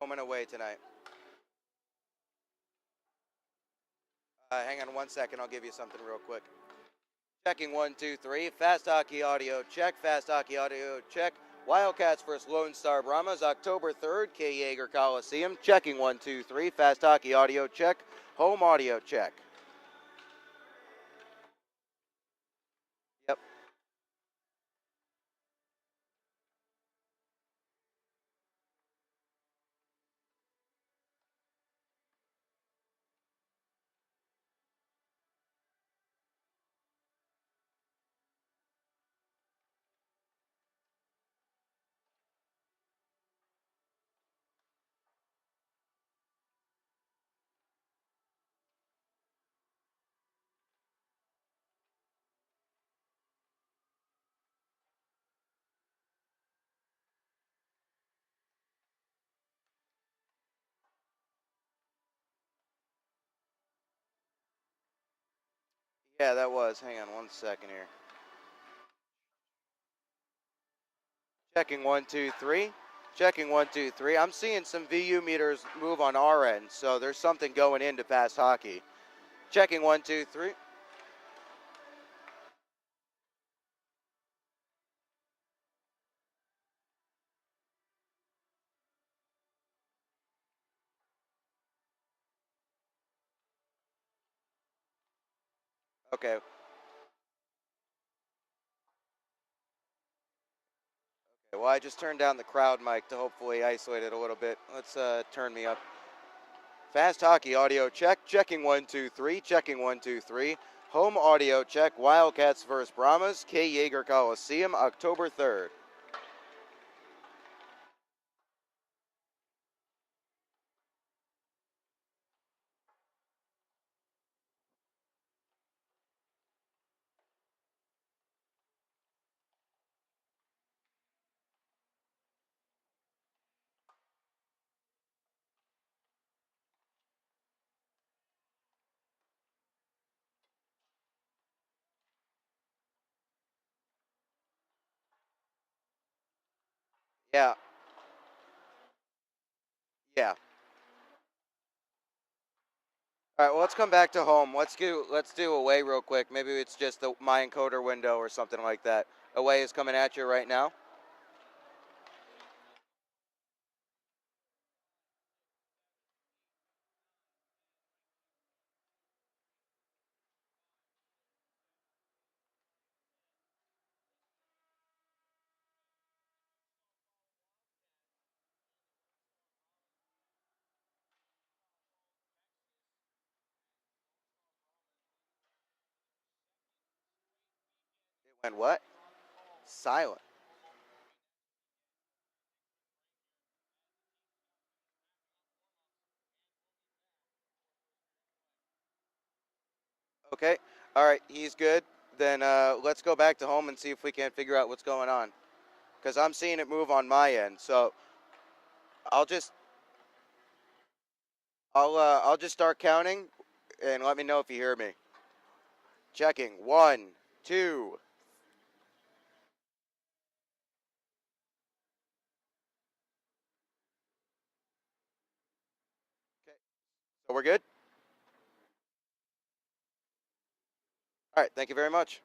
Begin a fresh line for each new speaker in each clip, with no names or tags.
Home and away tonight. Hang on 1 second. I'll give you something real quick. Checking 1, 2, 3. Fast hockey audio check. Fast hockey audio check. Wildcats versus Lone Star Brahmas, October 3rd, Kay Yeager Coliseum. Checking 1, 2, 3. Fast hockey audio check. Home audio check. Yep. Yeah, that was. Hang on 1 second here. Checking 1, 2, 3. Checking 1, 2, 3. I'm seeing some VU meters move on our end, so there's something going into fast hockey. Checking 1, 2, 3. Okay. Well, I just turned down the crowd mic to hopefully isolate it a little bit. Let's turn me up. Fast hockey audio check. Checking 1, 2, 3. Checking 1, 2, 3. Home audio check. Wildcats versus Brahmas. Kay Yeager Coliseum, October 3rd. Yeah. Yeah. All right. Well, let's come back to home. Let's do away real quick. Maybe it's just my encoder window or something like that. Away is coming at you right now. It went what? Silent. Okay. All right. He's good. Then let's go back to home and see if we can figure out what's going on. Because I'm seeing it move on my end. So I'll just I'll just start counting, and let me know if you hear me. Checking 1, 2. Okay. So we're good. All right. Thank you very much.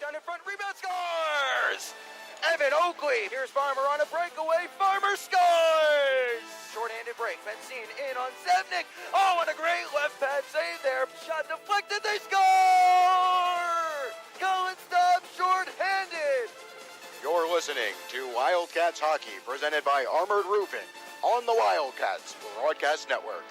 Down in front, rebound, scores! Evan Oakley, here's Farmer on a breakaway, Farmer scores! Short-handed break, Benzine in on Zevnik. Oh, and a great left pad save there. Shot deflected, they score! Colin stops short-handed.
You're listening to Wildcats Hockey, presented by Armored Roofing on the Wildcats Broadcast Network.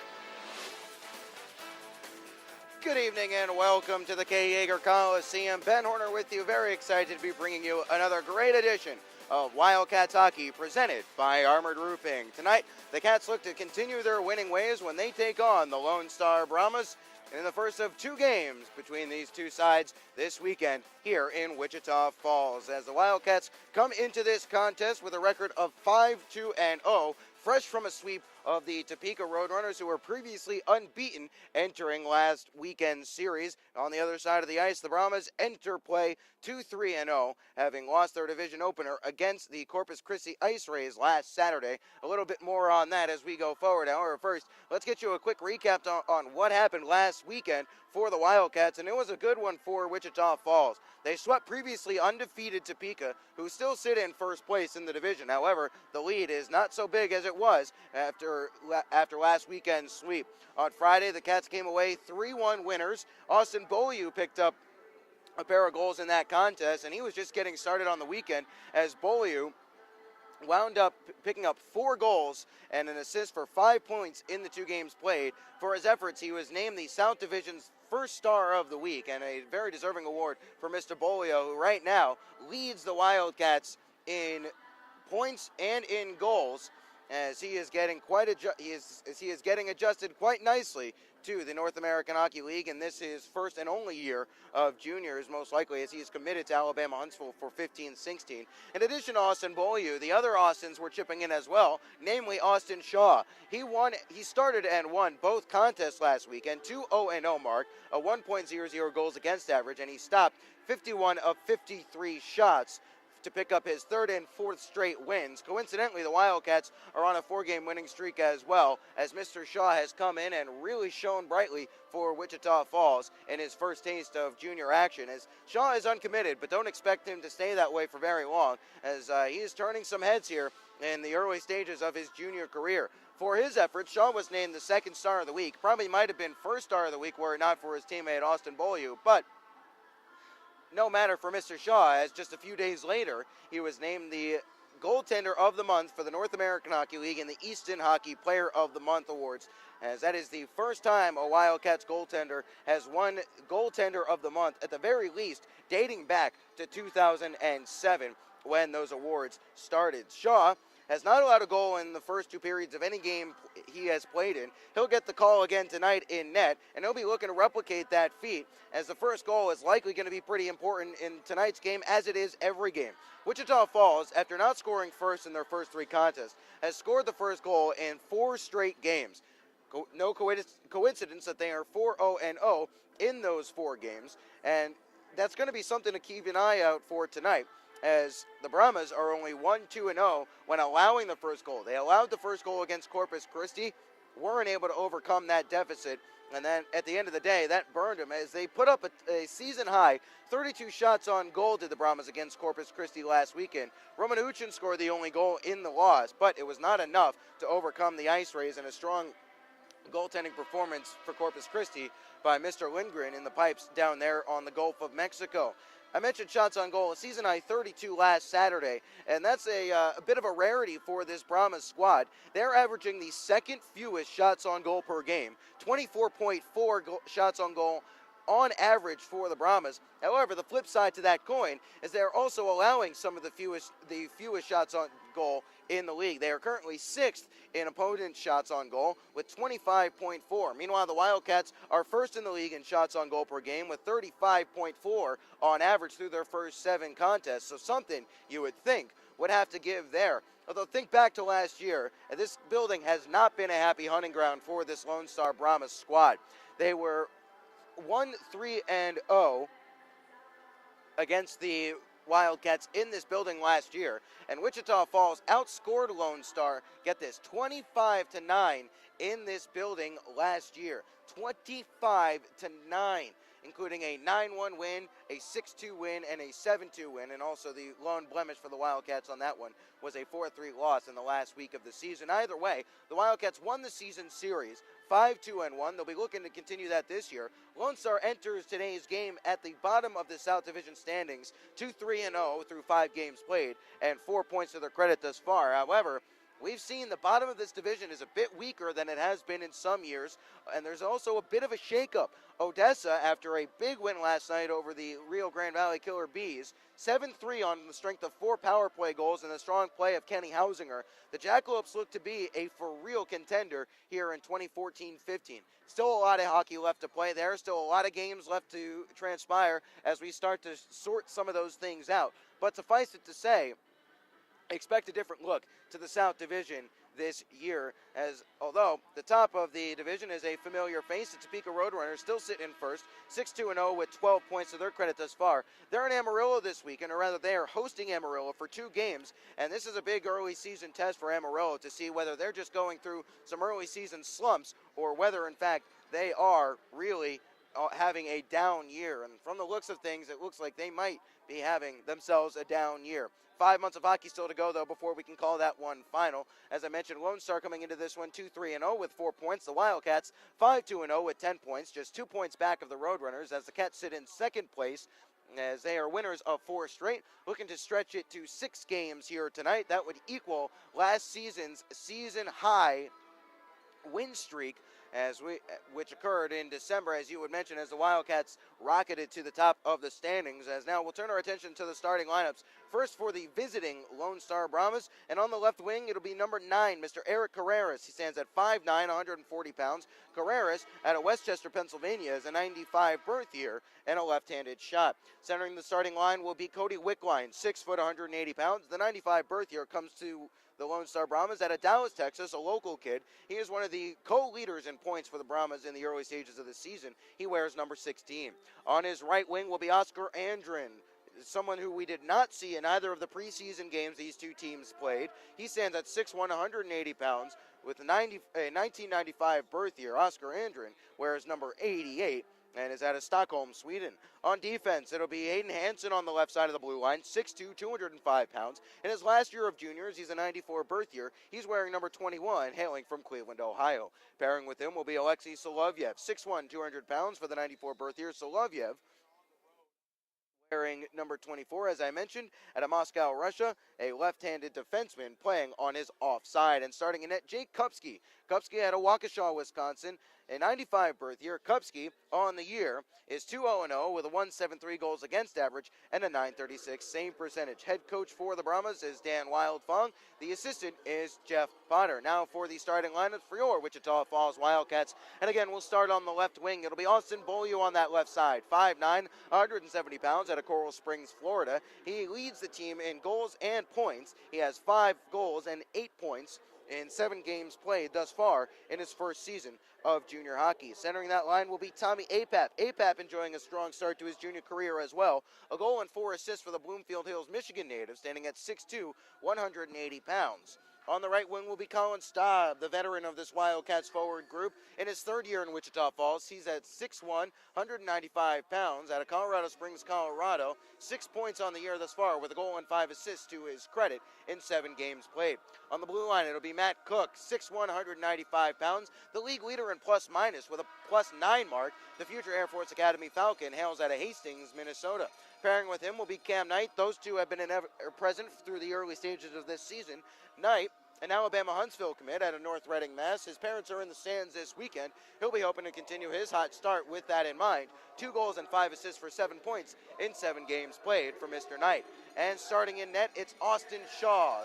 Good evening and welcome to the Kay Yeager Coliseum. Ben Horner with you, very excited to be bringing you another great edition of Wildcats Hockey presented by Armored Roofing. Tonight, the Cats look to continue their winning ways when they take on the Lone Star Brahmas in the first of two games between these two sides this weekend here in Wichita Falls, as the Wildcats come into this contest with a record of 5-2-0, fresh from a sweep of the Topeka Roadrunners, who were previously unbeaten entering last weekend's series. On the other side of the ice, the Brahmas enter play 2-3-0, having lost their division opener against the Corpus Christi Ice Rays last Saturday. A little bit more on that as we go forward. However, first, let's get you a quick recap on what happened last weekend for the Wildcats, and it was a good one for Wichita Falls. They swept previously undefeated Topeka, who still sit in first place in the division. However, the lead is not so big as it was after last weekend's sweep. On Friday, the Cats came away 3-1 winners. Austin Beaulieu picked up a pair of goals in that contest, and he was just getting started on the weekend, as Beaulieu wound up picking up 4 goals and an assist for 5 points in the 2 games played. For his efforts, he was named the South Division's first star of the week, and a very deserving award for Mr. Beaulieu, who right now leads the Wildcats in points and in goals, as he is getting getting adjusted quite nicely to the North American Hockey League, and this is first and only year of juniors, most likely, as he is committed to Alabama Huntsville for 15-16. In addition to Austin Beaulieu, the other Austins were chipping in as well, namely Austin Shaw. He started and won both contests last week, and 2-0-0 mark, a 1.00 goals against average, and he stopped 51 of 53 shots to pick up his 3rd and 4th straight wins. Coincidentally, the Wildcats are on a 4-game winning streak as well, as Mr. Shaw has come in and really shone brightly for Wichita Falls in his first taste of junior action, as Shaw is uncommitted, but don't expect him to stay that way for very long, as he is turning some heads here in the early stages of his junior career. For his efforts, Shaw was named the 2nd star of the week. Probably might have been 1st star of the week were it not for his teammate Austin Beaulieu, but no matter for Mr. Shaw, as just a few days later, he was named the goaltender of the month for the North American Hockey League and the Easton Hockey Player of the Month awards, as that is the first time a Wildcats goaltender has won goaltender of the month, at the very least dating back to 2007 when those awards started. Shaw has not allowed a goal in the first 2 periods of any game he has played in. He'll get the call again tonight in net, and he'll be looking to replicate that feat, as the first goal is likely going to be pretty important in tonight's game, as it is every game. Wichita Falls, after not scoring first in their first 3 contests, has scored the first goal in 4 straight games. No coincidence that they are 4-0-0 in those 4 games, and that's going to be something to keep an eye out for tonight, as the Brahmas are only 1-2-0 when allowing the first goal. They allowed the first goal against Corpus Christi, weren't able to overcome that deficit, and then at the end of the day, that burned them, as they put up a season-high 32 shots on goal to the Brahmas against Corpus Christi last weekend. Roman Uchin scored the only goal in the loss, but it was not enough to overcome the Ice Rays, and a strong goaltending performance for Corpus Christi by Mr. Lindgren in the pipes down there on the Gulf of Mexico. I mentioned shots on goal, a season high 32 last Saturday, and that's a bit of a rarity for this Brahmas squad. They're averaging the 2nd fewest shots on goal per game, 24.4 shots on goal on average for the Brahmas. However, the flip side to that coin is they're also allowing some of the fewest shots on goal in the league. They are currently 6th in opponent shots on goal with 25.4. Meanwhile, the Wildcats are 1st in the league in shots on goal per game with 35.4 on average through their first 7 contests. So something you would think would have to give there. Although think back to last year, and this building has not been a happy hunting ground for this Lone Star Brahmas squad. They were 1-3-0 against the Wildcats in this building last year, and Wichita Falls outscored Lone Star, get this, 25-9 in this building last year. 25-9. including a 9-1 win, a 6-2 win, and a 7-2 win, and also the lone blemish for the Wildcats on that one was a 4-3 loss in the last week of the season. Either way, the Wildcats won the season series 5-2-1. They'll be looking to continue that this year. Lone Star enters today's game at the bottom of the South Division standings, 2-3-0 through 5 games played, and 4 points to their credit thus far. However, we've seen the bottom of this division is a bit weaker than it has been in some years, and there's also a bit of a shakeup. Odessa, after a big win last night over the Rio Grande Valley Killer Bees, 7-3 on the strength of 4 power play goals and the strong play of Kenny Hausinger, the Jackalopes look to be a for-real contender here in 2014-15. Still a lot of hockey left to play there, still a lot of games left to transpire as we start to sort some of those things out. But suffice it to say, expect a different look to the South Division this year, as although the top of the division is a familiar face, the Topeka Roadrunners still sitting in first, 6-2-0 with 12 points to their credit thus far. They're in Amarillo this weekend, or rather they are hosting Amarillo for 2 games, and this is a big early season test for Amarillo to see whether they're just going through some early season slumps or whether in fact they are really having a down year. And from the looks of things, it looks like they might be having themselves a down year. 5 months of hockey still to go, though, before we can call that one final. As I mentioned, Lone Star coming into this one 2-3-0 with 4 points. The Wildcats 5-2-0 with 10 points, just 2 points back of the Roadrunners, as the Cats sit in second place as they are winners of 4 straight, looking to stretch it to 6 games here tonight. That would equal last season's season-high win streak, which occurred in December, as you would mention, as the Wildcats rocketed to the top of the standings. As now we'll turn our attention to the starting lineups. First for the visiting Lone Star Brahmas, and on the left wing it'll be number 9, Mr. Eric Carreras. He stands at 5'9", 140 pounds. Carreras, out of Westchester, Pennsylvania, is a 95 birth year and a left-handed shot. Centering the starting line will be Cody Wickline, 6 foot, 180 pounds. The 95 birth year comes to the Lone Star Brahmas out of Dallas, Texas, a local kid. He is one of the co-leaders in points for the Brahmas in the early stages of the season. He wears number 16. On his right wing will be Oscar Andrin, someone who we did not see in either of the preseason games these two teams played. He stands at 6'1", 180 pounds with a 1995 birth year. Oscar Andrin wears number 88 and is out of Stockholm, Sweden. On defense, it'll be Hayden Hansen on the left side of the blue line, 6'2", 205 pounds. In his last year of juniors, he's a 94 birth year. He's wearing number 21, hailing from Cleveland, Ohio. Pairing with him will be Alexei Solovyev, 6'1", 200 pounds for the 94 birth year. Solovyev wearing number 24, as I mentioned, out of Moscow, Russia, a left-handed defenseman playing on his offside. And starting in net, Jake Kupski. Kupski out of Waukesha, Wisconsin, a 95 birth year. Kupski on the year is 2-0-0 with a 1.73 goals against average and a 9.36 save percentage. Head coach for the Brahmas is Dan Wildfong. The assistant is Jeff Potter. Now for the starting lineup for your Wichita Falls Wildcats. And again, we'll start on the left wing. It'll be Austin Beaulieu on that left side, 5'9", 170 pounds out of Coral Springs, Florida. He leads the team in goals and points. He has 5 goals and 8 points in 7 games played thus far in his first season of junior hockey. Centering that line will be Tommy Apap. Apap enjoying a strong start to his junior career as well. A goal and 4 assists for the Bloomfield Hills, Michigan native, standing at 6'2", 180 pounds. On the right wing will be Colin Staub, the veteran of this Wildcats forward group. In his 3rd year in Wichita Falls, he's at 6'1", 195 pounds out of Colorado Springs, Colorado. 6 points on the year thus far with a goal and 5 assists to his credit in 7 games played. On the blue line, it'll be Matt Cook, 6'1", 195 pounds, the league leader in plus-minus with a +9 mark. The future Air Force Academy Falcon hails out of Hastings, Minnesota. Pairing with him will be Cam Knight. Those two have been present through the early stages of this season. Knight, an Alabama Huntsville commit out of North Reading, Mass. His parents are in the stands this weekend. He'll be hoping to continue his hot start with that in mind. 2 goals and 5 assists for 7 points in 7 games played for Mr. Knight. And starting in net, it's Austin Shaw,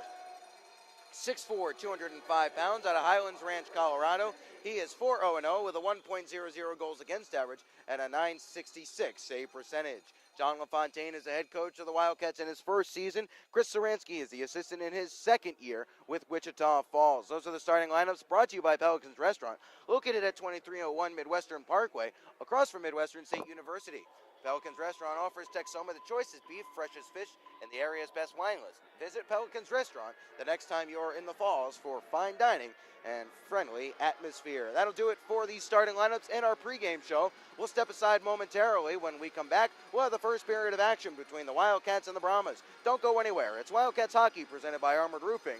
6'4", 205 pounds out of Highlands Ranch, Colorado. He is 4-0-0 with a 1.00 goals against average and a 9.66 save percentage. John LaFontaine is the head coach of the Wildcats in his first season. Chris Saransky is the assistant in his 2nd year with Wichita Falls. Those are the starting lineups brought to you by Pelicans Restaurant, located at 2301 Midwestern Parkway, across from Midwestern State University. Pelican's Restaurant offers Texoma the choicest beef, freshest fish, and the area's best wine list. Visit Pelican's Restaurant the next time you're in the Falls for fine dining and friendly atmosphere. That'll do it for the starting lineups and our pregame show. We'll step aside momentarily. When we come back, we'll have the first period of action between the Wildcats and the Brahmas. Don't go anywhere. It's Wildcats Hockey presented by Armored Roofing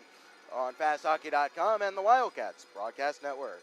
on FastHockey.com and the Wildcats Broadcast Network.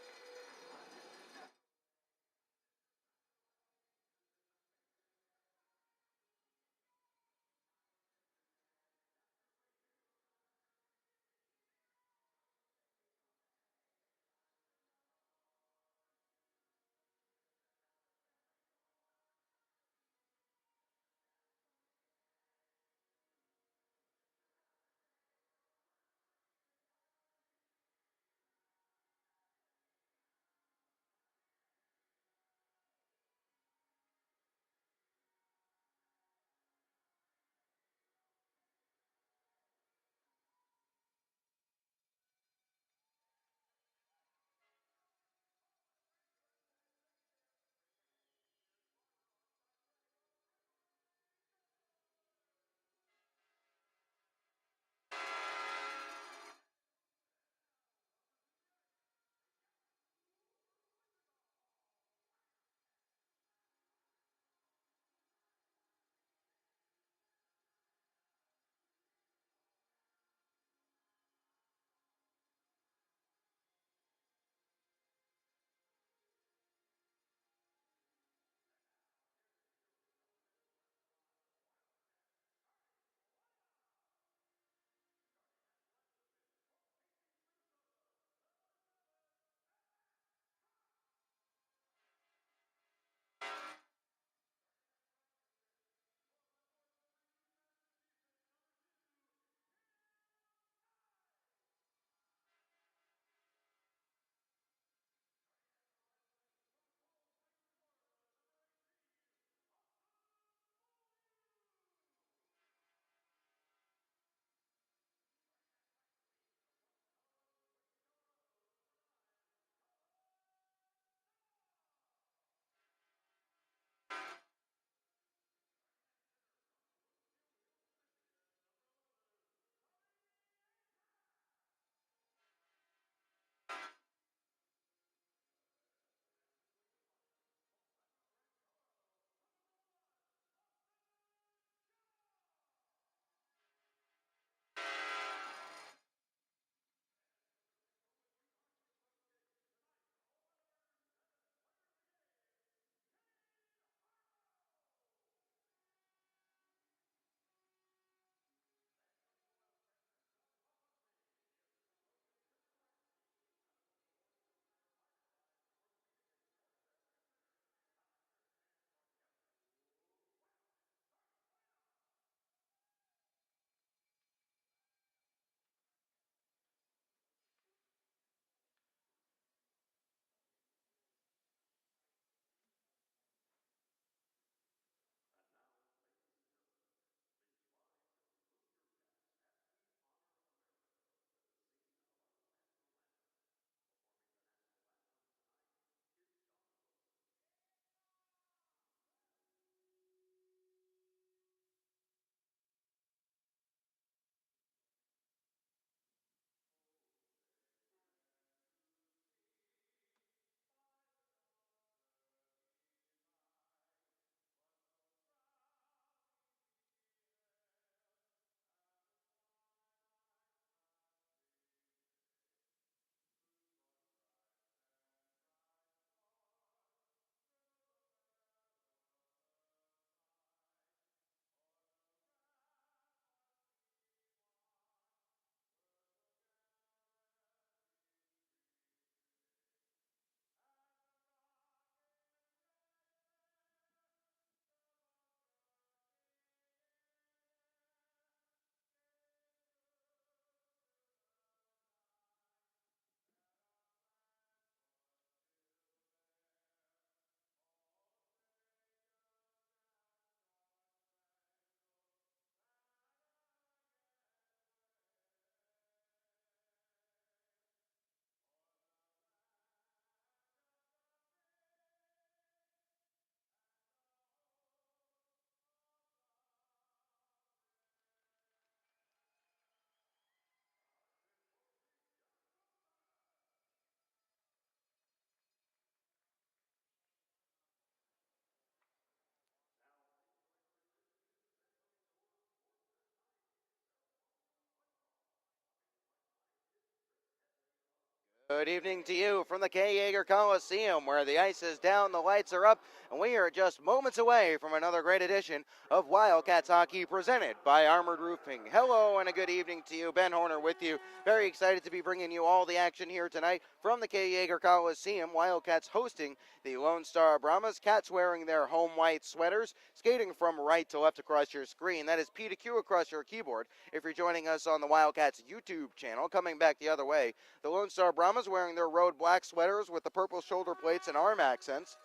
Good evening to you from the Kay Yeager Coliseum, where the ice is down, the lights are up, and we are just moments away from another great edition of Wildcats Hockey presented by Armored Roofing. Hello and a good evening to you. Ben Horner with you. Very excited to be bringing you all the action here tonight from the Kay Yeager Coliseum. Wildcats hosting the Lone Star Brahmas. Cats wearing their home white sweaters, skating from right to left across your screen. That is P to Q across your keyboard. If you're joining us on the Wildcats YouTube channel, coming back the other way, the Lone Star Brahmas wearing their road black sweaters with the purple shoulder plates and arm accents.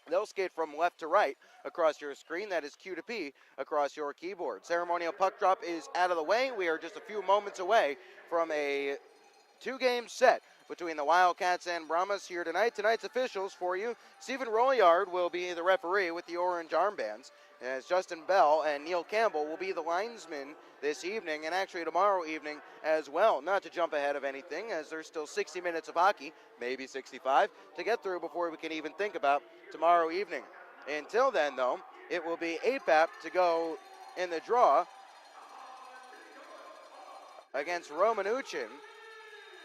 They'll skate from left to right across your screen. That is Q to P across your keyboard. Ceremonial puck drop is out of the way. We are just a few moments away from a two-game set between the Wildcats and Brahmas here tonight. Tonight's officials for you: Stephen Royard will be the referee with the orange armbands, as Justin Bell and Neil Campbell will be the linesmen this evening, and actually tomorrow evening as well. Not to jump ahead of anything, as there's still 60 minutes of hockey, maybe 65, to get through before we can even think about tomorrow evening. Until then, though, it will be APAP to go in the draw against Romanuchin.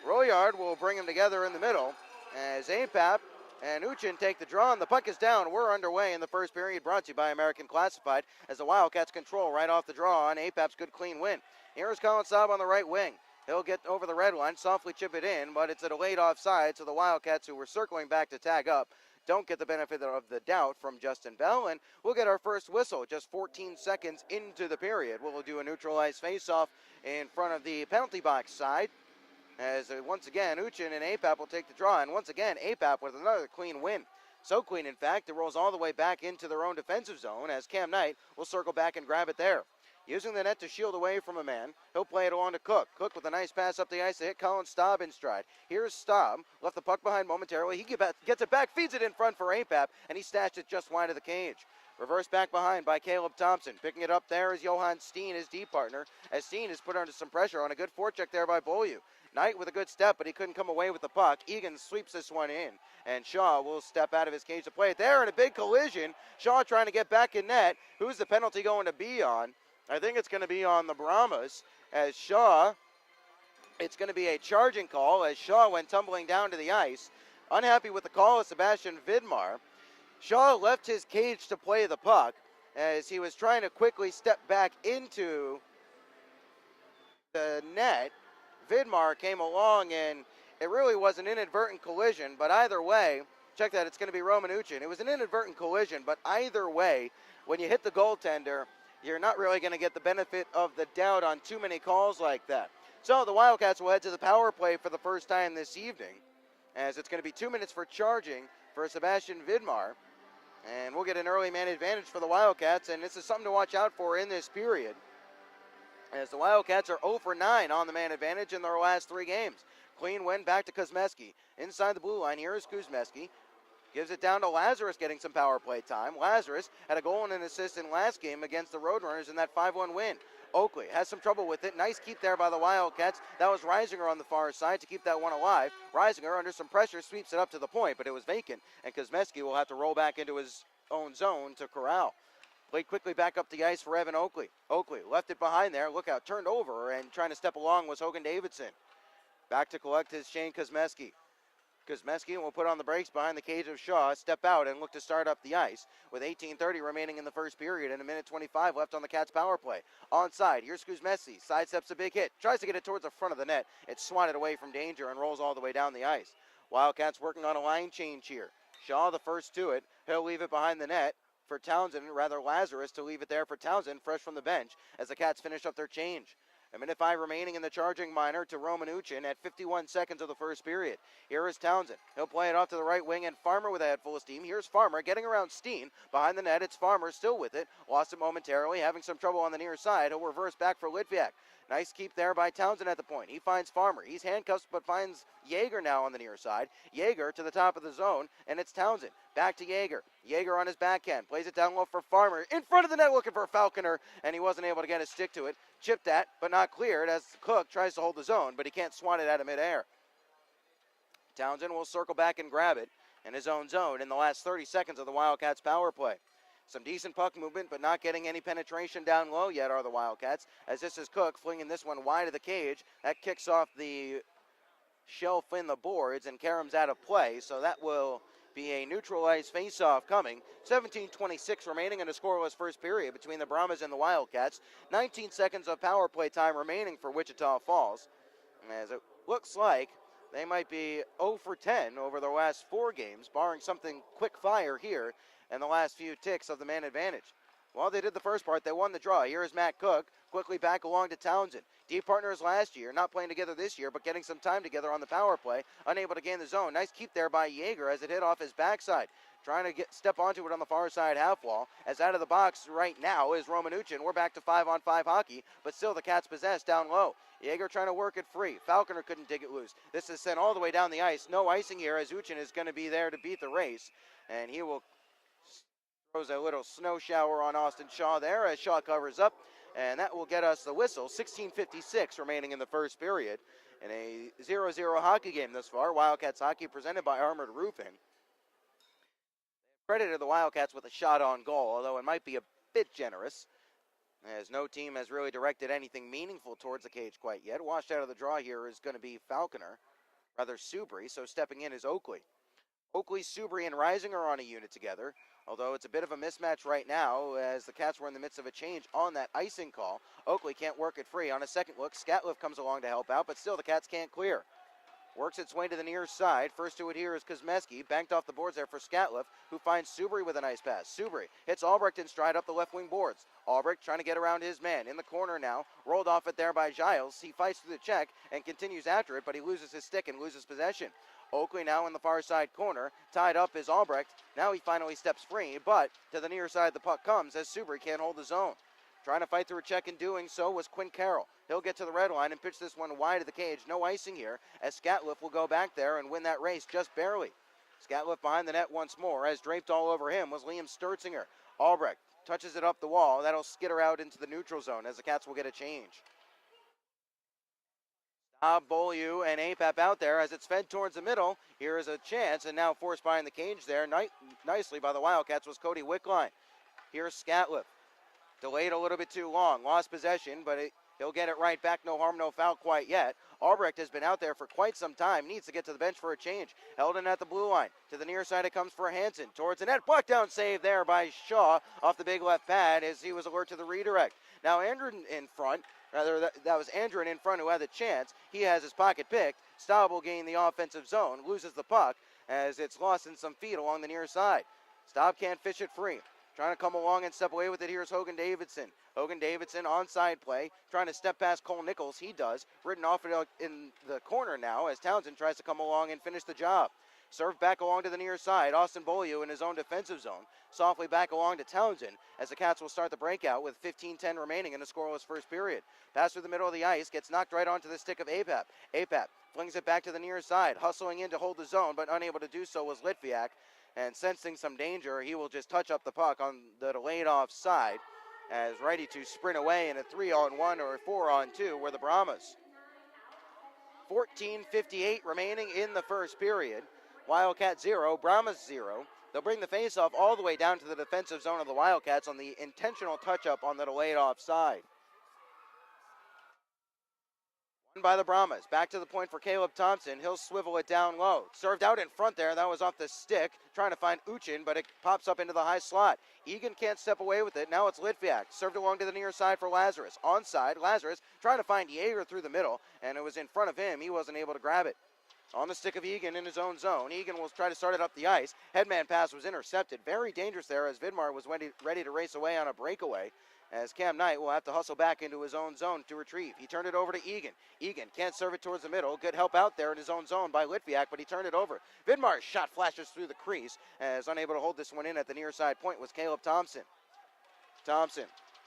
Royard will bring them together in the middle as APAP and Uchin take the draw, and the puck is down. We're underway in the first period, brought to you by American Classified, as the Wildcats control right off the draw on APAP's good clean win. Here's Colin Saab on the right wing. He'll get over the red line, softly chip it in, but it's a delayed offside, so the Wildcats, who were circling back to tag up, don't get the benefit of the doubt from Justin Bell, and we'll get our first whistle just 14 seconds into the period. We'll do a neutralized face-off in front of the penalty box side, as once again, Uchin and APAP will take the draw, and once again, APAP with another clean win. So clean, in fact, it rolls all the way back into their own defensive zone, as Cam Knight will circle back and grab it there. Using the net to shield away from a man, he'll play it along to Cook. Cook with a nice pass up the ice to hit Colin Staub in stride. Here's Staub, left the puck behind momentarily. He gets it back, feeds it in front for APAP, and he stashed it just wide of the cage. Reverse back behind by Caleb Thompson. Picking it up there is Johan Steen, his D partner, as Steen is put under some pressure on a good forecheck there by Beaulieu. Knight with a good step, but he couldn't come away with the puck. Egan sweeps this one in, and Shaw will step out of his cage to play it there in a big collision. Shaw trying to get back in net. Who's the penalty going to be on? I think it's going to be on the Brahmas, as Shaw, it's going to be a charging call as Shaw went tumbling down to the ice. Unhappy with the call is Sebastian Vidmar. Shaw left his cage to play the puck as he was trying to quickly step back into the net. Vidmar came along, and it really was an inadvertent collision, but either way, check that, it's going to be Romanuchin. It was an inadvertent collision, but either way, when you hit the goaltender, you're not really going to get the benefit of the doubt on too many calls like that. So the Wildcats will head to the power play for the first time this evening, as it's going to be 2 minutes for charging for Sebastian Vidmar, and we'll get an early man advantage for the Wildcats, and this is something to watch out for in this period, as the Wildcats are 0 for 9 on the man advantage in their last 3 games. Clean win back to Kuzmeski. Inside the blue line, here is Kuzmeski. Gives it down to Lazarus, getting some power play time. Lazarus had a goal and an assist in last game against the Roadrunners in that 5-1 win. Oakley has some trouble with it. Nice keep there by the Wildcats. That was Reisinger on the far side to keep that one alive. Reisinger, under some pressure, sweeps it up to the point, but it was vacant, and Kuzmeski will have to roll back into his own zone to corral. Played quickly back up the ice for Evan Oakley. Oakley left it behind there. Look out, turned over, and trying to step along was Hogan Davidson. Back to collect his Shane Kuzmeski. Kuzmeski will put on the brakes behind the cage of Shaw, step out, and look to start up the ice. With 18:30 remaining in the first period and a minute 25 left on the Cats' power play. Onside, here's Kuzmeski. Sidesteps a big hit. Tries to get it towards the front of the net. It's swatted away from danger and rolls all the way down the ice. Wildcats working on a line change here. Shaw the first to it. He'll leave it behind the net for Townsend, rather Lazarus to leave it there for Townsend, fresh from the bench, as the Cats finish up their change. A minute 5 remaining in the charging minor to Romanuchin at 51 seconds of the first period. Here is Townsend. He'll play it off to the right wing, and Farmer with a head full of steam. Here's Farmer getting around Steen. Behind the net, it's Farmer still with it. Lost it momentarily, having some trouble on the near side. He'll reverse back for Litviak. Nice keep there by Townsend at the point. He finds Farmer. He's handcuffed, but finds Yeager now on the near side. Yeager to the top of the zone, and it's Townsend. Back to Yeager. Yeager on his backhand. Plays it down low for Farmer. In front of the net looking for Falconer, and he wasn't able to get a stick to it. Chipped at, but not cleared, as Cook tries to hold the zone, but he can't swat it out of midair. Townsend will circle back and grab it in his own zone in the last 30 seconds of the Wildcats' power play. Some decent puck movement, but not getting any penetration down low yet are the Wildcats, as this is Cook flinging this one wide of the cage. That kicks off the shelf in the boards, and Karam's out of play, so that will be a neutralized face-off coming. 17:26 remaining in a scoreless first period between the Brahmas and the Wildcats. 19 seconds of power play time remaining for Wichita Falls, as it looks like they might be 0 for 10 over their last 4 games, barring something quick fire here in the last few ticks of the man advantage. Well, they did the first part. They won the draw. Here is Matt Cook, quickly back along to Townsend. Deep partners last year, not playing together this year, but getting some time together on the power play. Unable to gain the zone. Nice keep there by Yeager as it hit off his backside. Trying to step onto it on the far side half wall. As out of the box right now is Romanuchin. We're back to 5-on-5 hockey, but still the Cats possessed down low. Yeager trying to work it free. Falconer couldn't dig it loose. This is sent all the way down the ice. No icing here as Uchin is going to be there to beat the race. And he will throws a little snow shower on Austin Shaw there as Shaw covers up. And that will get us the whistle. 16:56 remaining in the first period. In a 0-0 hockey game thus far. Wildcats hockey presented by Armored Roofing. Credited the Wildcats with a shot on goal, although it might be a bit generous, as no team has really directed anything meaningful towards the cage quite yet. Washed out of the draw here is going to be Subri, so stepping in is Oakley. Oakley, Subri, and Rising are on a unit together, although it's a bit of a mismatch right now as the Cats were in the midst of a change on that icing call. Oakley can't work it free. On a second look, Scatliff comes along to help out, but still the Cats can't clear. Works its way to the near side. First to it here is Kosmeski. Banked off the boards there for Scatliff, who finds Subri with a nice pass. Subri hits Albrecht in stride up the left wing boards. Albrecht trying to get around his man. In the corner now. Rolled off it there by Giles. He fights through the check and continues after it, but he loses his stick and loses possession. Oakley now in the far side corner. Tied up is Albrecht. Now he finally steps free, but to the near side the puck comes as Subri can't hold the zone. Trying to fight through a check and doing so was Quinn Carroll. He'll get to the red line and pitch this one wide of the cage. No icing here as Scatliff will go back there and win that race just barely. Scatliff behind the net once more as draped all over him was Liam Sturzinger. Albrecht touches it up the wall. That'll skitter out into the neutral zone as the Cats will get a change. Beaulieu and Apap out there as it's fed towards the middle. Here is a chance, and now forced behind the cage there. Nicely by the Wildcats was Cody Wickline. Here's Scatliff. Delayed a little bit too long. Lost possession, but he'll get it right back. No harm, no foul quite yet. Albrecht has been out there for quite some time. Needs to get to the bench for a change. Held in at the blue line. To the near side it comes for Hansen. Towards the net. Block down save there by Shaw off the big left pad as he was alert to the redirect. Now Andren in front. Rather, that was Andren in front who had the chance. He has his pocket picked. Staub will gain the offensive zone. Loses the puck as it's lost in some feet along the near side. Staub can't fish it free. Trying to come along and step away with it. Here's Hogan Davidson. Hogan Davidson onside play. Trying to step past Cole Nichols. He does. Written off in the corner now as Townsend tries to come along and finish the job. Served back along to the near side. Austin Beaulieu in his own defensive zone. Softly back along to Townsend as the Cats will start the breakout with 15:10 remaining in a scoreless first period. Pass through the middle of the ice. Gets knocked right onto the stick of Apap. Apap flings it back to the near side. Hustling in to hold the zone, but unable to do so was Litviak. And sensing some danger, he will just touch up the puck on the delayed offside as ready to sprint away in a 3-on-1 or a 4-on-2 were the Brahmas. 14:58 remaining in the first period. Wildcat 0, Brahmas 0. They'll bring the faceoff all the way down to the defensive zone of the Wildcats on the intentional touch-up on the delayed offside. Won by the Brahmas. Back to the point for Caleb Thompson. He'll swivel it down low. Served out in front there. That was off the stick. Trying to find Uchin, but it pops up into the high slot. Egan can't step away with it. Now it's Litviak. Served along to the near side for Lazarus. Onside, Lazarus trying to find Yeager through the middle, and it was in front of him. He wasn't able to grab it. On the stick of Egan in his own zone. Egan will try to start it up the ice. Headman pass was intercepted. Very dangerous there as Vidmar was ready to race away on a breakaway. As Cam Knight will have to hustle back into his own zone to retrieve. He turned it over to Egan. Egan can't serve it towards the middle. Good help out there in his own zone by Litviak, but he turned it over. Vidmar's shot flashes through the crease as unable to hold this one in at the near side point was Caleb Thompson. Thompson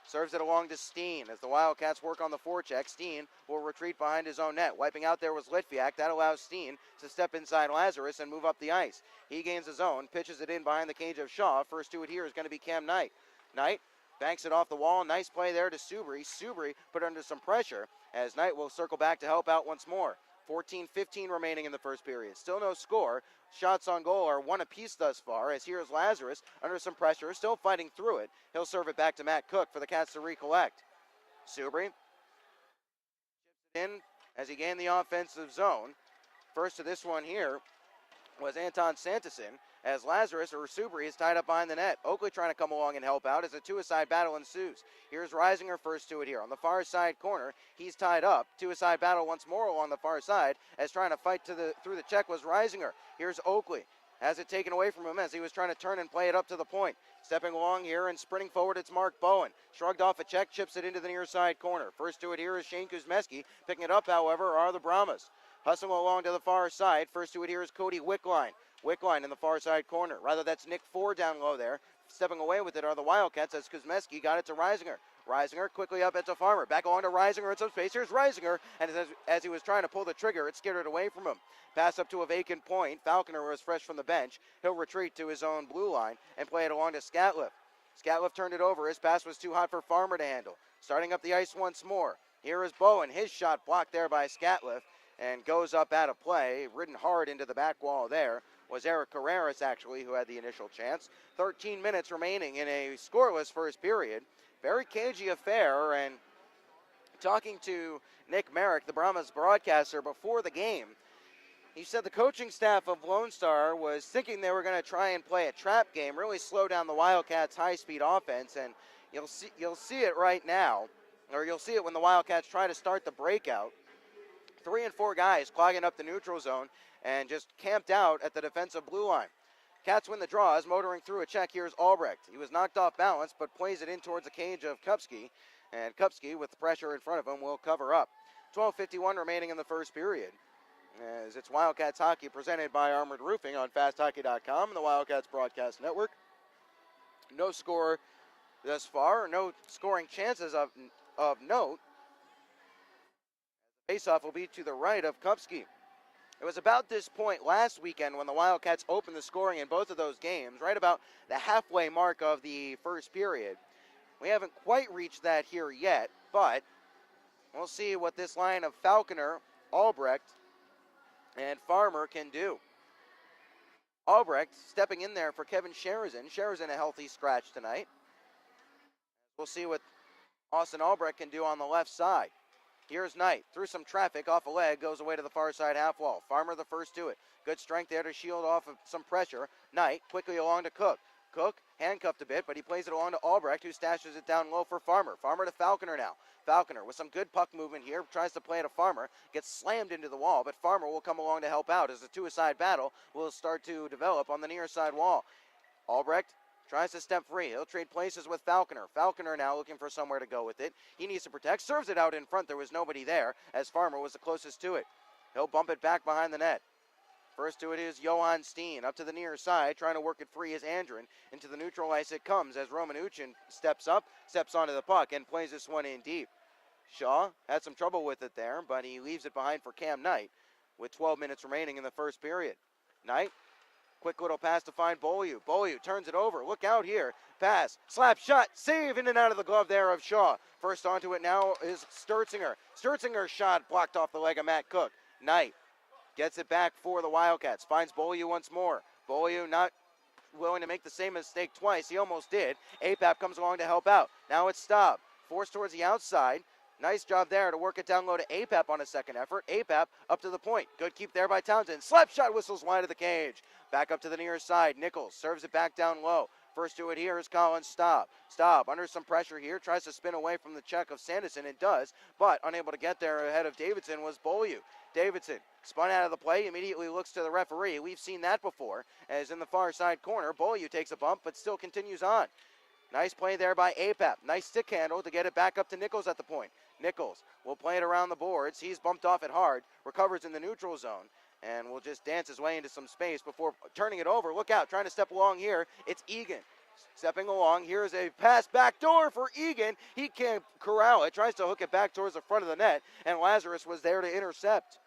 serves it along to Steen as the Wildcats work on the forecheck. Steen will retreat behind his own net. Wiping out there was Litviak. That allows Steen to step inside Lazarus and move up the ice. He gains his own, pitches it in behind the cage of Shaw. First to it here is going to be Cam Knight. Knight banks it off the wall. Nice play there to Subri. Subri put under some pressure as Knight will circle back to help out once more. 14:15 remaining in the first period. Still no score. Shots on goal are one apiece thus far as here's Lazarus under some pressure, still fighting through it. He'll serve it back to Matt Cook for the Cats to recollect. Subri chips it in as he gained the offensive zone. First to this one here was Anton Sanderson, as Lazarus or Subri is tied up behind the net. Oakley trying to come along and help out as a two-a-side battle ensues. Here's Reisinger first to it here. On the far side corner, he's tied up. Two-a-side battle once more along the far side, as trying to fight through the check was Reisinger. Here's Oakley. Has it taken away from him as he was trying to turn and play it up to the point. Stepping along here and sprinting forward, it's Mark Bowen. Shrugged off a check, chips it into the near side corner. First to it here is Shane Kuzmeski. Picking it up, however, are the Brahmas. Hustling along to the far side. First to it here is Cody Wickline. Wickline in the far side corner. Rather, that's Nick Ford down low there. Stepping away with it are the Wildcats as Kuzmeski got it to Reisinger. Reisinger quickly up into Farmer. Back on to Reisinger in some space. Here's Reisinger, and as he was trying to pull the trigger, it skidded away from him. Pass up to a vacant point. Falconer was fresh from the bench. He'll retreat to his own blue line and play it along to Scatliff. Scatliff turned it over. His pass was too hot for Farmer to handle. Starting up the ice once more. Here is Bowen. His shot blocked there by Scatliff and goes up out of play. Ridden hard into the back wall there was Eric Carreras, actually, who had the initial chance. 13 minutes remaining in a scoreless first period. Very cagey affair, and talking to Nick Merrick, the Brahmas broadcaster, before the game, he said the coaching staff of Lone Star was thinking they were going to try and play a trap game, really slow down the Wildcats' high-speed offense, and you'll see it right now, or you'll see it when the Wildcats try to start the breakout. 3 and 4 guys clogging up the neutral zone and just camped out at the defensive blue line. Cats win the draw as motoring through a check. Here's Albrecht. He was knocked off balance, but plays it in towards the cage of Kupski. And Kupski, with the pressure in front of him, will cover up. 12:51 remaining in the first period. As it's Wildcats hockey presented by Armored Roofing on FastHockey.com and the Wildcats Broadcast Network. No score thus far, no scoring chances of note. Faceoff will be to the right of Kupski. It was about this point last weekend when the Wildcats opened the scoring in both of those games, right about the halfway mark of the first period. We haven't quite reached that here yet, but we'll see what this line of Falconer, Albrecht, and Farmer can do. Albrecht stepping in there for Kevin Sherazin. Sherazin a healthy scratch tonight. We'll see what Austin Albrecht can do on the left side. Here's Knight. Through some traffic, off a leg, goes away to the far side half wall. Farmer the first to it. Good strength there to shield off of some pressure. Knight quickly along to Cook. Cook handcuffed a bit, but he plays it along to Albrecht, who stashes it down low for Farmer. Farmer to Falconer now. Falconer with some good puck movement here, tries to play it to Farmer, gets slammed into the wall, but Farmer will come along to help out as the two-a-side battle will start to develop on the near side wall. Albrecht tries to step free. He'll trade places with Falconer. Falconer now looking for somewhere to go with it. He needs to protect. Serves it out in front. There was nobody there as Farmer was the closest to it. He'll bump it back behind the net. First to it is Johan Steen. Up to the near side. Trying to work it free is Andrin. Into the neutral ice it comes as Romanuchin steps up, steps onto the puck, and plays this one in deep. Shaw had some trouble with it there, but he leaves it behind for Cam Knight with 12 minutes remaining in the first period. Knight. Quick little pass to find Beaulieu. Beaulieu turns it over. Look out here. Pass. Slap shot. Save in and out of the glove there of Shaw. First onto it now is Sturzinger. Sturzinger's shot blocked off the leg of Matt Cook. Knight gets it back for the Wildcats. Finds Beaulieu once more. Beaulieu not willing to make the same mistake twice. He almost did. APAP comes along to help out. Now it's Staub. Forced towards the outside. Nice job there to work it down low to APAP on a second effort. APAP up to the point. Good keep there by Townsend. Slap shot whistles wide of the cage. Back up to the near side. Nichols serves it back down low. First to it here is Colin Staub. Staub under some pressure here. Tries to spin away from the check of Sanderson. It does, but unable to get there ahead of Davidson was Beaulieu. Davidson spun out of the play. Immediately looks to the referee. We've seen that before. As in the far side corner, Beaulieu takes a bump, but still continues on. Nice play there by APAP. Nice stick handle to get it back up to Nichols at the point. Nichols will play it around the boards. He's bumped off it hard. Recovers in the neutral zone. And will just dance his way into some space before turning it over. Look out, trying to step along here. It's Egan. Stepping along. Here's a pass back door for Egan. He can't corral it. Tries to hook it back towards the front of the net. And Lazarus was there to intercept.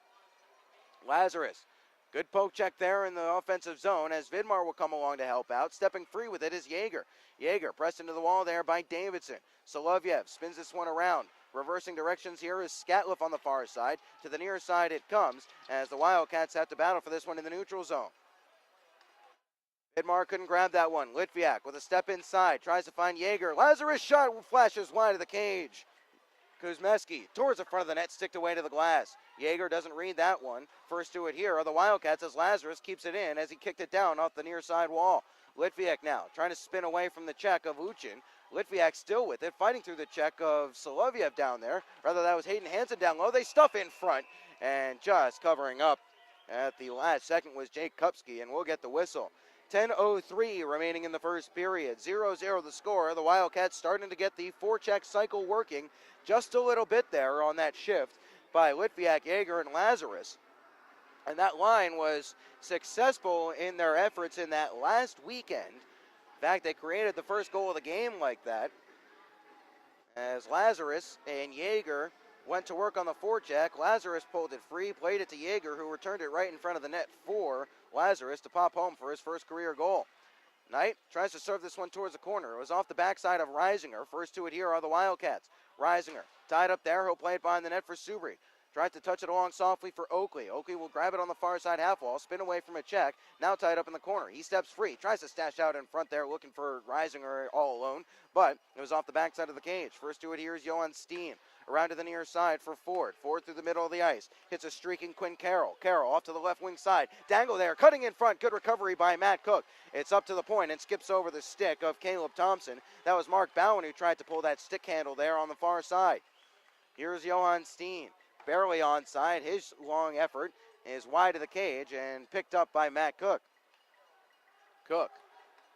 Lazarus. Good poke check there in the offensive zone as Vidmar will come along to help out. Stepping free with it is Yeager. Yeager pressed into the wall there by Davidson. Solovyev spins this one around. Reversing directions here is Scatliff on the far side. To the near side it comes as the Wildcats have to battle for this one in the neutral zone. Vidmar couldn't grab that one. Litviak with a step inside. Tries to find Yeager. Lazarus shot flashes wide of the cage. Kuzmeski towards the front of the net, sticked away to the glass. Yeager doesn't read that one. First to it here are the Wildcats as Lazarus keeps it in as he kicked it down off the near side wall. Litviak now trying to spin away from the check of Uchin. Litviak still with it, fighting through the check of Soloviev down there. Rather, that was Hayden Hansen down low. They stuff in front, and just covering up at the last second was Jake Kupski, and we'll get the whistle. 10:03 remaining in the first period. 0-0 the score. The Wildcats starting to get the forecheck cycle working just a little bit there on that shift by Litviak, Yeager, and Lazarus. And that line was successful in their efforts in that last weekend. In fact, they created the first goal of the game like that, as Lazarus and Yeager went to work on the forecheck. Lazarus pulled it free, played it to Yeager, who returned it right in front of the net for Lazarus to pop home for his first career goal. Knight tries to serve this one towards the corner. It was off the backside of Reisinger. First to it here are the Wildcats. Reisinger tied up there. He'll play it behind the net for Subri. Tries to touch it along softly for Oakley. Oakley will grab it on the far side half wall, spin away from a check, now tied up in the corner. He steps free, tries to stash out in front there, looking for Reisinger all alone, but it was off the backside of the cage. First to it here is Johan Steen. Around to the near side for Ford. Ford through the middle of the ice. Hits a streaking Quinn Carroll. Carroll off to the left wing side. Dangle there, cutting in front. Good recovery by Matt Cook. It's up to the point and skips over the stick of Caleb Thompson. That was Mark Bowen who tried to pull that stick handle there on the far side. Here's Johan Steen. Barely onside. His long effort is wide of the cage and picked up by Matt Cook. Cook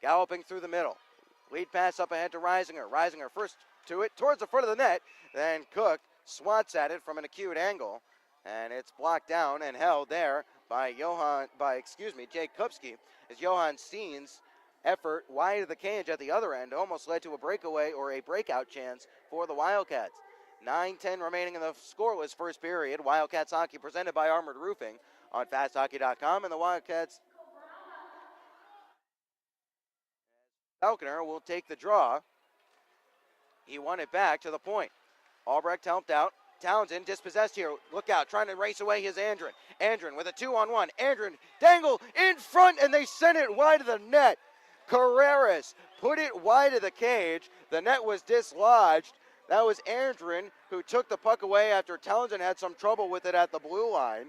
galloping through the middle. Lead pass up ahead to Reisinger. Reisinger first to it towards the front of the net. Then Cook swats at it from an acute angle. And it's blocked down and held there by Jake Kupski, as Johan Steen's effort wide of the cage at the other end almost led to a breakaway or a breakout chance for the Wildcats. 9:10 remaining in the scoreless first period. Wildcats hockey presented by Armored Roofing on fasthockey.com, and the Wildcats Falconer will take the draw. He won it back to the point. Albrecht helped out. Townsend dispossessed here. Look out, trying to race away his Andren. Andren with a 2-on-1. Andren dangle in front, and they sent it wide of the net. Carreras put it wide of the cage. The net was dislodged. That was Andren who took the puck away after Townsend had some trouble with it at the blue line.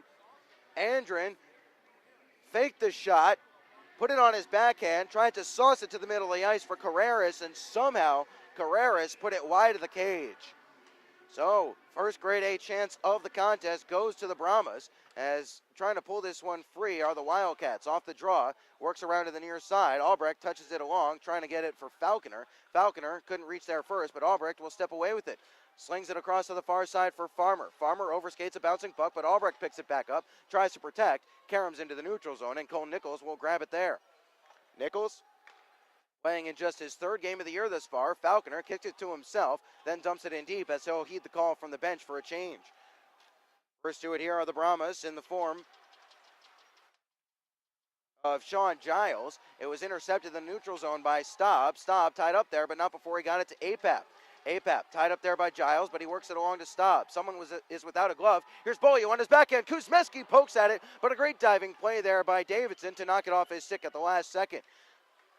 Andren faked the shot, put it on his backhand, tried to sauce it to the middle of the ice for Carreras, and somehow Carreras put it wide of the cage. So, first grade A chance of the contest goes to the Brahmas, as trying to pull this one free are the Wildcats. Off the draw, works around to the near side. Albrecht touches it along, trying to get it for Falconer. Falconer couldn't reach there first, but Albrecht will step away with it. Slings it across to the far side for Farmer. Farmer overskates a bouncing puck, but Albrecht picks it back up, tries to protect, caroms into the neutral zone, and Cole Nichols will grab it there. Nichols, playing in just his third game of the year thus far. Falconer kicked it to himself, then dumps it in deep as he'll heed the call from the bench for a change. First to it here are the Brahmas in the form of Sean Giles. It was intercepted in the neutral zone by Staub. Staub tied up there, but not before he got it to Apap. Apap tied up there by Giles, but he works it along to Staub. Someone is without a glove. Here's Bolio on his backhand. Kuzmeski pokes at it, but a great diving play there by Davidson to knock it off his stick at the last second.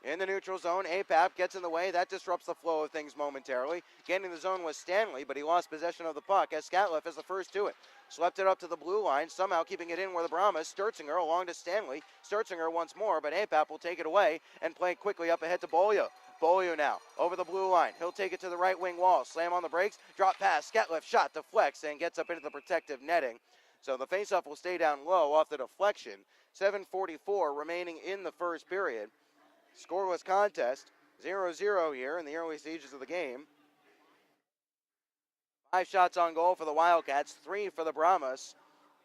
In the neutral zone, Apap gets in the way. That disrupts the flow of things momentarily. Getting the zone was Stanley, but he lost possession of the puck as Skatleff is the first to it. Swept it up to the blue line, somehow keeping it in where the Brahmas. Sturzinger along to Stanley. Sturzinger once more, but Apap will take it away and play quickly up ahead to Bolio. Bolio now over the blue line. He'll take it to the right wing wall. Slam on the brakes. Drop pass. Skatleff shot deflects and gets up into the protective netting. So the faceoff will stay down low off the deflection. 7:44 remaining in the first period. Scoreless contest, 0-0 here in the early stages of the game. 5 shots on goal for the Wildcats, 3 for the Brahmas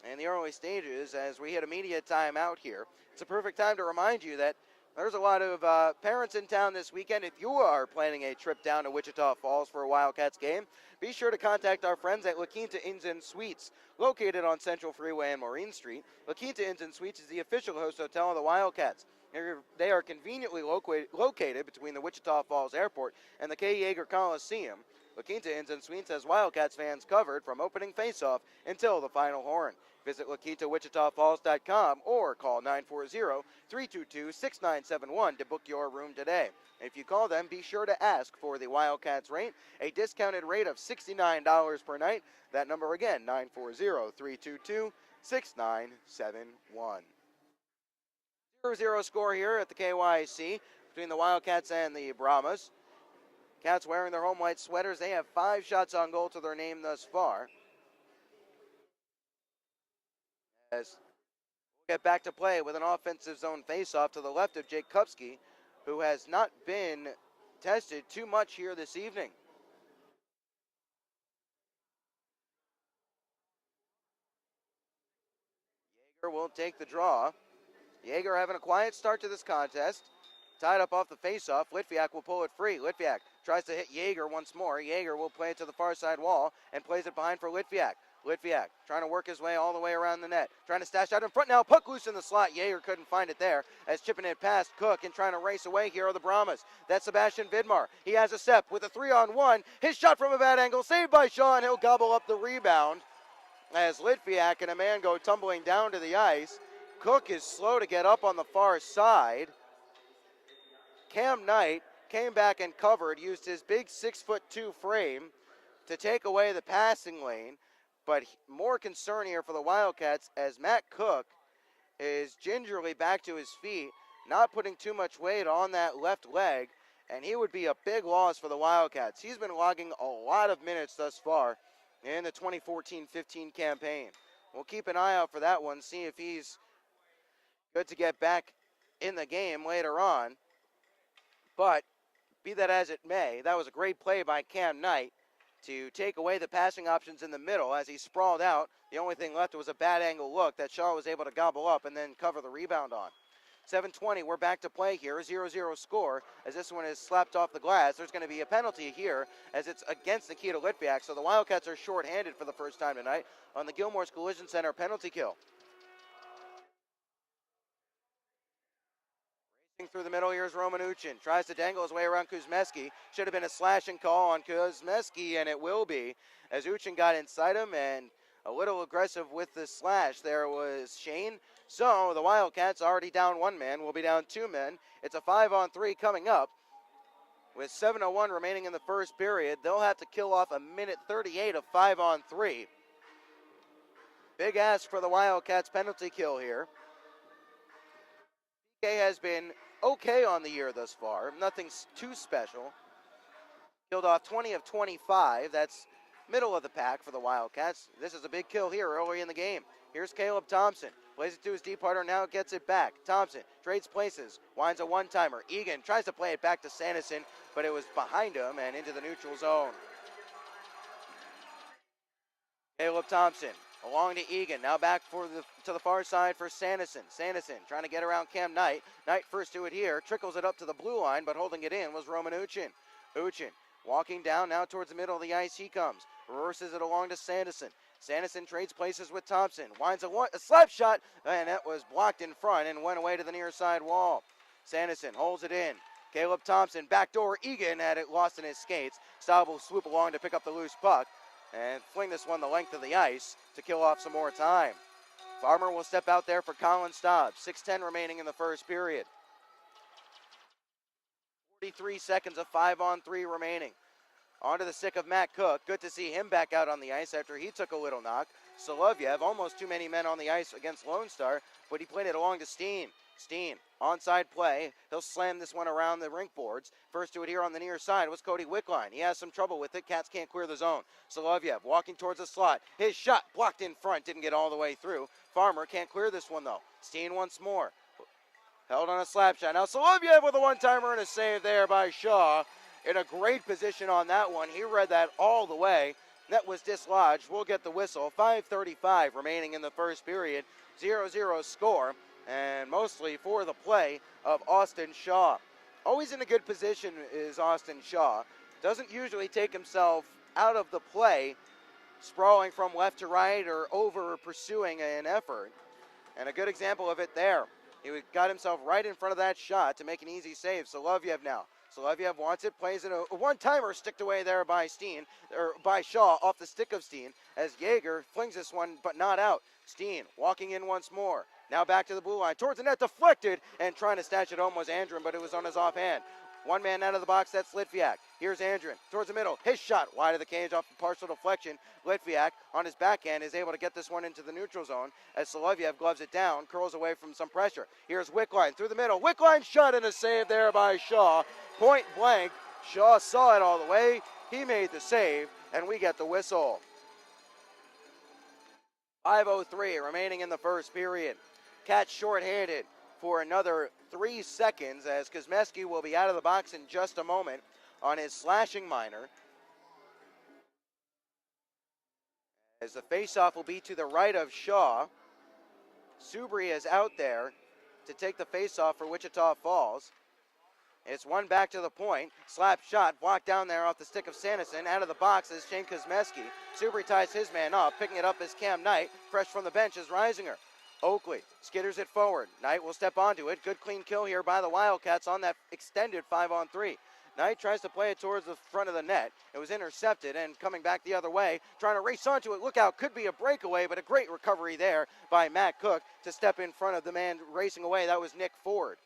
in the early stages as we hit immediate timeout here. It's a perfect time to remind you that there's a lot of parents in town this weekend. If you are planning a trip down to Wichita Falls for a Wildcats game, be sure to contact our friends at La Quinta Inns and Suites, located on Central Freeway and Marine Street. La Quinta Inns and Suites is the official host hotel of the Wildcats. They are conveniently located between the Wichita Falls Airport and the Kay Yeager Coliseum. La Quinta Inns and Suites has Wildcats fans covered from opening faceoff until the final horn. Visit LaQuintaWichitaFalls.com or call 940-322-6971 to book your room today. If you call them, be sure to ask for the Wildcats rate, a discounted rate of $69 per night. That number again, 940-322-6971. 0-0 score here at the KYC between the Wildcats and the Brahmas. Cats wearing their home white sweaters. They have 5 shots on goal to their name thus far. As we'll get back to play with an offensive zone faceoff to the left of Jake Kupski, who has not been tested too much here this evening. Yeager will take the draw. Yeager having a quiet start to this contest. Tied up off the faceoff. Litviak will pull it free. Litviak tries to hit Yeager once more. Yeager will play it to the far side wall and plays it behind for Litviak. Litviak trying to work his way all the way around the net. Trying to stash out in front now. Puck loose in the slot. Yeager couldn't find it there as chipping it past Cook and trying to race away here are the Brahmas. That's Sebastian Vidmar. He has a step with a 3-on-1. His shot from a bad angle. Saved by Shaw, and he'll gobble up the rebound as Litviak and a man go tumbling down to the ice. Cook is slow to get up on the far side. Cam Knight came back and covered, used his big 6'2" frame to take away the passing lane. But more concern here for the Wildcats as Matt Cook is gingerly back to his feet, not putting too much weight on that left leg, and he would be a big loss for the Wildcats. He's been logging a lot of minutes thus far in the 2014-15 campaign. We'll keep an eye out for that one, see if he's good to get back in the game later on. But be that as it may, that was a great play by Cam Knight to take away the passing options in the middle as he sprawled out. The only thing left was a bad angle look that Shaw was able to gobble up and then cover the rebound on. 7:20, we're back to play here, 0-0 score as this one is slapped off the glass. There's going to be a penalty here as it's against Nikita Litviak, so the Wildcats are shorthanded for the first time tonight on the Gilmore's Collision Center penalty kill. Through the middle, here's Roman Uchin. Tries to dangle his way around Kuzmeski. Should have been a slashing call on Kuzmeski, and it will be, as Uchin got inside him and a little aggressive with the slash. There was Shane. So the Wildcats already down 1 man. Will be down 2 men. It's a 5-on-3 coming up. With 7:01 remaining in the first period, they'll have to kill off a minute 38 of 5-on-3. Big ask for the Wildcats penalty kill here. PK has been okay on the year thus far. Nothing too special. Killed off 20 of 25. That's middle of the pack for the Wildcats. This is a big kill here early in the game. Here's Caleb Thompson. Plays it to his deep partner, now gets it back. Thompson trades places, winds a one-timer. Egan tries to play it back to Sanderson, but it was behind him and into the neutral zone. Caleb Thompson along to Egan, now back to the far side for Sanderson. Sanderson trying to get around Cam Knight. Knight first to it here, trickles it up to the blue line, but holding it in was Roman Uchin. Uchin walking down now towards the middle of the ice he comes. Reverses it along to Sanderson. Sanderson trades places with Thompson. Winds a slap shot, and that was blocked in front and went away to the near side wall. Sanderson holds it in. Caleb Thompson, backdoor. Egan had it lost in his skates. Staub will swoop along to pick up the loose puck and fling this one the length of the ice to kill off some more time. Farmer will step out there for Colin Staub. 6:10 remaining in the first period. 43 seconds of 5-on-3 remaining. On to the stick of Matt Cook. Good to see him back out on the ice after he took a little knock. Solovyev, almost too many men on the ice against Lone Star, but he played it along to Steen. Steen, onside play. He'll slam this one around the rink boards. First to it here on the near side was Cody Wickline. He has some trouble with it. Cats can't clear the zone. Solovyev walking towards the slot. His shot blocked in front. Didn't get all the way through. Farmer can't clear this one, though. Steen once more. Held on a slap shot. Now Solovyev with a one-timer and a save there by Shaw. In a great position on that one. He read that all the way. Net was dislodged. We'll get the whistle. 5:35 remaining in the first period. 0-0 score. And mostly for the play of Austin Shaw. Always in a good position is Austin Shaw. Doesn't usually take himself out of the play, sprawling from left to right or over pursuing an effort. And a good example of it there. He got himself right in front of that shot to make an easy save. Solovyev now. Solovyev wants it, plays it a one-timer sticked away there by by Shaw off the stick of Steen as Yeager flings this one but not out. Steen walking in once more. Now back to the blue line, towards the net, deflected, and trying to snatch it home was Andrin, but it was on his offhand. One man out of the box, that's Litviak. Here's Andrin, towards the middle, his shot, wide of the cage off the partial deflection. Litviak, on his backhand, is able to get this one into the neutral zone as Solovyev gloves it down, curls away from some pressure. Here's Wickline through the middle. Wickline shot and a save there by Shaw. Point blank, Shaw saw it all the way. He made the save, and we get the whistle. 5:03 remaining in the first period. Cats shorthanded for another 3 seconds as Kuzmeski will be out of the box in just a moment on his slashing minor. As the faceoff will be to the right of Shaw. Subri is out there to take the faceoff for Wichita Falls. It's one back to the point. Slap shot blocked down there off the stick of Sanderson. Out of the box is Shane Kuzmeski. Subri ties his man up. Picking it up is Cam Knight. Fresh from the bench is Reisinger. Oakley skitters it forward. Knight will step onto it. Good clean kill here by the Wildcats on that extended 5-on-3. Knight tries to play it towards the front of the net. It was intercepted and coming back the other way. Trying to race onto it. Look out, could be a breakaway, but a great recovery there by Matt Cook to step in front of the man racing away. That was Nick Ford.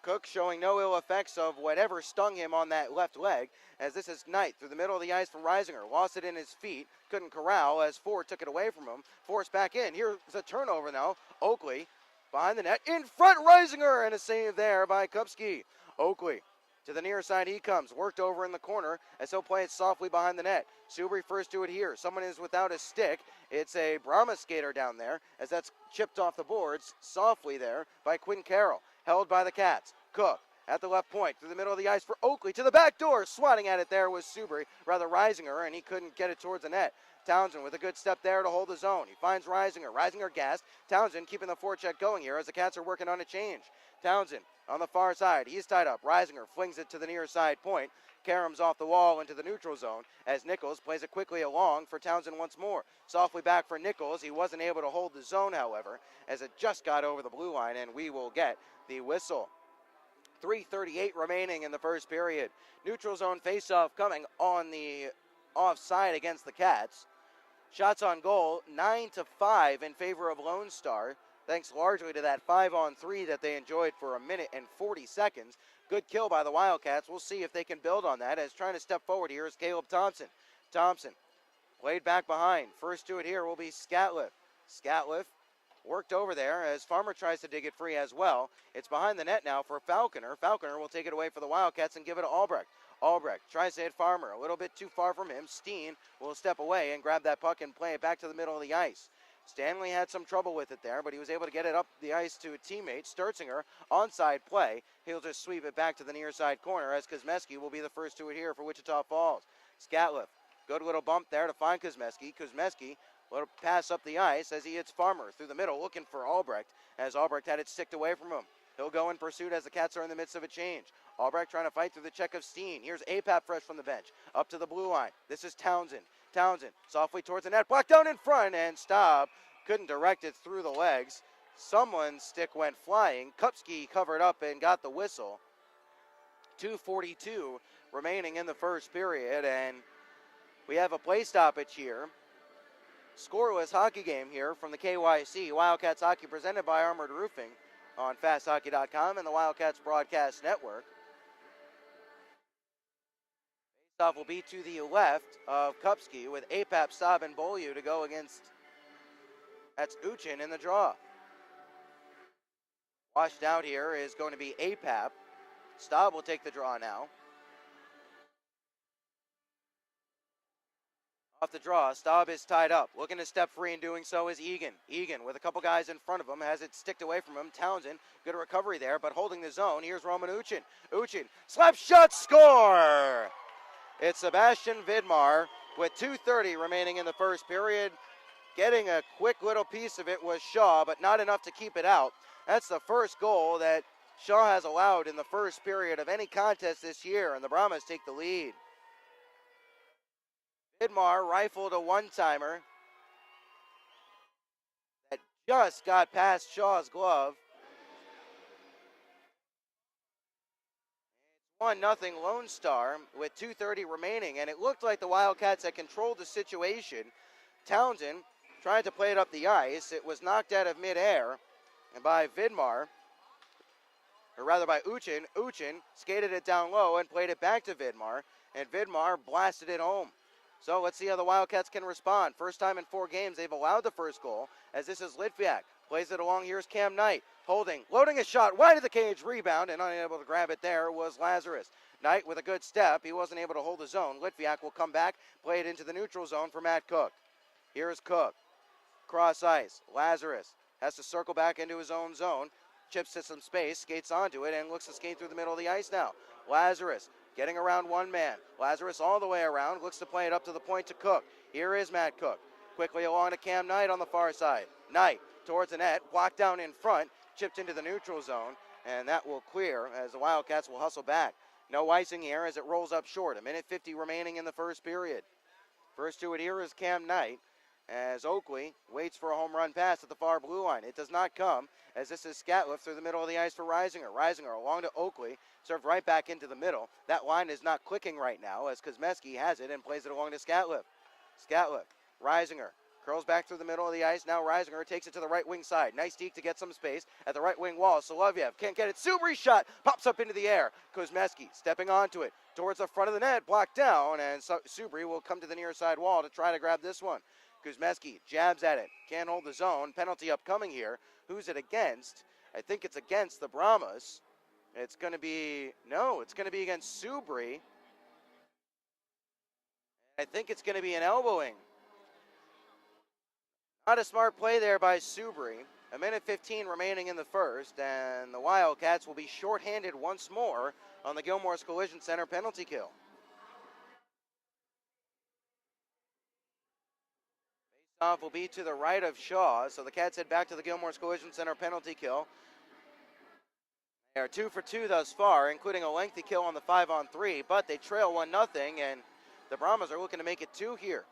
Cook showing no ill effects of whatever stung him on that left leg, as this is Knight through the middle of the ice for Reisinger. Lost it in his feet, couldn't corral as Ford took it away from him. Forced back in. Here's a turnover now. Oakley behind the net, in front, Reisinger, and a save there by Kupski. Oakley to the near side he comes, worked over in the corner as he'll play it softly behind the net. Subri first to it here. Someone is without a stick. It's a Brahmas skater down there as that's chipped off the boards softly there by Quinn Carroll. Held by the Cats. Cook at the left point through the middle of the ice for Oakley to the back door. Swatting at it there was Reisinger, and he couldn't get it towards the net. Townsend with a good step there to hold the zone. He finds Reisinger. Reisinger gassed. Townsend keeping the forecheck going here as the Cats are working on a change. Townsend on the far side. He's tied up. Reisinger flings it to the near side point. Karams off the wall into the neutral zone as Nichols plays it quickly along for Townsend once more. Softly back for Nichols. He wasn't able to hold the zone, however, as it just got over the blue line, and we will get the whistle. 3:38 remaining in the first period. Neutral zone faceoff coming on the offside against the Cats. Shots on goal, 9-5 in favor of Lone Star, thanks largely to that 5-on-3 that they enjoyed for 1 minute and 40 seconds. Good kill by the Wildcats. We'll see if they can build on that, as trying to step forward here is Caleb Thompson. Thompson played back behind. First to it here will be Scatliff. Scatliff worked over there as Farmer tries to dig it free as well. It's behind the net now for Falconer. Falconer will take it away for the Wildcats and give it to Albrecht. Albrecht tries to hit Farmer, a little bit too far from him. Steen will step away and grab that puck and play it back to the middle of the ice. Stanley had some trouble with it there, but he was able to get it up the ice to a teammate. Sturzinger, onside play. He'll just sweep it back to the near side corner as Kuzmeski will be the first to it here for Wichita Falls. Scatliff, good little bump there to find Kuzmeski. Kuzmeski, little pass up the ice as he hits Farmer through the middle, looking for Albrecht, as Albrecht had it sticked away from him. He'll go in pursuit as the Cats are in the midst of a change. Albrecht trying to fight through the check of Steen. Here's Apap fresh from the bench. Up to the blue line. This is Townsend. Townsend softly towards the net. Blocked down in front and Staub couldn't direct it through the legs. Someone's stick went flying. Kupski covered up and got the whistle. 2:42 remaining in the first period, and we have a play stoppage here. Scoreless hockey game here from the KYC. Wildcats hockey presented by Armored Roofing on FastHockey.com and the Wildcats Broadcast Network. Faceoff will be to the left of Kupski with Apap, Staub, and Beaulieu to go against. That's Uchin in the draw. Washed out here is going to be Apap. Staub will take the draw now. Off the draw, Staub is tied up. Looking to step free, and doing so is Egan. Egan, with a couple guys in front of him, has it sticked away from him. Townsend, good recovery there, but holding the zone. Here's Roman Uchin. Uchin, slap shot, score! It's Sebastian Vidmar with 2:30 remaining in the first period. Getting a quick little piece of it was Shaw, but not enough to keep it out. That's the first goal that Shaw has allowed in the first period of any contest this year, and the Brahmas take the lead. Vidmar rifled a one-timer that just got past Shaw's glove. 1-0 Lone Star with 2:30 remaining, and it looked like the Wildcats had controlled the situation. Townsend tried to play it up the ice. It was knocked out of midair and by Vidmar, or rather by Uchin. Uchin skated it down low and played it back to Vidmar, and Vidmar blasted it home. So let's see how the Wildcats can respond. First time in 4 games they've allowed the first goal, as this is Litviak. Plays it along, here's Cam Knight. Holding, loading a shot wide of the cage, rebound, and unable to grab it there was Lazarus. Knight with a good step, he wasn't able to hold his own. Litviak will come back, play it into the neutral zone for Matt Cook. Here's Cook, cross ice, Lazarus has to circle back into his own zone, chips to some space, skates onto it, and looks to skate through the middle of the ice now. Lazarus getting around one man. Lazarus all the way around, looks to play it up to the point to Cook. Here is Matt Cook. Quickly along to Cam Knight on the far side. Knight towards the net, blocked down in front, chipped into the neutral zone, and that will clear as the Wildcats will hustle back. No icing here as it rolls up short. 1:50 remaining in the first period. First to it here is Cam Knight as Oakley waits for a home run pass at the far blue line. It does not come as this is Scatliff through the middle of the ice for Reisinger. Reisinger along to Oakley, served right back into the middle. That line is not clicking right now as Kosmeski has it and plays it along to Scatliff. Scatliff, Reisinger, curls back through the middle of the ice. Now Reisinger takes it to the right wing side. Nice deke to get some space at the right wing wall. Solovyev can't get it. Subri shot pops up into the air. Kosmeski stepping onto it towards the front of the net, blocked down, and Subri will come to the near side wall to try to grab this one. Kuzmeski jabs at it, can't hold the zone. Penalty upcoming here. Who's it against? I think it's against the Brahmas. It's going to be, no, it's going to be against Subri. I think it's going to be an elbowing. Not a smart play there by Subri. 1:15 remaining in the first, and the Wildcats will be shorthanded once more on the Gilmore's Collision Center penalty kill. Faceoff will be to the right of Shaw, so the Cats head back to the Gilmore's Collision Center penalty kill. They are 2 for 2 thus far, including a lengthy kill on the 5-on-3, but they trail 1-0, and the Brahmas are looking to make it 2 here.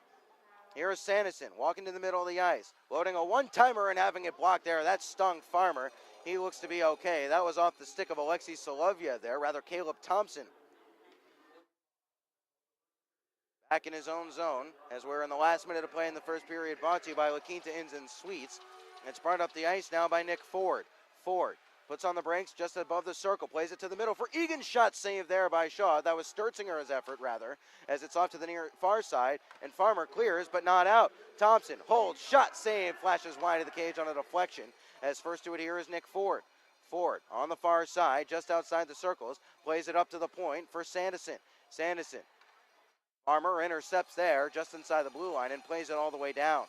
Here is Sanderson walking to the middle of the ice, loading a one-timer and having it blocked there. That stung Farmer. He looks to be okay. That was off the stick of Alexei Solovyev there, rather Caleb Thompson. Back in his own zone as we're in the last minute of play in the first period, brought to you by La Quinta Inns and Suites. It's brought up the ice now by Nick Ford. Ford puts on the brakes just above the circle, plays it to the middle for Egan's shot saved there by Shaw. That was Sturzinger's effort, rather, as it's off to the near far side, and Farmer clears, but not out. Thompson holds, shot saved, flashes wide of the cage on a deflection, as first to it here is Nick Ford. Ford on the far side, just outside the circles, plays it up to the point for Sanderson. Sanderson. Farmer intercepts there, just inside the blue line, and plays it all the way down.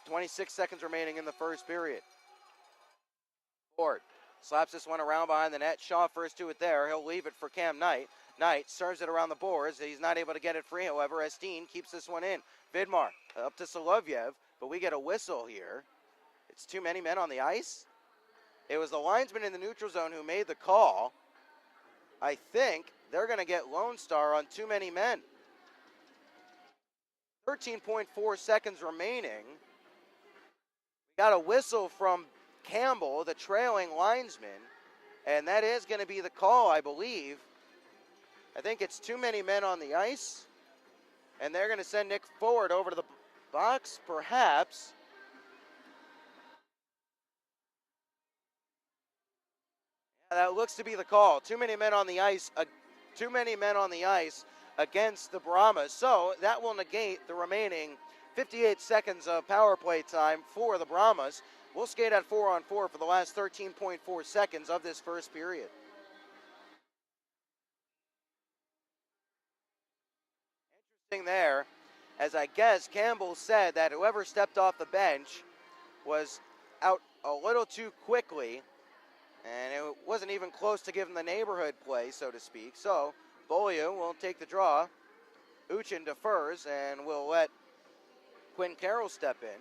26 seconds remaining in the first period. Ford slaps this one around behind the net. Shaw first to it there. He'll leave it for Cam Knight. Knight serves it around the boards. He's not able to get it free, however. Esteen keeps this one in. Vidmar up to Solovyev, but we get a whistle here. It's too many men on the ice. It was the linesman in the neutral zone who made the call. I think they're going to get Lone Star on too many men. 13.4 seconds remaining. We got a whistle from Campbell, the trailing linesman, and that is going to be the call, I believe. I think it's too many men on the ice, and they're going to send Nick Ford over to the box, perhaps. Yeah, that looks to be the call. Too many men on the ice. Too many men on the ice against the Brahmas. So that will negate the remaining 58 seconds of power play time for the Brahmas. We'll skate at 4-on-4 for the last 13.4 seconds of this first period. Interesting there, as I guess Campbell said that whoever stepped off the bench was out a little too quickly, and it wasn't even close to giving the neighborhood play, so to speak. So Bolio will take the draw. Uchin defers, and will let Quinn Carroll step in.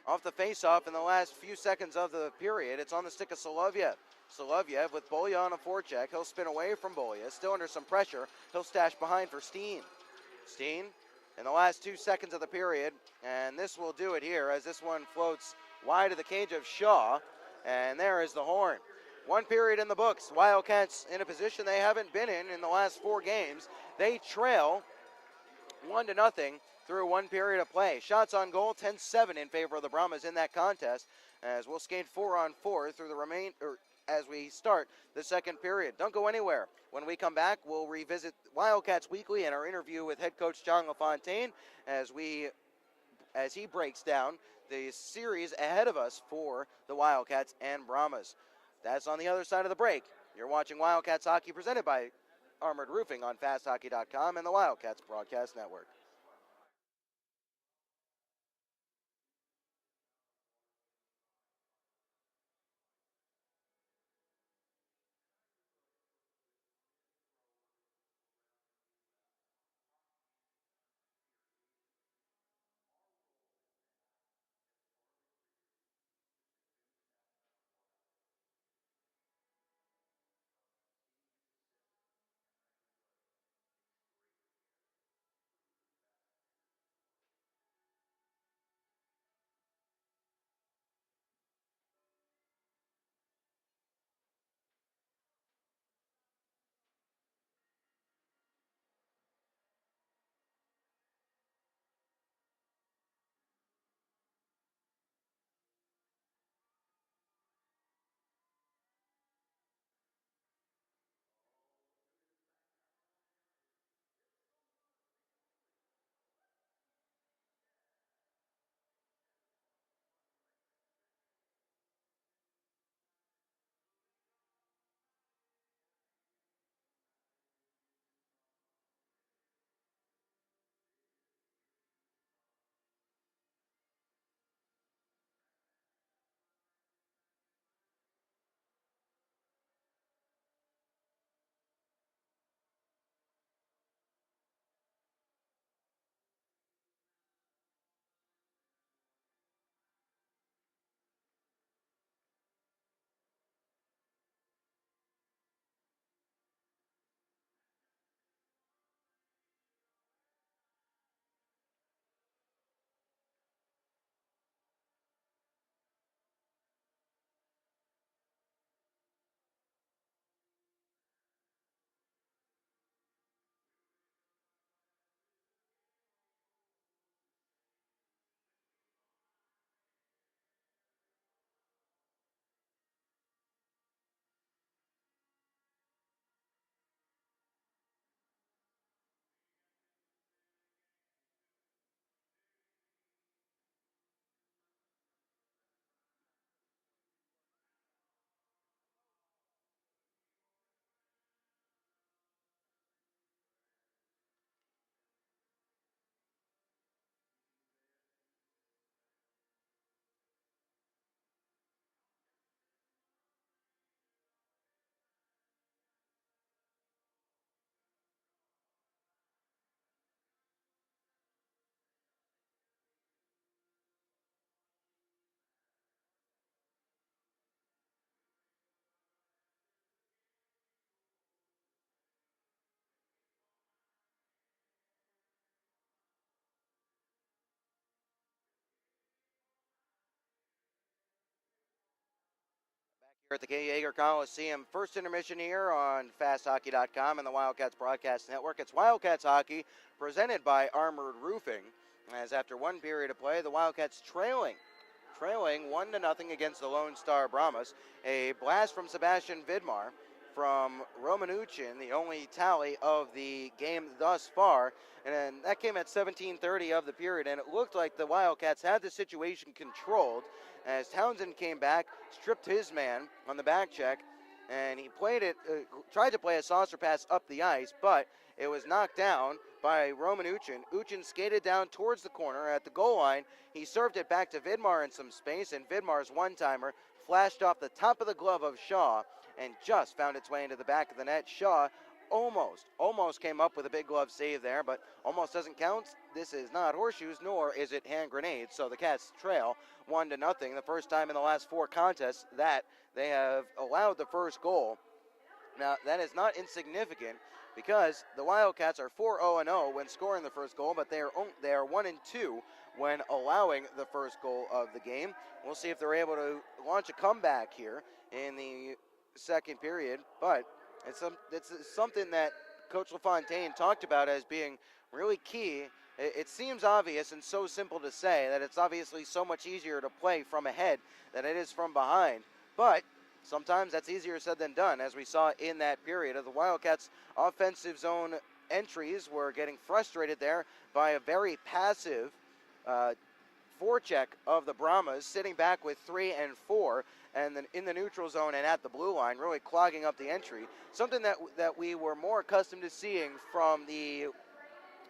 Off the faceoff in the last few seconds of the period, it's on the stick of Solovyev. Solovyev with Bolya on a forecheck. He'll spin away from Bolya, still under some pressure. He'll stash behind for Steen. Steen in the last 2 seconds of the period, and this will do it here as this one floats wide of the cage of Shaw, and there is the horn. One period in the books. Wildcats in a position they haven't been in the last 4 games. They trail 1-0 through 1 period of play. Shots on goal, 10-7 in favor of the Brahmas in that contest, as we'll skate 4-on-4 through the as we start the second period. Don't go anywhere. When we come back, we'll revisit Wildcats Weekly and our interview with head coach John LaFontaine as he breaks down the series ahead of us for the Wildcats and Brahmas. That's on the other side of the break. You're watching Wildcats Hockey presented by Armored Roofing on FastHockey.com and the Wildcats Broadcast Network. Here at the Kay Yeager Coliseum, first intermission here on FastHockey.com and the Wildcats Broadcast Network. It's Wildcats Hockey presented by Armored Roofing. As after 1 period of play, the Wildcats trailing 1-0 against the Lone Star Brahmas. A blast from Sebastian Vidmar from Romanuchin, the only tally of the game thus far. And that came at 17:30 of the period, and it looked like the Wildcats had the situation controlled as Townsend came back, stripped his man on the back check, and he tried to play a saucer pass up the ice, but it was knocked down by Romanuchin. Uchin skated down towards the corner at the goal line. He served it back to Vidmar in some space, and Vidmar's one-timer flashed off the top of the glove of Shaw and just found its way into the back of the net. Shaw almost came up with a big glove save there, but almost doesn't count. This is not horseshoes, nor is it hand grenades, so the Cats trail 1-0, the first time in the last 4 contests that they have allowed the first goal. Now, that is not insignificant because the Wildcats are 4-0-0 when scoring the first goal, but they are 1-2 when allowing the first goal of the game. We'll see if they're able to launch a comeback here in the second period, but it's something that Coach LaFontaine talked about as being really key. It seems obvious and so simple to say that it's obviously so much easier to play from ahead than it is from behind, but sometimes that's easier said than done, as we saw in that period. Of the Wildcats' offensive zone entries were getting frustrated there by a very passive forecheck of the Brahmas, sitting back with 3 and 4, and then in the neutral zone and at the blue line, really clogging up the entry. Something that we were more accustomed to seeing from the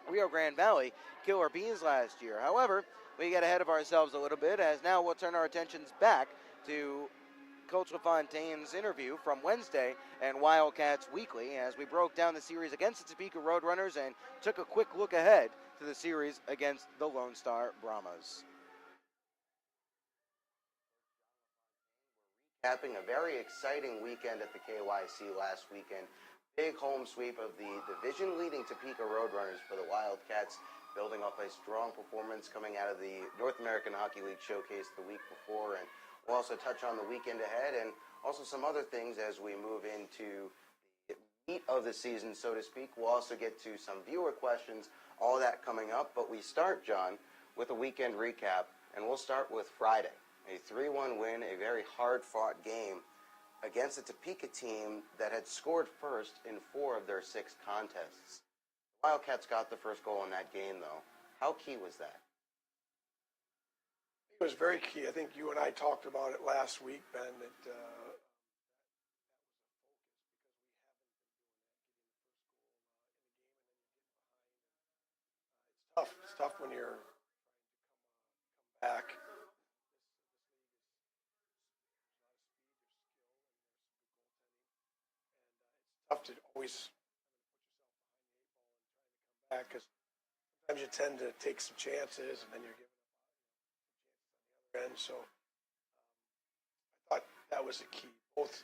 Rio Grande Valley Killer Bees last year. However, we get ahead of ourselves a little bit, as now we'll turn our attentions back to Coach LaFontaine's interview from Wednesday and Wildcats Weekly, as we broke down the series against the Topeka Roadrunners and took a quick look ahead to the series against the Lone Star Brahmas. Capping a very exciting weekend at the KYC last weekend. Big home sweep of the division-leading Topeka Roadrunners for the Wildcats, building up a strong performance coming out of the North American Hockey League showcase the week before. And we'll also touch on the weekend ahead and also some other things as we move into the meat of the season, so to speak. We'll also get to some viewer questions, all that coming up. But we start, John, with a weekend recap, and we'll start with Friday. A 3-1 win, a very hard-fought game against a Topeka team that had scored first in 4 of their 6 contests. The Wildcats got the first goal in that game, though. How key was that?
It was very key. I think you and I talked about it last week, Ben, that tough. It's tough when you're trying to come back. Tough to always put yourself behind the 8 ball and trying to come back, because sometimes you tend to take some chances and then you're giving up chances on the other end. So I thought that was the key. Both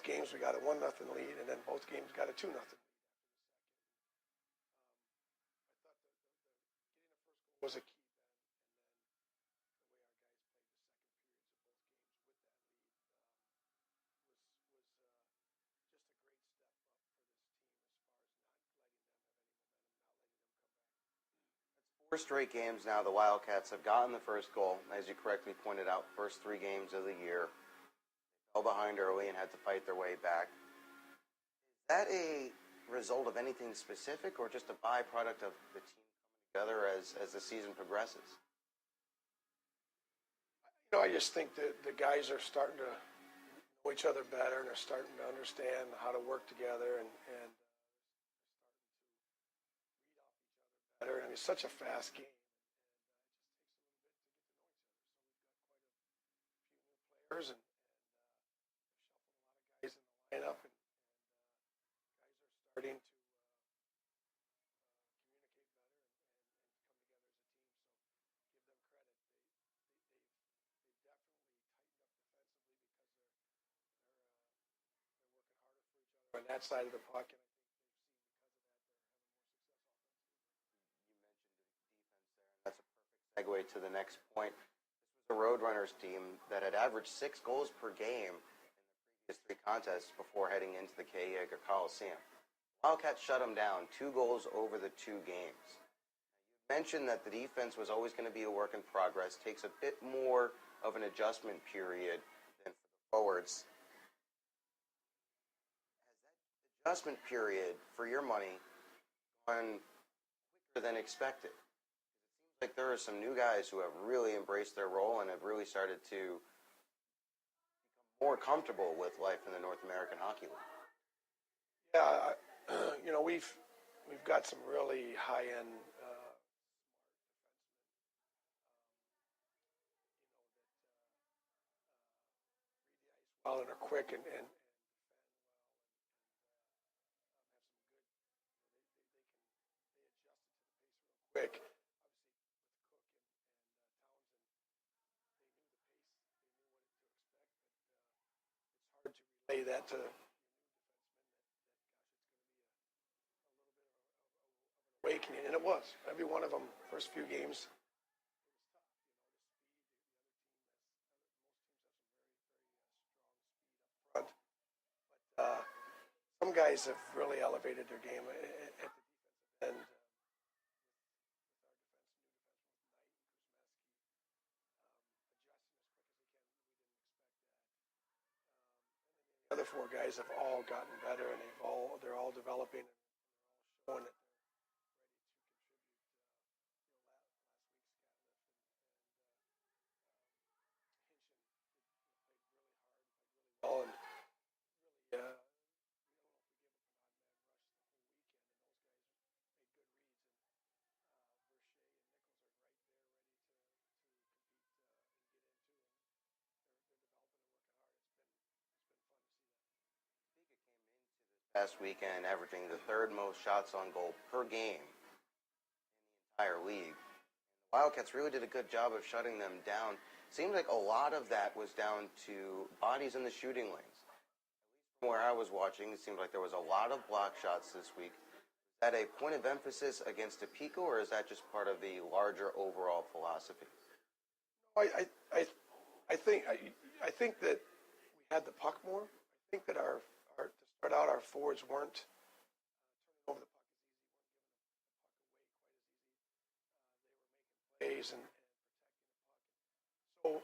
games we got a 1-0 lead, and then both games got a 2-0 lead after the second. I thought getting the first goal was a key, Ben, and then the way our guys played the second period of both games with that lead was just a great step up for this team as far as not letting them come back.
4 straight games now, the Wildcats have gotten the first goal, as you correctly pointed out, first 3 games of the year. They fell behind early and had to fight their way back. Is that a result of anything specific, or just a byproduct of the team coming together as the season progresses?
I just think that the guys are starting to know each other better, and are starting to understand how to work together, and starting to read off each other better. I mean, it's such a fast game, and it just takes a little bit to get to know each other. So we've got quite a few new players, and shuffled a lot of guys in the lineup, and guys are starting to communicate better and come together as a team. So give them credit. They've definitely tightened up defensively, because they're working harder for each other on that side of the puck, and I think they've seen because of that they're having more success offensively.
You mentioned defense there, and that's a perfect segue to the next point. This was a Roadrunners team that had averaged 6 goals per game in the previous 3 contests before heading into the Kay Yeager Coliseum. Wildcats shut them down, 2 goals over the 2 games. You mentioned that the defense was always going to be a work in progress, takes a bit more of an adjustment period than for the forwards. Has that adjustment period, for your money, gone quicker than expected? It seems like there are some new guys who have really embraced their role and have really started to become more comfortable with life in the North American Hockey League.
Yeah, we've got some really high-end smart defensemen, that read the ice well and are quick and defend well, and have some good. They adjusted to the pace real quick. Obviously, with Cook and Townsend, they knew the pace. They knew what to expect, but it's hard to relay that to your new defensemen. That gosh, it's going to be a little bit of an awakening, and it was. Every one of them, first few games, it was tough. The speed. The other team has, most teams have some very, very strong speed up front. young guys have really elevated their game at the defensive end. The other four guys have all gotten better, and they're all developing and showing that they're well. And
past weekend, averaging the third most shots on goal per game in the entire league. The Wildcats really did a good job of shutting them down. Seems like a lot of that was down to bodies in the shooting lanes. From where I was watching, it seemed like there was a lot of block shots this week. Is that a point of emphasis against Topeka, or is that just part of the larger overall philosophy?
I think that we had the puck more. I think that our to start out, our forwards weren't turning over the puck as easy, weren't giving the puck away quite as easy. They were making plays and protecting the puck. So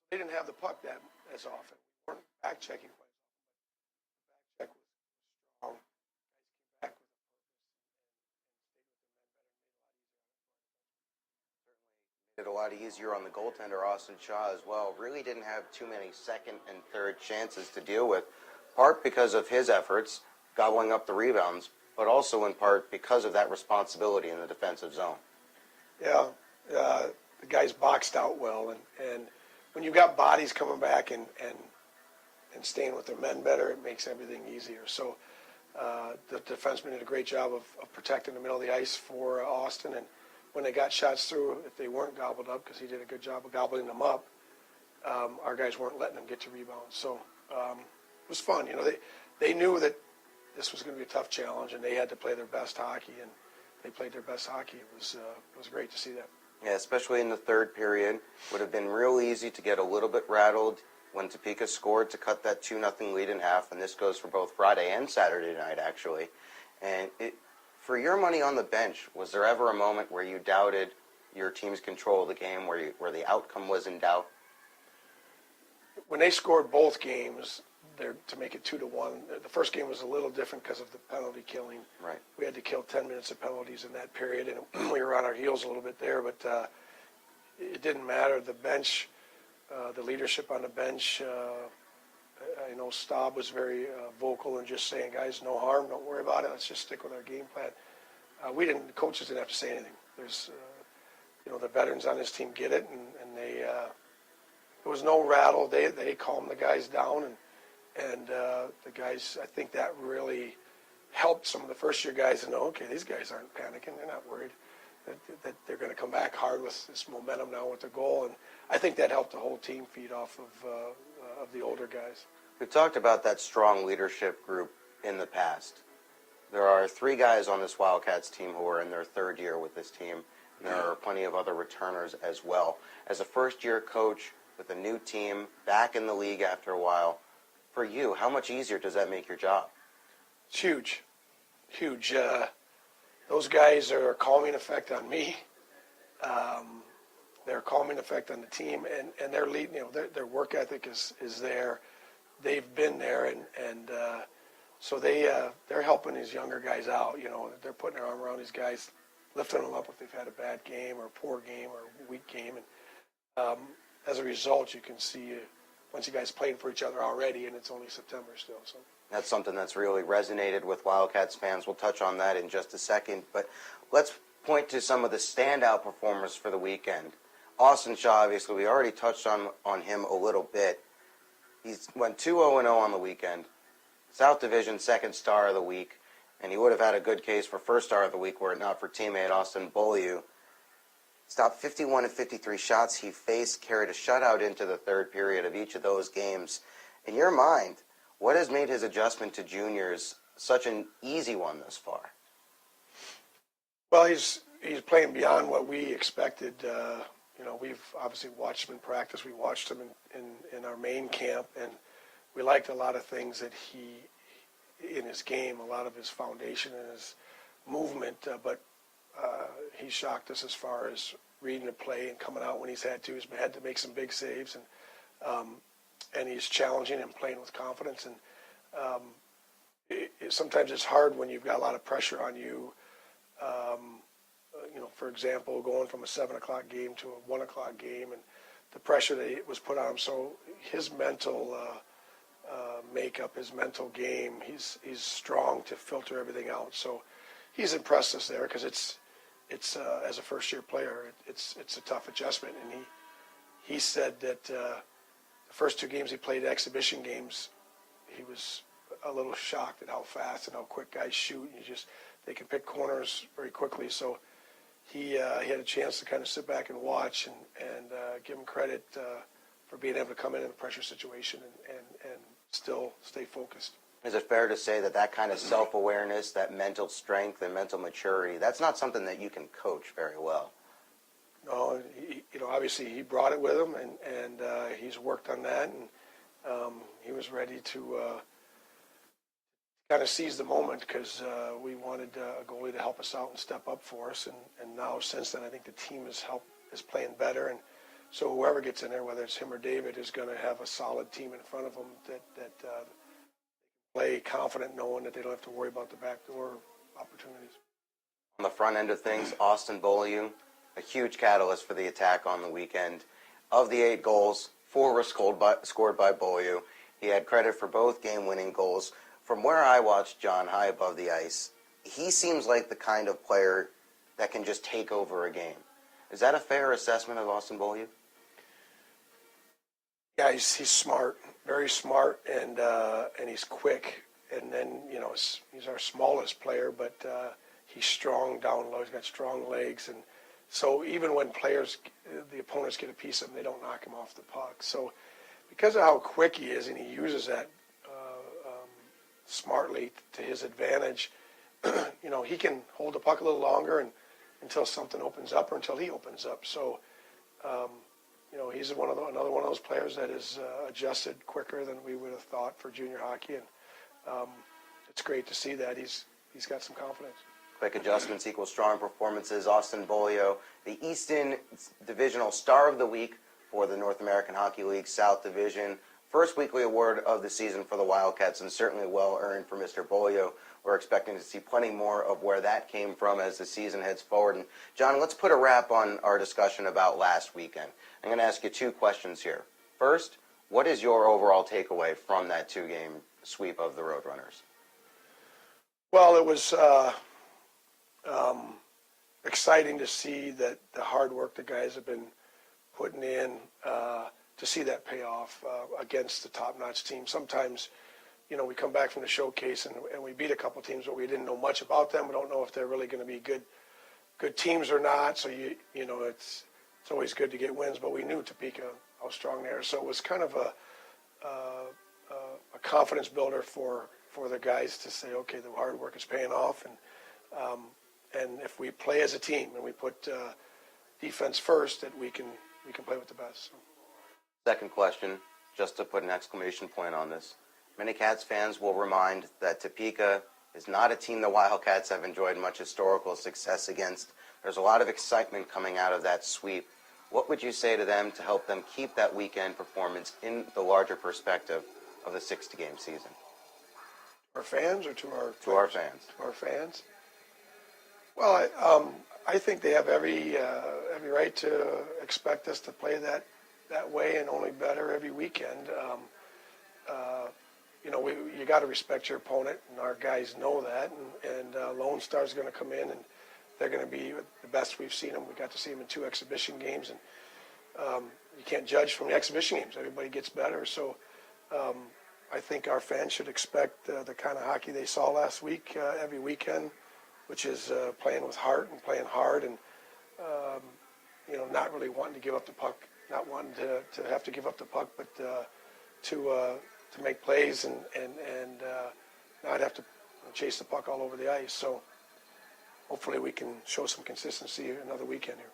they didn't have the puck that as often. We weren't back checking quite as often, but the back check was strong. Guys came back with a purpose and stayed with their men better and made it a lot easier on the
Made it a lot easier on the goaltender, Austin Shaw, as well. Really didn't have too many second and third chances to deal with, part because of his efforts, gobbling up the rebounds, but also in part because of that responsibility in the defensive zone.
Yeah, the guys boxed out well, and when you've got bodies coming back and staying with their men better, it makes everything easier. So the defenseman did a great job of protecting the middle of the ice for Austin, and when they got shots through, if they weren't gobbled up, because he did a good job of gobbling them up, our guys weren't letting them get to rebounds. So it was fun. You know, they knew that this was going to be a tough challenge, and they had to play their best hockey, and they played their best hockey. It was great to see that.
Yeah, especially in the third period. Would have been real easy to get a little bit rattled when Topeka scored to cut that 2-0 lead in half, and this goes for both Friday and Saturday night, actually. And for your money on the bench, was there ever a moment where you doubted your team's control of the game, where the outcome was in doubt?
When they scored both games, to make it 2-1. The first game was a little different because of the penalty killing.
Right.
We had to kill 10 minutes of penalties in that period, and we were on our heels a little bit there. But it didn't matter. The bench, the leadership on the bench. I know Staub was very vocal and just saying, "Guys, no harm. Don't worry about it. Let's just stick with our game plan." We didn't. The coaches didn't have to say anything. There's, the veterans on this team get it, and they. There was no rattle. They calmed the guys down, and the guys, I think that really helped some of the first-year guys to know, okay, these guys aren't panicking. They're not worried that they're going to come back hard with this momentum now with the goal. And I think that helped the whole team feed off of the older guys.
We've talked about that strong leadership group in the past. There are 3 guys on this Wildcats team who are in their third year with this team, and there are plenty of other returners as well. As a first-year coach with a new team, back in the league after a while, for you, how much easier does that make your job?
It's huge, huge. Those guys are a calming effect on me. They're a calming effect on the team, and their lead, their work ethic is there. They've been there, and so they're helping these younger guys out. They're putting their arm around these guys, lifting them up if they've had a bad game or a poor game or a weak game, and as a result, you can see once you guys playing for each other already, and it's only September still. So
that's something that's really resonated with Wildcats fans. We'll touch on that in just a second, but let's point to some of the standout performers for the weekend. Austin Shaw, obviously, we already touched on him a little bit. He went 2-0-0 on the weekend, South Division second star of the week, and he would have had a good case for first star of the week were it not for teammate Austin Beaulieu. Stopped 51 of 53 shots he faced, carried a shutout into the third period of each of those games. In your mind, what has made his adjustment to juniors such an easy one thus far?
Well, he's playing beyond what we expected. We've obviously watched him in practice. We watched him in our main camp, and we liked a lot of things that in his game, a lot of his foundation and his movement, but he shocked us as far as reading the play and coming out when he's had to. He's had to make some big saves, and he's challenging and playing with confidence. And sometimes it's hard when you've got a lot of pressure on you. For example, going from a 7 o'clock game to a 1 o'clock game, and the pressure that was put on him. So his mental makeup, his mental game, he's strong to filter everything out. So he's impressed us there because it's as a first-year player, it's a tough adjustment. And he said that the first 2 games he played, exhibition games, he was a little shocked at how fast and how quick guys shoot. They can pick corners very quickly. So he had a chance to kind of sit back and watch and give him credit for being able to come in a pressure situation and still stay focused.
Is it fair to say that kind of self-awareness, that mental strength and mental maturity, that's not something that you can coach very well?
No, obviously he brought it with him, and he's worked on that, and he was ready to kind of seize the moment because we wanted a goalie to help us out and step up for us, and now since then I think the team is playing better, and so whoever gets in there, whether it's him or David, is going to have a solid team in front of them that play confident, knowing that they don't have to worry about the backdoor opportunities.
On the front end of things, Austin Beaulieu, a huge catalyst for the attack on the weekend. Of the 8 goals, 4 were scored by Beaulieu. He had credit for both game-winning goals. From where I watched John high above the ice, he seems like the kind of player that can just take over a game. Is that a fair assessment of Austin Beaulieu?
Yeah, he's smart, very smart, and he's quick. And then he's our smallest player, but he's strong down low. He's got strong legs, and so even when the opponents get a piece of him, they don't knock him off the puck. So because of how quick he is, and he uses that smartly to his advantage, he can hold the puck a little longer and until something opens up or until he opens up. So. He's another one of those players that is adjusted quicker than we would have thought for junior hockey, and it's great to see that he's got some confidence.
Quick adjustments equal strong performances. Austin Beaulieu, the Easton Divisional Star of the Week for the North American Hockey League South Division. First weekly award of the season for the Wildcats, and certainly well earned for Mr. Beaulieu. We're expecting to see plenty more of where that came from as the season heads forward. And John, let's put a wrap on our discussion about last weekend. I'm going to ask you 2 questions here. First, what is your overall takeaway from that 2-game sweep of the Roadrunners?
Well, it was exciting to see that the hard work the guys have been putting in, to see that pay off against the top-notch team. Sometimes, we come back from the showcase and we beat a couple teams, but we didn't know much about them. We don't know if they're really going to be good teams or not. So it's always good to get wins, but we knew Topeka how strong they are. So it was kind of a confidence builder for the guys to say, okay, the hard work is paying off, and if we play as a team and we put defense first, that we can play with the best. So.
Second question, just to put an exclamation point on this. Many Cats fans will remind that Topeka is not a team the Wildcats have enjoyed much historical success against. There's a lot of excitement coming out of that sweep. What would you say to them to help them keep that weekend performance in the larger perspective of the 60-game season?
Our fans or to our
To our fans.
To our fans. Well, I think they have every right to expect us to play that way and only better every weekend. You got to respect your opponent, and our guys know that. And Lone Star's going to come in, and they're going to be the best we've seen them. We got to see them in 2 exhibition games, and you can't judge from the exhibition games. Everybody gets better. So I think our fans should expect the kind of hockey they saw last week every weekend, which is playing with heart and playing hard, and not really wanting to give up the puck, not wanting to have to give up the puck, but to make plays and not have to chase the puck all over the ice. So hopefully we can show some consistency another weekend here.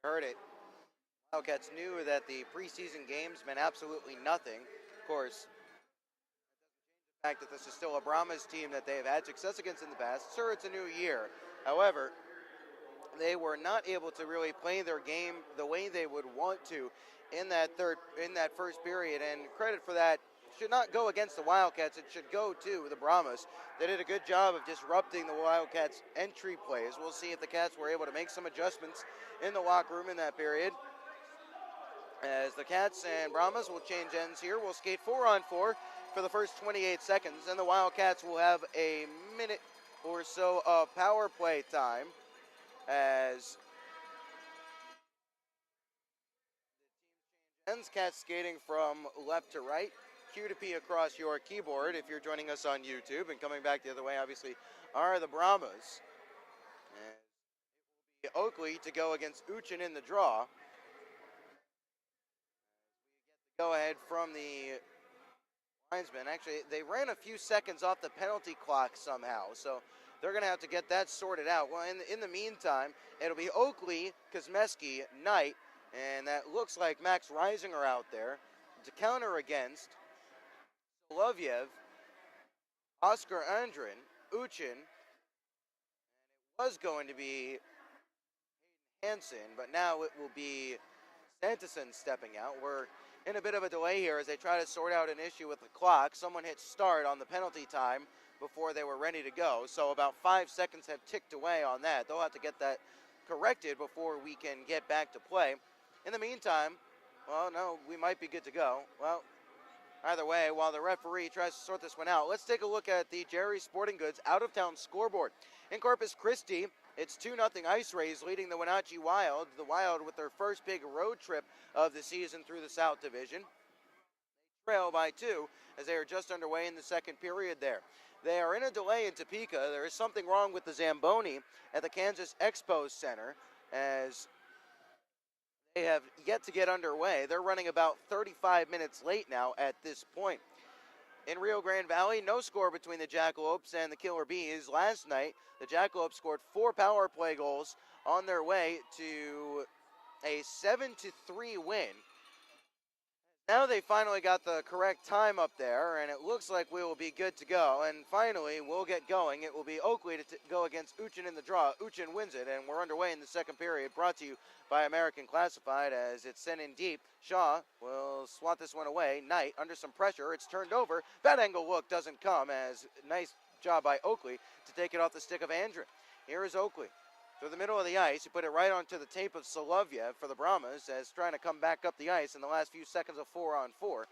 Heard it. Wildcats knew that the preseason games meant absolutely nothing. Of course, the fact that this is still a Brahmas team that they have had success against in the past. Sure, it's a new year. However, they were not able to really play their game the way they would want to in that first period, and credit for that should not go against the Wildcats. It should go to the Brahmas. They did a good job of disrupting the Wildcats' entry plays. We'll see if the Cats were able to make some adjustments in the locker room in that period. As the Cats and Brahmas will change ends here. We'll skate 4-on-4 for the first 28 seconds, and the Wildcats will have a minute or so of power play time as the team change ends. Cats skating from left to right. Q to P across your keyboard if you're joining us on YouTube, and coming back the other way, obviously, are the Brahmas. And it will be Oakley to go against Uchin in the draw. Go ahead from the linesman. Actually, they ran a few seconds off the penalty clock somehow, so they're going to have to get that sorted out. Well, in the meantime, it'll be Oakley, Kosmeski, Knight, and that looks like Max Reisinger out there to counter against Solovyev, Oscar Andrin, Uchin, and it was going to be Hansen, but now it will be Sanderson stepping out. We're in a bit of a delay here as they try to sort out an issue with the clock. Someone hit start on the penalty time before they were ready to go, so about 5 seconds have ticked away on that. They'll have to get that corrected before we can get back to play. In the meantime, well, no, we might be good to go. Well, either way, while the referee tries to sort this one out, let's take a look at the Jerry Sporting Goods out-of-town scoreboard. In Corpus Christi, it's 2-0 Ice Rays leading the Wenatchee Wild. The Wild with their first big road trip of the season through the South Division. They trail by 2 as they are just underway in the second period there. They are in a delay in Topeka. There is something wrong with the Zamboni at the Kansas Expo Center as they have yet to get underway. They're running about 35 minutes late now at this point. In Rio Grande Valley, no score between the Jackalopes and the Killer Bees. Last night, the Jackalopes scored 4 power play goals on their way to a 7-3 win. Now they finally got the correct time up there, and it looks like we will be good to go. And finally, we'll get going. It will be Oakley to go against Uchin in the draw. Uchin wins it, and we're underway in the second period, brought to you by American Classified as it's sent in deep. Shaw will swat this one away. Knight under some pressure. It's turned over. That angle look doesn't come as nice job by Oakley to take it off the stick of Andrin. Here is Oakley. Through the middle of the ice, he put it right onto the tape of Solovyev for the Brahmas as trying to come back up the ice in the last few seconds of 4-on-4.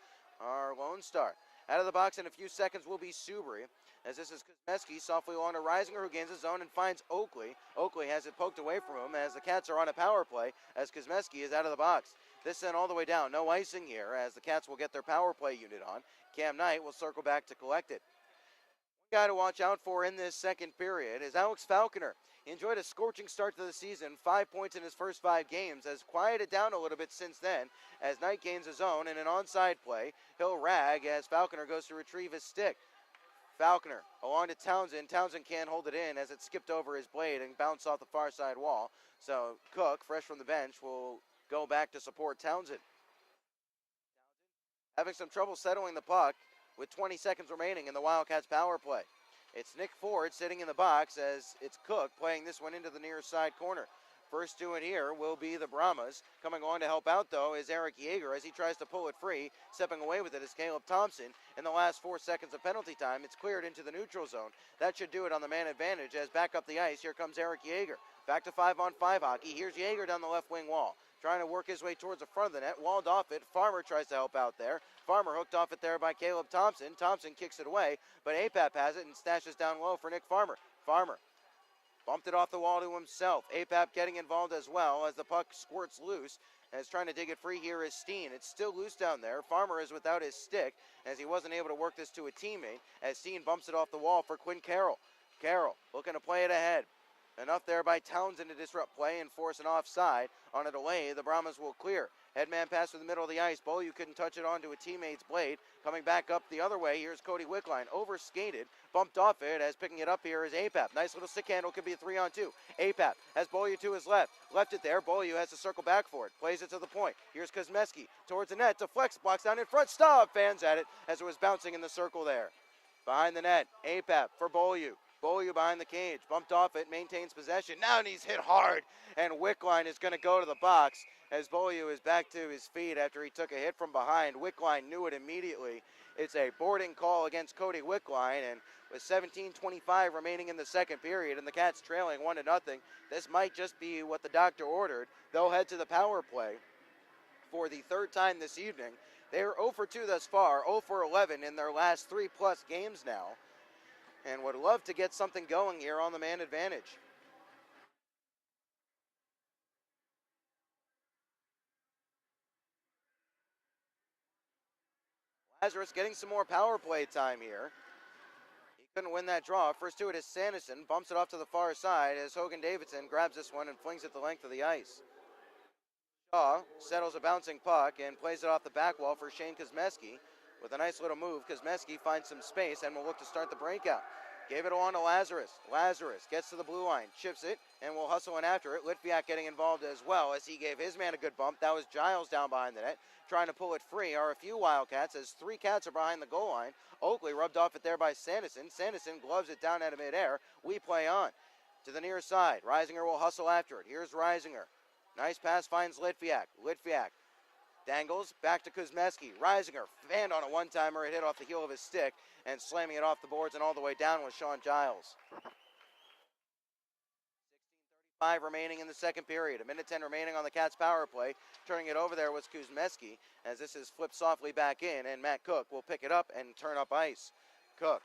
Our Lone Star. Out of the box in a few seconds will be Subri, as this is Kosmeski softly on to Reisinger, who gains his zone and finds Oakley. Oakley has it poked away from him as the Cats are on a power play as Kosmeski is out of the box. This sent all the way down. No icing here as the Cats will get their power play unit on. Cam Knight will circle back to collect it. One guy to watch out for in this second period is Alex Falconer. He enjoyed a scorching start to the season, 5 points in his first 5 games, has quieted down a little bit since then as Knight gains his own in an onside play. He'll rag as Falconer goes to retrieve his stick. Falconer along to Townsend. Townsend can't hold it in as it skipped over his blade and bounced off the far side wall. So Cook, fresh from the bench, will go back to support Townsend. Having some trouble settling the puck with 20 seconds remaining in the Wildcats power play. It's Nick Ford sitting in the box as it's Cook playing this one into the near side corner. First to it here will be the Brahmas. Coming on to help out, though, is Eric Yeager as he tries to pull it free. Stepping away with it is Caleb Thompson. In the last 4 seconds of penalty time, it's cleared into the neutral zone. That should do it on the man advantage as back up the ice, here comes Eric Yeager. Back to 5-on-5 hockey. Here's Yeager down the left wing wall. Trying to work his way towards the front of the net. Walled off it. Farmer tries to help out there. Farmer hooked off it there by Caleb Thompson. Thompson kicks it away, but APAP has it and stashes down low for Nick Farmer. Farmer bumped it off the wall to himself. APAP getting involved as well as the puck squirts loose. As trying to dig it free here is Steen. It's still loose down there. Farmer is without his stick as he wasn't able to work this to a teammate as Steen bumps it off the wall for Quinn Carroll. Carroll looking to play it ahead. Enough there by Townsend to disrupt play and force an offside. On a delay, the Brahmas will clear. Headman pass to the middle of the ice. Beaulieu couldn't touch it onto a teammate's blade. Coming back up the other way, here's Cody Wickline. Overskated, bumped off it as picking it up here is APAP. Nice little stick handle, could be a 3-on-2. APAP has Beaulieu to his left. Left it there. Beaulieu has to circle back for it. Plays it to the point. Here's Kosmeski towards the net. Deflects, blocks down in front. Stop! Fans at it as it was bouncing in the circle there. Behind the net, APAP for Beaulieu. Beaulieu behind the cage, bumped off it, maintains possession. Now he's hit hard, and Wickline is going to go to the box as Beaulieu is back to his feet after he took a hit from behind. Wickline knew it immediately. It's a boarding call against Cody Wickline, and with 17:25 remaining in the second period and the Cats trailing 1-0, this might just be what the doctor ordered. They'll head to the power play for the third time this evening. They're 0 for 2 thus far, 0 for 11 in their last 3+ games now, and would love to get something going here on the man advantage. Lazarus getting some more power play time here. He couldn't win that draw. First to it is Sanderson, bumps it off to the far side as Hogan Davidson grabs this one and flings it the length of the ice. Shaw settles a bouncing puck and plays it off the back wall for Shane Kosmeski. With a nice little move, Kosmeski finds some space and will look to start the breakout. Gave it on to Lazarus. Lazarus gets to the blue line, chips it, and will hustle in after it. Litviak getting involved as well as he gave his man a good bump. That was Giles down behind the net, trying to pull it free. Are a few Wildcats as 3 Cats are behind the goal line. Oakley rubbed off it there by Sanderson. Sanderson gloves it down out of midair. We play on. To the near side. Reisinger will hustle after it. Here's Reisinger. Nice pass finds Litviak. Litviak dangles back to Kosmeski. Reisinger fanned on a one-timer. It hit off the heel of his stick and slamming it off the boards and all the way down was Sean Giles. 16:35 remaining in the second period. 1:10 remaining on the Cats power play. Turning it over there was Kosmeski as this is flipped softly back in, and Matt Cook will pick it up and turn up ice. Cook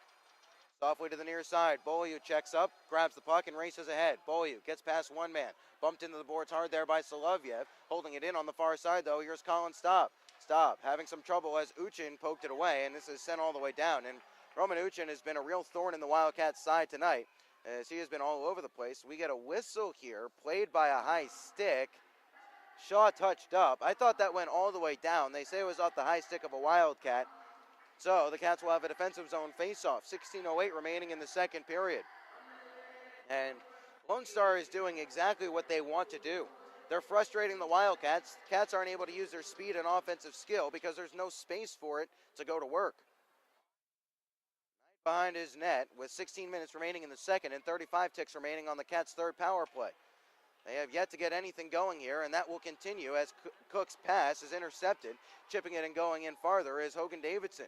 softly to the near side. Beaulieu checks up, grabs the puck, and races ahead. Beaulieu gets past one man. Bumped into the boards hard there by Solovyev. Holding it in on the far side, though. Here's Colin Staub. Staub having some trouble as Uchin poked it away, and this is sent all the way down. And Roman Uchin has been a real thorn in the Wildcats' side tonight, as he has been all over the place. We get a whistle here, played by a high stick. Shaw touched up. I thought that went all the way down. They say it was off the high stick of a Wildcat. So the Cats will have a defensive zone faceoff. 16:08 remaining in the second period. And Lone Star is doing exactly what they want to do. They're frustrating the Wildcats. Cats aren't able to use their speed and offensive skill because there's no space for it to go to work. Behind his net with 16 minutes remaining in the second and 35 ticks remaining on the Cats' third power play. They have yet to get anything going here, and that will continue as Cook's pass is intercepted. Chipping it and going in farther is Hogan Davidson.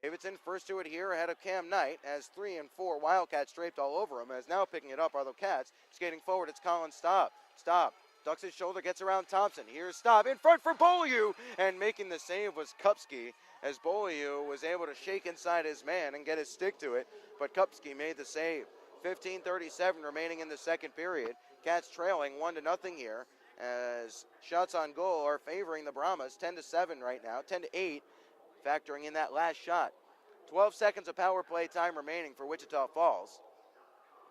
Davidson first to it here ahead of Cam Knight as 3 and 4 Wildcats draped all over him. As now picking it up are the Cats. Skating forward, it's Colin Staub. Staub ducks his shoulder, gets around Thompson. Here's Staub in front for Beaulieu, and making the save was Kupski as Beaulieu was able to shake inside his man and get his stick to it, but Kupski made the save. 15:37 remaining in the second period. Cats trailing 1-0 here as shots on goal are favoring the Brahmas 10-7 right now, 10-8. Factoring in that last shot. 12 seconds of power play time remaining for Wichita Falls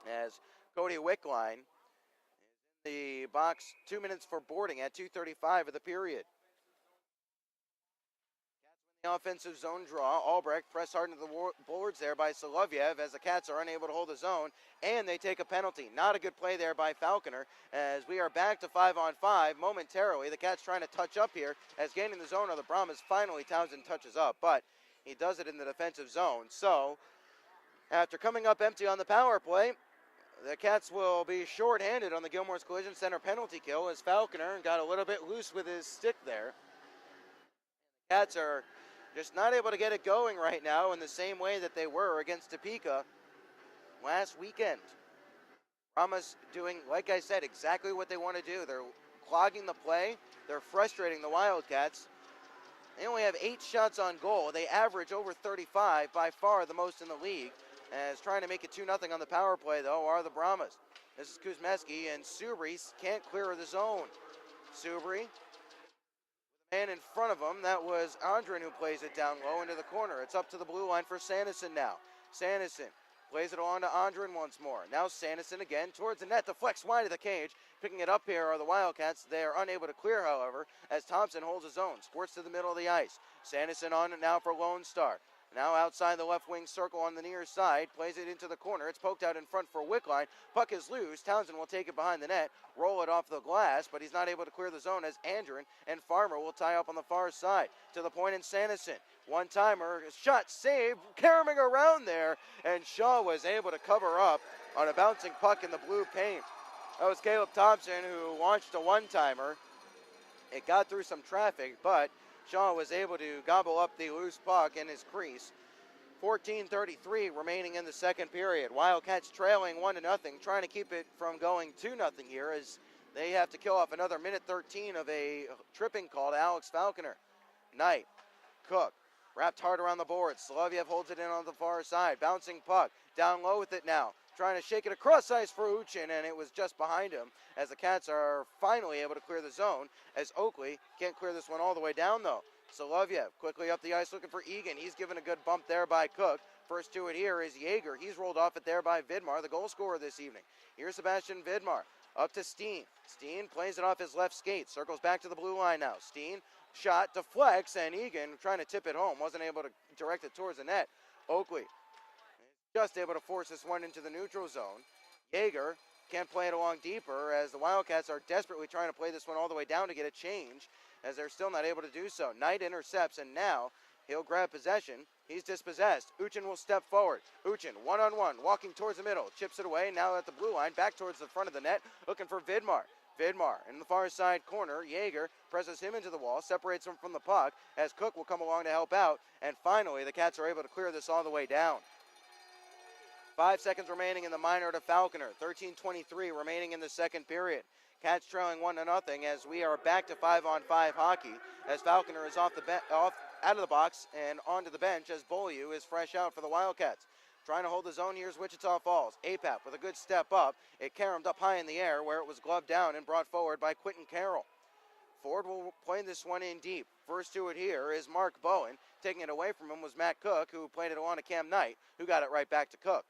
as Cody Wickline is in the box 2 minutes for boarding at 2:35 of the period. Cats win the offensive zone draw. Albrecht pressed hard into the boards there by Solovyev as the Cats are unable to hold the zone, and they take a penalty. Not a good play there by Falconer as we are back to 5-on-5 momentarily. The Cats trying to touch up here as gaining the zone of the Brahmas. Finally, Townsend touches up, but he does it in the defensive zone. So, after coming up empty on the power play, the Cats will be shorthanded on the Gilmore's Collision Center penalty kill as Falconer got a little bit loose with his stick there. Cats are just not able to get it going right now in the same way that they were against Topeka last weekend. Brahmas doing, like I said, exactly what they want to do. They're clogging the play. They're frustrating the Wildcats. They only have 8 shots on goal. They average over 35, by far the most in the league. As trying to make it 2-0 on the power play, though, are the Brahmas. This is Kuzmeski, and Subri can't clear the zone. Subri, with a man in front of him, that was Andren who plays it down low into the corner. It's up to the blue line for Sanderson now. Sanderson plays it on to Andren once more. Now Sanderson again towards the net, deflects wide of the cage. Picking it up here are the Wildcats. They are unable to clear, however, as Thompson holds his own. Squirts to the middle of the ice. Sanderson on it now for Lone Star. Now outside the left wing circle on the near side, plays it into the corner. It's poked out in front for Wickline. Puck is loose. Townsend will take it behind the net, roll it off the glass, but he's not able to clear the zone as Andren and Farmer will tie up on the far side. To the point in Sanderson. One-timer, shot saved, caroming around there, and Shaw was able to cover up on a bouncing puck in the blue paint. That was Caleb Thompson who launched a one-timer. It got through some traffic, but Shaw was able to gobble up the loose puck in his crease. 14:33 remaining in the second period. Wildcats trailing 1-0, trying to keep it from going 2-0 here as they have to kill off another minute 13 of a tripping call to Alex Falconer. Knight, Cook, wrapped hard around the board. Soloviev holds it in on the far side. Bouncing puck, down low with it now. Trying to shake it across ice for Uchin, and it was just behind him as the Cats are finally able to clear the zone as Oakley can't clear this one all the way down though. Soloviev quickly up the ice looking for Egan. He's given a good bump there by Cook. First to it here is Yeager. He's rolled off it there by Vidmar, the goal scorer this evening. Here's Sebastian Vidmar up to Steen. Steen plays it off his left skate, circles back to the blue line now. Steen shot deflects, and Egan trying to tip it home, wasn't able to direct it towards the net. Oakley just able to force this one into the neutral zone. Yeager can't play it along deeper as the Wildcats are desperately trying to play this one all the way down to get a change as they're still not able to do so. Knight intercepts, and now he'll grab possession. He's dispossessed. Uchin will step forward. Uchin, one-on-one, walking towards the middle, chips it away, now at the blue line, back towards the front of the net, looking for Vidmar. Vidmar in the far side corner. Yeager presses him into the wall, separates him from the puck as Cook will come along to help out, and finally the Cats are able to clear this all the way down. 5 seconds remaining in the minor to Falconer. 13:23 remaining in the second period. Cats trailing 1-0 as we are back to 5-on-5 hockey as Falconer is out of the box and onto the bench as Beaulieu is fresh out for the Wildcats. Trying to hold the zone, here's Wichita Falls. APAP with a good step up. It caromed up high in the air where it was gloved down and brought forward by Quentin Carroll. Ford will play this one in deep. First to it here is Mark Bowen. Taking it away from him was Matt Cook, who played it along to Cam Knight, who got it right back to Cook.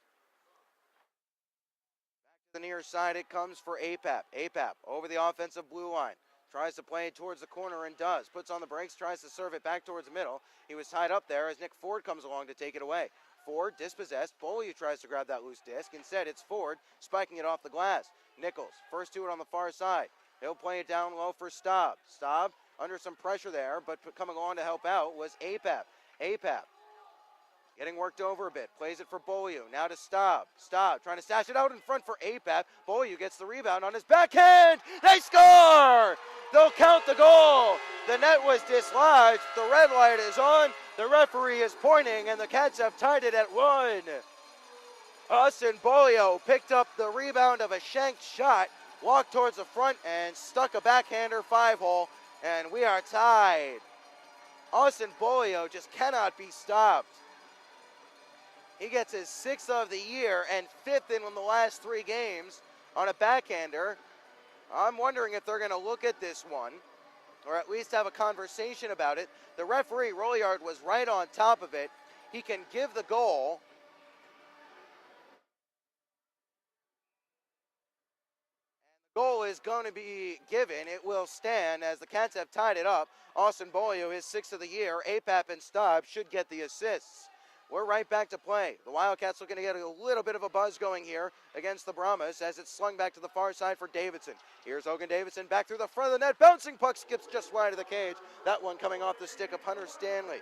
The near side it comes for APAP. APAP over the offensive blue line. Tries to play it towards the corner and does. Puts on the brakes, tries to serve it back towards the middle. He was tied up there as Nick Ford comes along to take it away. Ford dispossessed. Beaulieu tries to grab that loose disc. Instead, it's Ford spiking it off the glass. Nichols, first to it on the far side. He'll play it down low for Staub. Staub under some pressure there, but coming along to help out was APAP. APAP getting worked over a bit. Plays it for Beaulieu. Now to Staub. Staub trying to stash it out in front for APAP. Beaulieu gets the rebound on his backhand. They score! They'll count the goal. The net was dislodged. The red light is on. The referee is pointing, and the Cats have tied it at 1. Austin Beaulieu picked up the rebound of a shanked shot, walked towards the front, and stuck a backhander 5-hole, and we are tied. Austin Beaulieu just cannot be stopped. He gets his 6th of the year and 5th in the last 3 games on a backhander. I'm wondering if they're going to look at this one, or at least have a conversation about it. The referee, Rolliard, was right on top of it. He can give the goal. And the goal is going to be given. It will stand as the Cats have tied it up. Austin Beaulieu, his 6th of the year. APAP and Staub should get the assists. We're right back to play. The Wildcats looking to get a little bit of a buzz going here against the Brahmas as it's slung back to the far side for Davidson. Here's Hogan Davidson back through the front of the net. Bouncing puck skips just wide of the cage. That one coming off the stick of Hunter Stanley.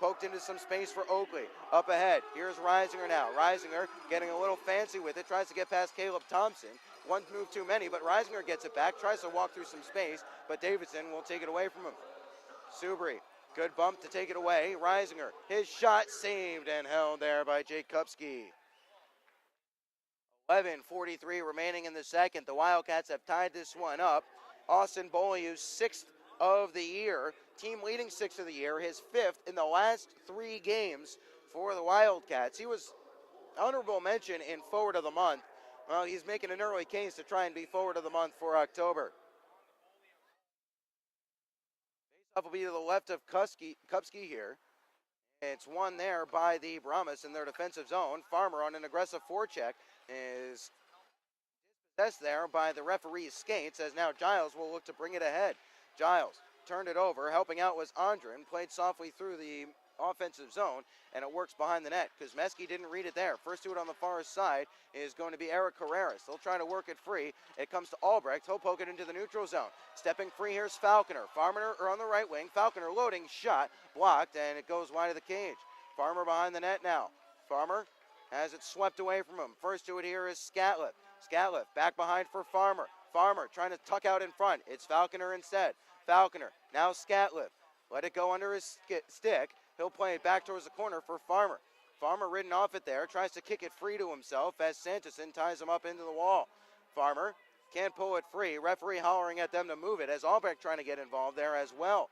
Poked into some space for Oakley. Up ahead, here's Reisinger now. Reisinger getting a little fancy with it. Tries to get past Caleb Thompson. One move too many, but Reisinger gets it back. Tries to walk through some space, but Davidson will take it away from him. Subri. Good bump to take it away. Reisinger, his shot saved and held there by Jake Kupski. 11:43 remaining in the second. The Wildcats have tied this one up. Austin Beaulieu, 6th of the year, team leading 6th of the year, his 5th in the last 3 games for the Wildcats. He was honorable mention in forward of the month. Well, he's making an early case to try and be forward of the month for October. Up will be to the left of Kupski here. It's won there by the Brahmas in their defensive zone. Farmer on an aggressive forecheck is dispossessed there by the referee's skates as now Giles will look to bring it ahead. Giles turned it over. Helping out was Andren. Played softly through the offensive zone, and it works behind the net. Kuzmeski didn't read it there. First to it on the far side is going to be Eric Carreras. They'll try to work it free. It comes to Albrecht. He'll poke it into the neutral zone. Stepping free, here's Falconer. Farmer on the right wing. Falconer loading, shot, blocked, and it goes wide of the cage. Farmer behind the net now. Farmer has it swept away from him. First to it here is Scatliff. Scatliff back behind for Farmer. Farmer trying to tuck out in front. It's Falconer instead. Falconer, now Scatliff. Let it go under his stick. He'll play it back towards the corner for Farmer. Farmer ridden off it there, tries to kick it free to himself as Sanderson ties him up into the wall. Farmer can't pull it free. Referee hollering at them to move it as Albrecht trying to get involved there as well.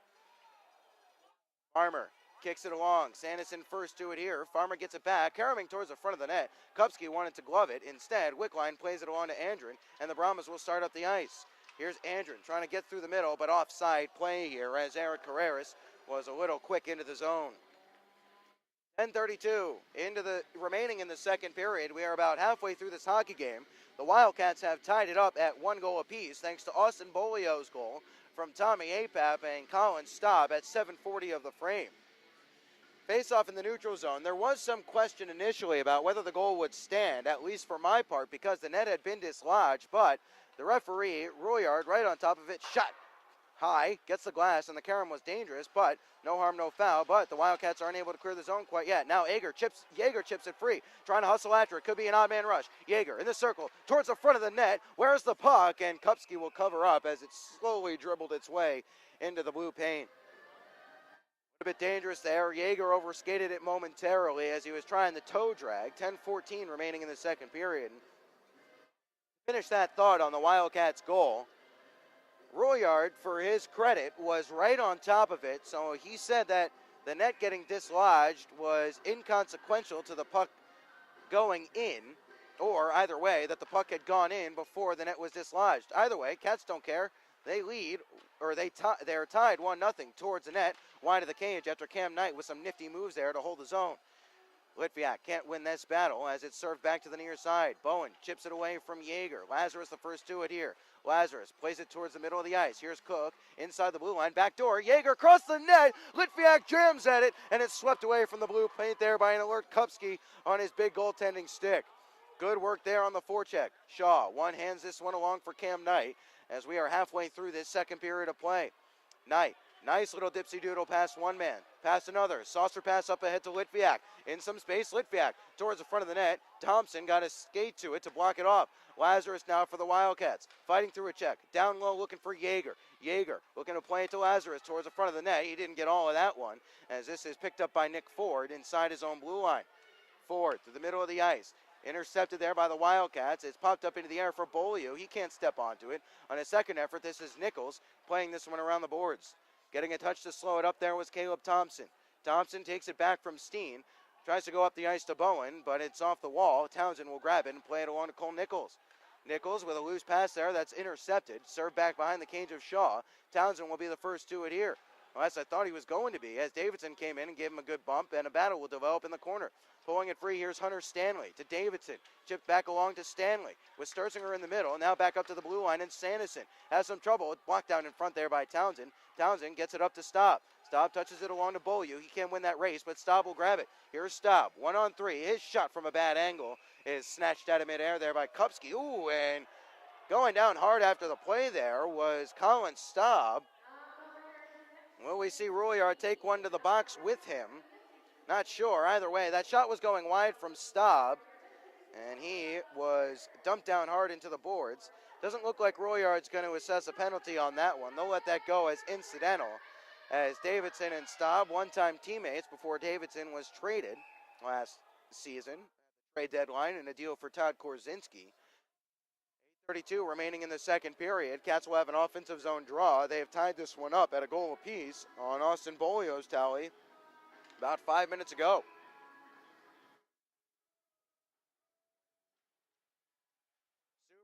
Farmer kicks it along. Sanderson first to it here. Farmer gets it back, carrying towards the front of the net. Kupski wanted to glove it. Instead, Wickline plays it along to Andren, and the Brahmas will start up the ice. Here's Andren trying to get through the middle, but offside play here as Eric Carreras was a little quick into the zone. 10:32 remaining in the second period. We are about halfway through this hockey game. The Wildcats have tied it up at 1 goal apiece thanks to Austin Bolio's goal from Tommy Apap and Colin Staub at 7:40 of the frame. Face-off in the neutral zone. There was some question initially about whether the goal would stand, at least for my part, because the net had been dislodged, but the referee, Royard, right on top of it, shot high, gets the glass, and the carom was dangerous, but no harm, no foul. But the Wildcats aren't able to clear the zone quite yet. Now Yeager chips it free, trying to hustle after it. Could be an odd man rush. Yeager in the circle, towards the front of the net. Where's the puck? And Kupski will cover up as it slowly dribbled its way into the blue paint. A bit dangerous there. Yeager overskated it momentarily as he was trying the toe drag. 10:14 remaining in the second period. Finish that thought on the Wildcats' goal. Royard, for his credit, was right on top of it, so he said that the net getting dislodged was inconsequential to the puck going in, or either way, that the puck had gone in before the net was dislodged. Either way, Cats don't care. They lead, or they're tied 1-0 towards the net, wide of the cage after Cam Knight with some nifty moves there to hold the zone. Litviak can't win this battle as it's served back to the near side. Bowen chips it away from Yeager. Lazarus the first to it here. Lazarus plays it towards the middle of the ice. Here's Cook inside the blue line. Back door. Yeager across the net. Litviak jams at it, and it's swept away from the blue paint there by an alert Kupski on his big goaltending stick. Good work there on the forecheck. Shaw hands this one along for Cam Knight as we are halfway through this second period of play. Knight, nice little dipsy doodle past one man, past another. Saucer pass up ahead to Litviak. In some space, Litviak towards the front of the net. Thompson got a skate to it to block it off. Lazarus now for the Wildcats. Fighting through a check. Down low looking for Yeager. Yeager looking to play it to Lazarus towards the front of the net. He didn't get all of that one as this is picked up by Nick Ford inside his own blue line. Ford to the middle of the ice. Intercepted there by the Wildcats. It's popped up into the air for Bolio. He can't step onto it. On his second effort, this is Nichols playing this one around the boards. Getting a touch to slow it up there was Caleb Thompson. Thompson takes it back from Steen. Tries to go up the ice to Bowen, but it's off the wall. Townsend will grab it and play it along to Cole Nichols. Nichols with a loose pass there that's intercepted. Served back behind the cage of Shaw. Townsend will be the first to it here. Well, as I thought he was going to be, as Davidson came in and gave him a good bump, and a battle will develop in the corner. Pulling it free, here's Hunter Stanley to Davidson. Chipped back along to Stanley with Sturzinger in the middle. Now back up to the blue line, and Sanderson has some trouble. It's blocked down in front there by Townsend. Townsend gets it up to Staub. Staub touches it along to Beaulieu. He can't win that race, but Staub will grab it. Here's Staub, 1-on-3. His shot from a bad angle is snatched out of midair there by Kupski. Ooh, and going down hard after the play there was Colin Staub. Will we see Royard take one to the box with him? Not sure. Either way, that shot was going wide from Staub, and he was dumped down hard into the boards. Doesn't look like Royard's going to assess a penalty on that one. They'll let that go as incidental, as Davidson and Staub, one-time teammates before Davidson was traded last season. Trade deadline and a deal for Todd Korzinski. 8:32 remaining in the second period. Cats will have an offensive zone draw. They have tied this one up at a goal apiece on Austin Bolio's tally about 5 minutes ago.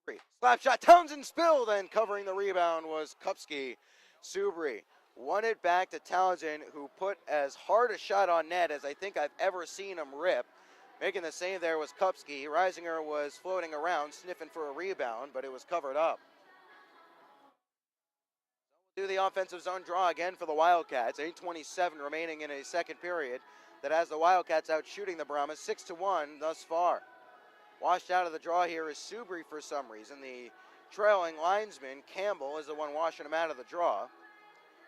Subri, slap shot, Townsend spilled, and covering the rebound was Kupski. Subri won it back to Townsend, who put as hard a shot on net as I think I've ever seen him rip. Making the save there was Kupski. Reisinger was floating around, sniffing for a rebound, but it was covered up. Do the offensive zone draw again for the Wildcats. 8:27 remaining in a second period. That has the Wildcats out shooting the Brahmas 6-1 thus far. Washed out of the draw here is Subri for some reason. The trailing linesman, Campbell, is the one washing him out of the draw.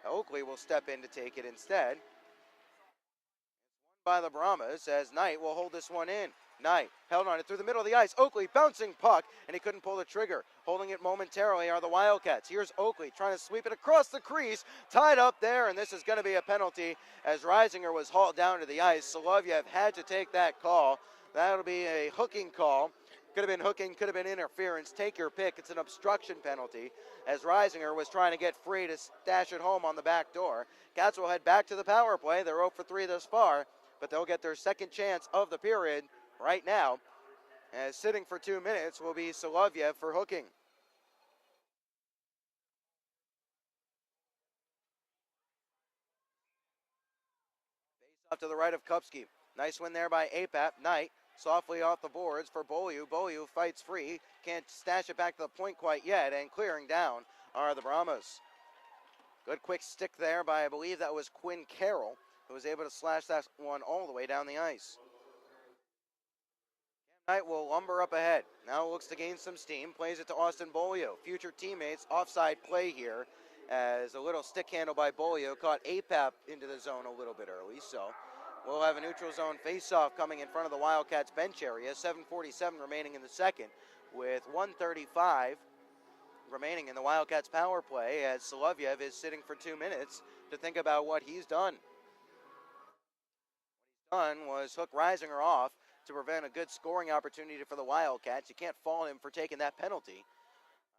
Oakley will step in to take it instead. By the Brahmas as Knight will hold this one in. Knight held on it through the middle of the ice. Oakley bouncing puck, and he couldn't pull the trigger. Holding it momentarily are the Wildcats. Here's Oakley trying to sweep it across the crease. Tied up there, and this is going to be a penalty as Reisinger was hauled down to the ice. Solovyev had to take that call. That'll be a hooking call. Could have been hooking, could have been interference. Take your pick. It's an obstruction penalty as Reisinger was trying to get free to stash it home on the back door. Cats will head back to the power play. They're 0 for 3 thus far, but they'll get their second chance of the period right now. As sitting for 2 minutes will be Solovyev for hooking. Face off to the right of Kupski. Nice win there by Apap. Knight softly off the boards for Beaulieu. Beaulieu fights free. Can't stash it back to the point quite yet, and clearing down are the Brahmas. Good quick stick there by, I believe that was Quinn Carroll, who was able to slash that one all the way down the ice. Knight will lumber up ahead. Now looks to gain some steam. Plays it to Austin Beaulieu. Future teammates offside play here as a little stick handle by Beaulieu caught Apap into the zone a little bit early. So we'll have a neutral zone face-off coming in front of the Wildcats bench area. 7:47 remaining in the second with 1:35 remaining in the Wildcats power play as Solovyev is sitting for 2 minutes to think about what he's done. What he's done was hook Reisinger off to prevent a good scoring opportunity for the Wildcats. You can't fault him for taking that penalty.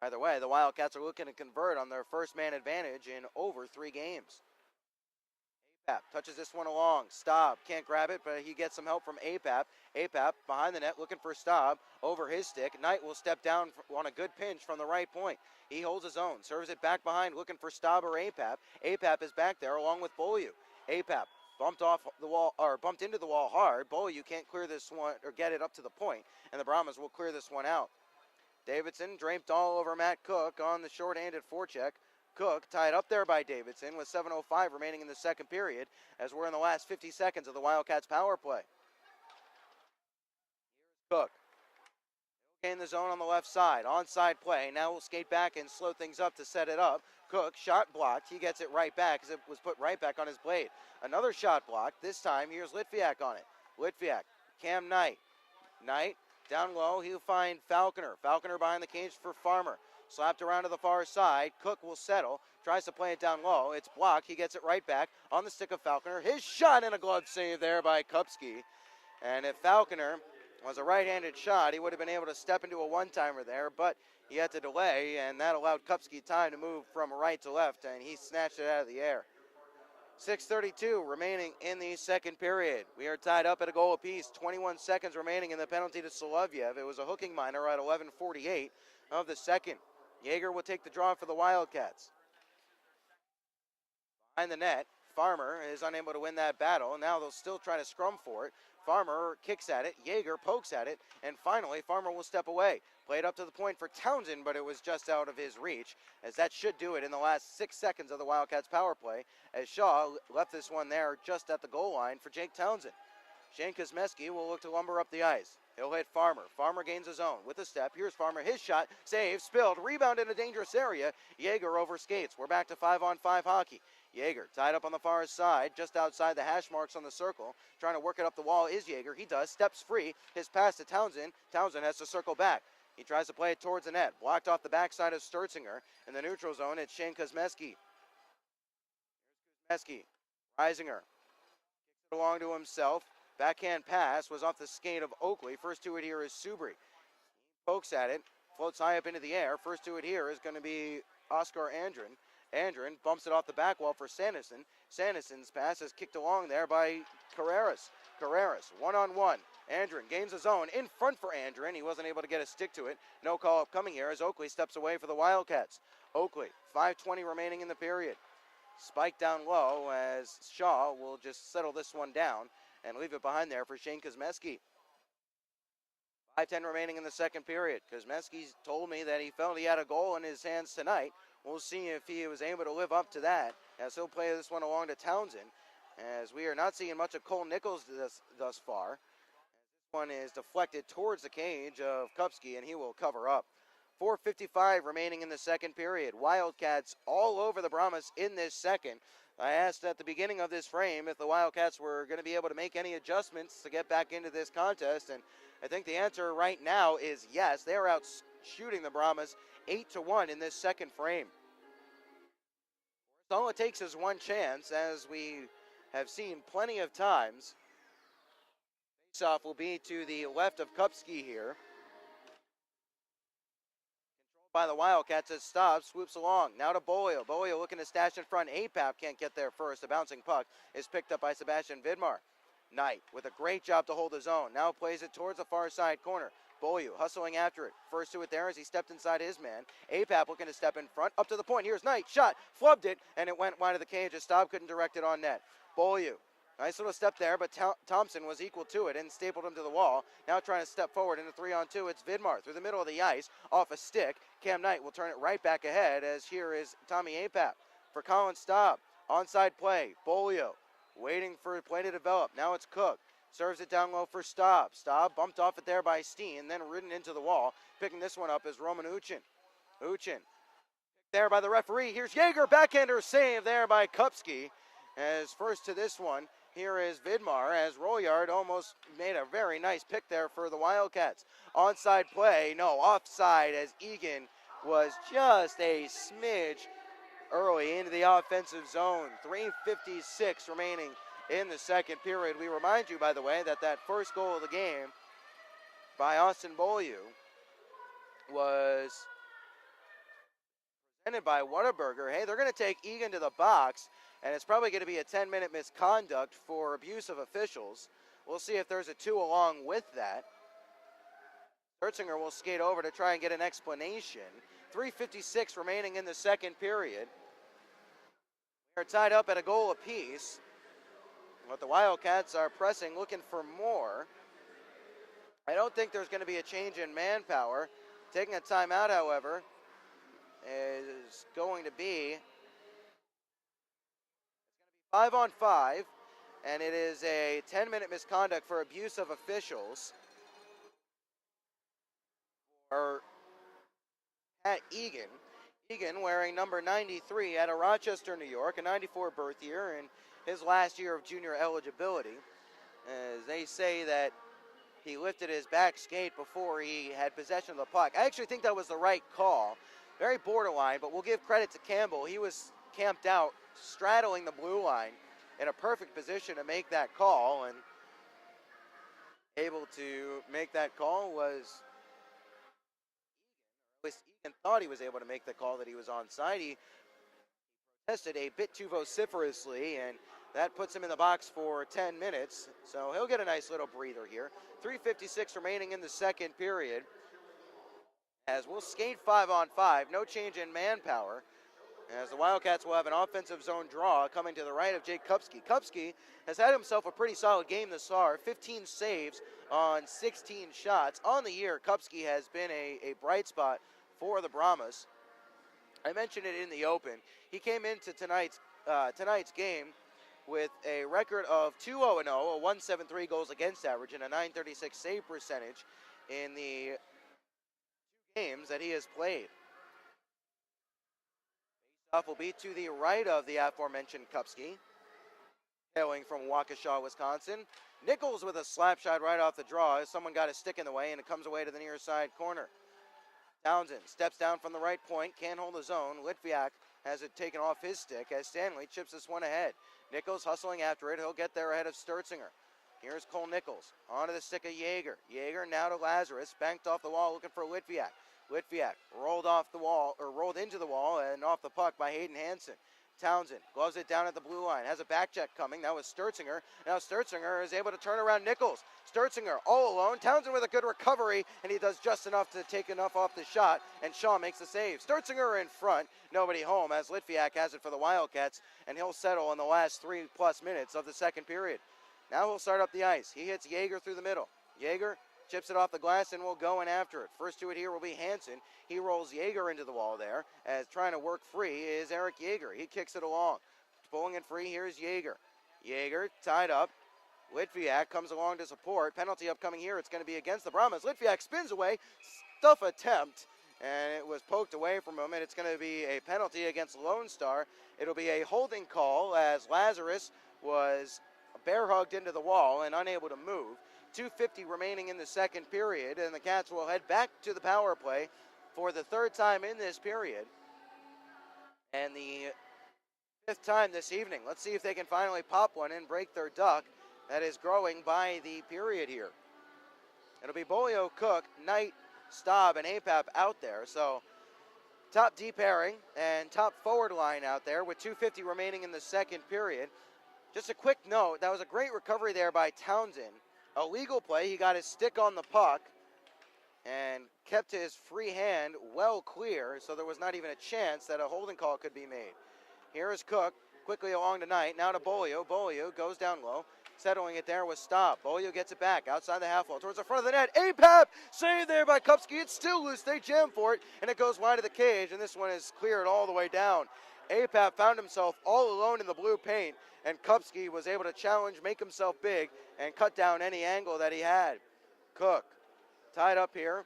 Either way, the Wildcats are looking to convert on their first man advantage in over 3 games. Apap touches this one along. Staub can't grab it, but he gets some help from Apap. Apap behind the net looking for Staub over his stick. Knight will step down on a good pinch from the right point. He holds his own, serves it back behind looking for Staub or Apap. Apap is back there along with Beaulieu. Apap bumped off the wall, or bumped into the wall hard. Beaulieu can't clear this one or get it up to the point, and the Brahmas will clear this one out. Davidson draped all over Matt Cook on the shorthanded forecheck. Cook tied up there by Davidson with 7:05 remaining in the second period as we're in the last 50 seconds of the Wildcats power play. Here's Cook. He'll gain the zone on the left side. Onside play. Now we'll skate back and slow things up to set it up. Cook, shot blocked. He gets it right back as it was put right back on his blade. Another shot blocked. This time, here's Litviak on it. Litviak, Cam Knight. Knight, down low, he'll find Falconer. Falconer behind the cage for Farmer. Slapped around to the far side. Cook will settle. Tries to play it down low. It's blocked. He gets it right back on the stick of Falconer. His shot and a glove save there by Kupski. And if Falconer was a right-handed shot, he would have been able to step into a one-timer there, but he had to delay, and that allowed Kupski time to move from right to left, and he snatched it out of the air. 6:32 remaining in the second period. We are tied up at a goal apiece. 21 seconds remaining in the penalty to Solovyev. It was a hooking minor at 11:48 of the second. Yeager will take the draw for the Wildcats. Behind the net, Farmer is unable to win that battle, and now they'll still try to scrum for it. Farmer kicks at it, Yeager pokes at it, and finally Farmer will step away. Played up to the point for Townsend, but it was just out of his reach, as that should do it in the last 6 seconds of the Wildcats power play, as Shaw left this one there just at the goal line for Jake Townsend. Shane Kosmeski will look to lumber up the ice. He'll hit Farmer. Farmer gains his own with a step. Here's Farmer. His shot. Save. Spilled. Rebound in a dangerous area. Yeager over skates. We're back to 5-on-5 hockey. Yeager tied up on the far side, just outside the hash marks on the circle. Trying to work it up the wall is Yeager. He does. Steps free. His pass to Townsend. Townsend has to circle back. He tries to play it towards the net. Blocked off the backside of Sturzinger. In the neutral zone, it's Shane Kosmeski. Here's Kosmeski. Reisinger. Kicks it along to himself. Backhand pass was off the skate of Oakley. First to it here is Subri. Pokes at it, floats high up into the air. First to it here is going to be Oscar Andrin. Andrin bumps it off the back wall for Sanderson. Sanderson's pass is kicked along there by Carreras. Carreras, one-on-one. Andrin gains his own in front for Andrin. He wasn't able to get a stick to it. No call up coming here as Oakley steps away for the Wildcats. Oakley, 5:20 remaining in the period. Spike down low as Shaw will just settle this one down and leave it behind there for Shane Kosmeski. 5:10 remaining in the second period. Kosmeski told me that he felt he had a goal in his hands tonight We'll see if he was able to live up to that, as he'll play this one along to Townsend, as we are not seeing much of Cole Nichols thus far. This one is deflected towards the cage of Kupski, and he will cover up. 4:55 remaining in the second period. Wildcats all over the Brahmas in this second. I asked at the beginning of this frame if the Wildcats were going to be able to make any adjustments to get back into this contest, and I think the answer right now is yes. They are out shooting the Brahmas 8-1 in this second frame. All it takes is one chance, as we have seen plenty of times. Face-off will be to the left of Kupski here. By the Wildcats as Staub swoops along. Now to Bolio. Bolio looking to stash in front. Apap can't get there first. The bouncing puck is picked up by Sebastian Vidmar. Knight with a great job to hold his own. Now plays it towards the far side corner. Bolio hustling after it. First to it there as he stepped inside his man. Apap looking to step in front. Up to the point. Here's Knight. Shot. Flubbed it. And it went wide of the cage as Staub couldn't direct it on net. Bolio. Nice little step there, but Thompson was equal to it and stapled him to the wall. Now trying to step forward into 3-on-2. It's Vidmar through the middle of the ice, off a stick. Cam Knight will turn it right back ahead, as here is Tommy Apap for Colin Staub. Onside play, Bolio waiting for the play to develop. Now it's Cook. Serves it down low for Staub. Staub bumped off it there by Steen, then ridden into the wall. Picking this one up is Roman Uchin. Uchin there by the referee. Here's Yeager, backhander save there by Kupski. As first to this one, here is Vidmar, as Royard almost made a very nice pick there for the Wildcats. Onside play, no, offside, as Egan was just a smidge early into the offensive zone. 3:56 remaining in the second period. We remind you, by the way, that first goal of the game by Austin Beaulieu was presented by Whataburger. Hey, they're going to take Egan to the box, and it's probably going to be a 10-minute misconduct for abuse of officials. We'll see if there's a 2 along with that. Schertzinger will skate over to try and get an explanation. 3:56 remaining in the second period. They're tied up at a goal apiece, but the Wildcats are pressing, looking for more. I don't think there's going to be a change in manpower. Taking a timeout, however, is going to be 5-on-5, and it is a 10-minute misconduct for abuse of officials for Pat Egan. Egan wearing number 93 out of Rochester, New York, a 94 birth year, and his last year of junior eligibility. As they say that he lifted his back skate before he had possession of the puck. I actually think that was the right call. Very borderline, but we'll give credit to Campbell. He was camped out, straddling the blue line in a perfect position to make that call, and able to make that call was, at least Egan thought he was able to make the call that he was onside. He protested a bit too vociferously, and that puts him in the box for 10 minutes, so he'll get a nice little breather here. 3:56 remaining in the second period, as we'll skate 5-on-5, no change in manpower, as the Wildcats will have an offensive zone draw coming to the right of Jake Kupski. Kupski has had himself a pretty solid game this far, 15 saves on 16 shots. On the year, Kupski has been a bright spot for the Brahmas. I mentioned it in the open. He came into tonight's game with a record of 2-0-0, a 1.73 goals against average, and a 936 save percentage in the 2 games that he has played. Faceoff will be to the right of the aforementioned Kupski, hailing from Waukesha, Wisconsin. Nichols with a slap shot right off the draw as someone got a stick in the way, and it comes away to the near side corner. Townsend steps down from the right point, can't hold his own. Litviak has it taken off his stick as Stanley chips this one ahead. Nichols hustling after it. He'll get there ahead of Schertzinger. Here's Cole Nichols onto the stick of Yeager. Yeager now to Lazarus, banked off the wall looking for Litviak. Litviak rolled off the wall, or rolled into the wall and off the puck by Hayden Hansen. Townsend gloves it down at the blue line, has a back check coming. That was Schertzinger. Now Schertzinger is able to turn around Nichols. Schertzinger all alone. Townsend with a good recovery, and he does just enough to take enough off the shot, and Shaw makes the save. Schertzinger in front, nobody home, as Litviak has it for the Wildcats, and he'll settle in the last 3+ minutes of the second period. Now he'll start up the ice. He hits Yeager through the middle. Yeager chips it off the glass and will go in after it. First to it here will be Hansen. He rolls Yeager into the wall there, as trying to work free is Eric Yeager. He kicks it along. Pulling it free, here's Yeager. Yeager tied up. Litviak comes along to support. Penalty upcoming here. It's going to be against the Brahmas. Litviak spins away. Stuff attempt. And it was poked away from him. And it's going to be a penalty against Lone Star. It'll be a holding call as Lazarus was bear hugged into the wall and unable to move. 2:50 remaining in the second period. And the Cats will head back to the power play for the third time in this period. And the fifth time this evening. Let's see if they can finally pop one and break their duck. That is growing by the period here. It'll be Bolio, Cook, Knight, Staub, and Apap out there. So top D pairing and top forward line out there with 2:50 remaining in the second period. Just a quick note, that was a great recovery there by Townsend. A legal play, he got his stick on the puck and kept his free hand well clear, so there was not even a chance that a holding call could be made. Here is Cook, quickly along to Knight, now to Bolio. Bolio goes down low. Settling it there was Stop. Bolio gets it back outside the half wall towards the front of the net. Apap saved there by Kupski. It's still loose. They jam for it, and it goes wide of the cage, and this one is cleared all the way down. Apap found himself all alone in the blue paint, and Kupski was able to challenge, make himself big, and cut down any angle that he had. Cook tied up here,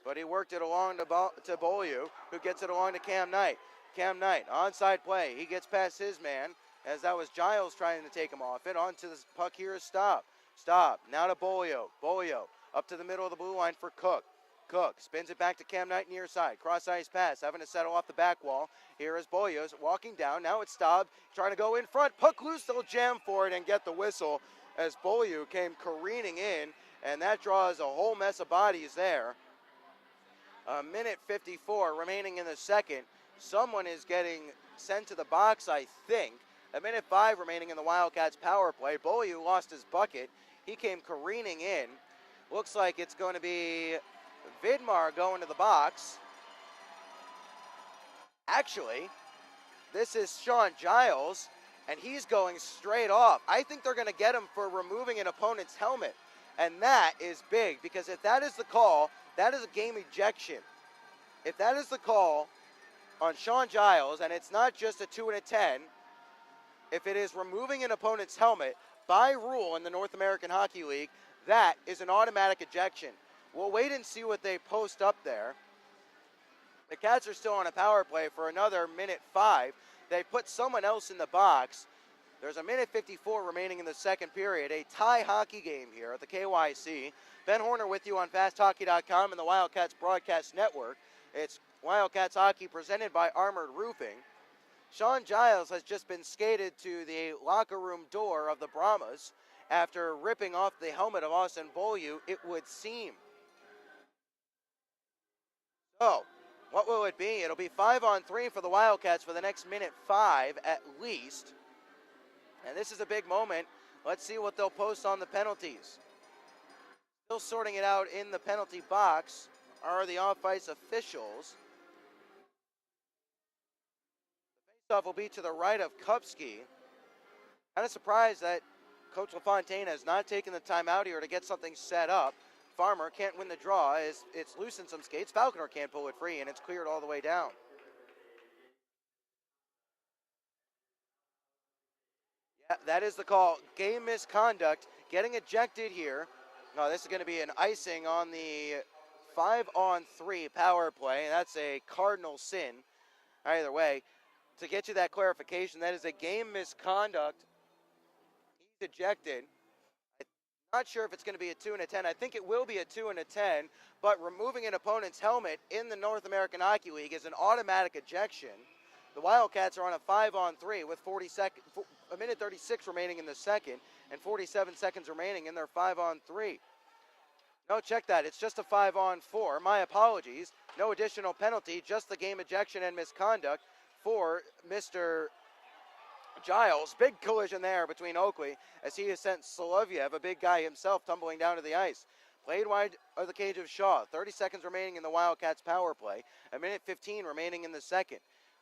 but he worked it along to Bolio, who gets it along to Cam Knight. Cam Knight, onside play. He gets past his man, as that was Giles trying to take him off it. Onto the puck here is Stop. Stop. Now to Bolio. Bolio up to the middle of the blue line for Cook. Cook spins it back to Cam Knight near side. Cross ice pass, having to settle off the back wall. Here is Bolio walking down. Now it's Staub trying to go in front. Puck loose. They'll jam for it and get the whistle as Bolio came careening in, and that draws a whole mess of bodies there. A minute 54 remaining in the second. Someone is getting sent to the box, I think. A minute 5 remaining in the Wildcats power play. Bolio lost his bucket. He came careening in. Looks like it's going to be Vidmar going to the box. Actually, this is Sean Giles, and he's going straight off. I think they're going to get him for removing an opponent's helmet, and that is big, because if that is the call, that is a game ejection. If that is the call on Sean Giles, and it's not just a 2 and a 10, if it is removing an opponent's helmet, by rule in the North American Hockey League, that is an automatic ejection. We'll wait and see what they post up there. The Cats are still on a power play for another minute 5. They put someone else in the box. There's a minute 54 remaining in the second period. A tie hockey game here at the KYC. Ben Horner with you on FastHockey.com and the Wildcats Broadcast Network. It's Wildcats Hockey presented by Armored Roofing. Sean Giles has just been skated to the locker room door of the Brahmas after ripping off the helmet of Austin Bolio, it would seem. So, what will it be? It'll be 5-on-3 for the Wildcats for the next minute 5 at least. And this is a big moment. Let's see what they'll post on the penalties. Still sorting it out in the penalty box are the off-ice officials. The faceoff will be to the right of Kupski. Kind of surprised that Coach LaFontaine has not taken the time out here to get something set up. Farmer can't win the draw as it's loosened some skates. Falconer can't pull it free, and it's cleared all the way down. Yeah, that is the call. Game misconduct. Getting ejected here. No, this is going to be an icing on the 5-on-3 power play. That's a cardinal sin. Either way, to get you that clarification, that is a game misconduct. He's ejected. I'm not sure if it's going to be a 2 and a 10. I think it will be a 2 and a 10, but removing an opponent's helmet in the North American Hockey League is an automatic ejection. The Wildcats are on a 5-on-3 with a minute 36 remaining in the second and 47 seconds remaining in their 5-on-3. No, check that. It's just a 5-on-4. My apologies. No additional penalty, just the game ejection and misconduct for Mr. Giles. Big collision there between Oakley as he has sent Soloviev, a big guy himself, tumbling down to the ice. Played wide of the cage of Shaw. 30 seconds remaining in the Wildcats power play. A minute 15 remaining in the second.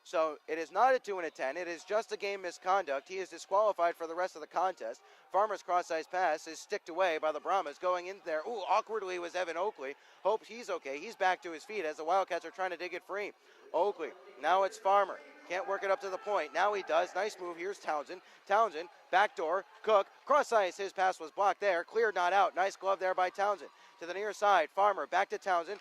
So it is not a 2 and a 10. It is just a game misconduct. He is disqualified for the rest of the contest. Farmer's cross-ice pass is sticked away by the Brahmas. Going in there, ooh, awkwardly was Evan Oakley. Hope he's okay. He's back to his feet as the Wildcats are trying to dig it free. Oakley, now it's Farmer. Can't work it up to the point. Now he does. Nice move. Here's Townsend. Townsend, backdoor, Cook, cross-ice. His pass was blocked there. Cleared, not out. Nice glove there by Townsend. To the near side, Farmer, back to Townsend.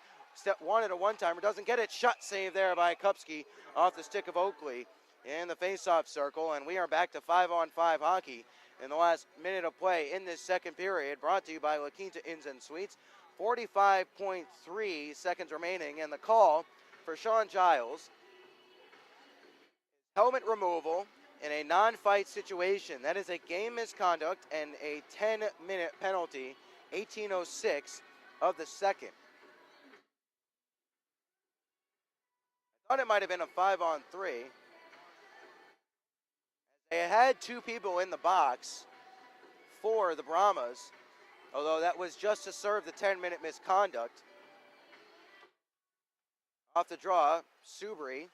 Wanted a one-timer, doesn't get it. Shot save there by Kupski off the stick of Oakley in the face-off circle, and we are back to 5-on-5 hockey in the last minute of play in this second period, brought to you by La Quinta Inns and Suites. 45.3 seconds remaining, and the call for Sean Giles, helmet removal in a non-fight situation. That is a game misconduct and a 10-minute penalty, 18:06 of the second. Thought it might have been a 5-on-3. They had two people in the box for the Brahmas, although that was just to serve the 10-minute misconduct. Off the draw, Subri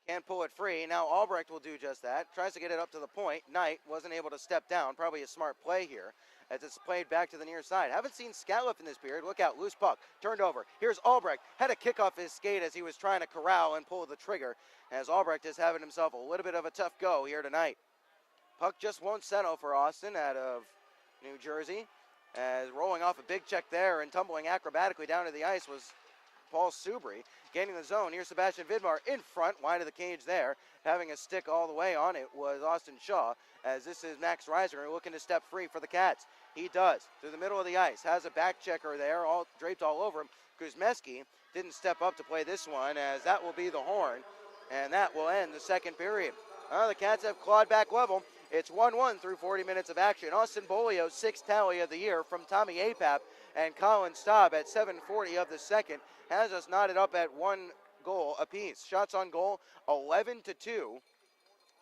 can't pull it free. Now Albrecht will do just that. Tries to get it up to the point. Knight wasn't able to step down. Probably a smart play here as it's played back to the near side. Haven't seen Scallop in this period. Look out, loose puck. Turned over. Here's Albrecht. Had a kick off his skate as he was trying to corral and pull the trigger, as Albrecht is having himself a little bit of a tough go here tonight. Puck just won't settle for Austin out of New Jersey, as rolling off a big check there and tumbling acrobatically down to the ice was Paul Subri. Gaining the zone, here's Sebastian Vidmar in front, wide of the cage there. Having a stick all the way on it was Austin Shaw, as this is Max Reiser looking to step free for the Cats. He does, through the middle of the ice, has a back checker there, all draped all over him. Kuzmeski didn't step up to play this one, as that will be the horn, and that will end the second period. The Cats have clawed back level. It's 1-1 through 40 minutes of action. Austin Bolio's sixth tally of the year from Tommy Apap and Colin Staub at 7:40 of the second has us knotted up at 1 goal apiece. Shots on goal, 11-2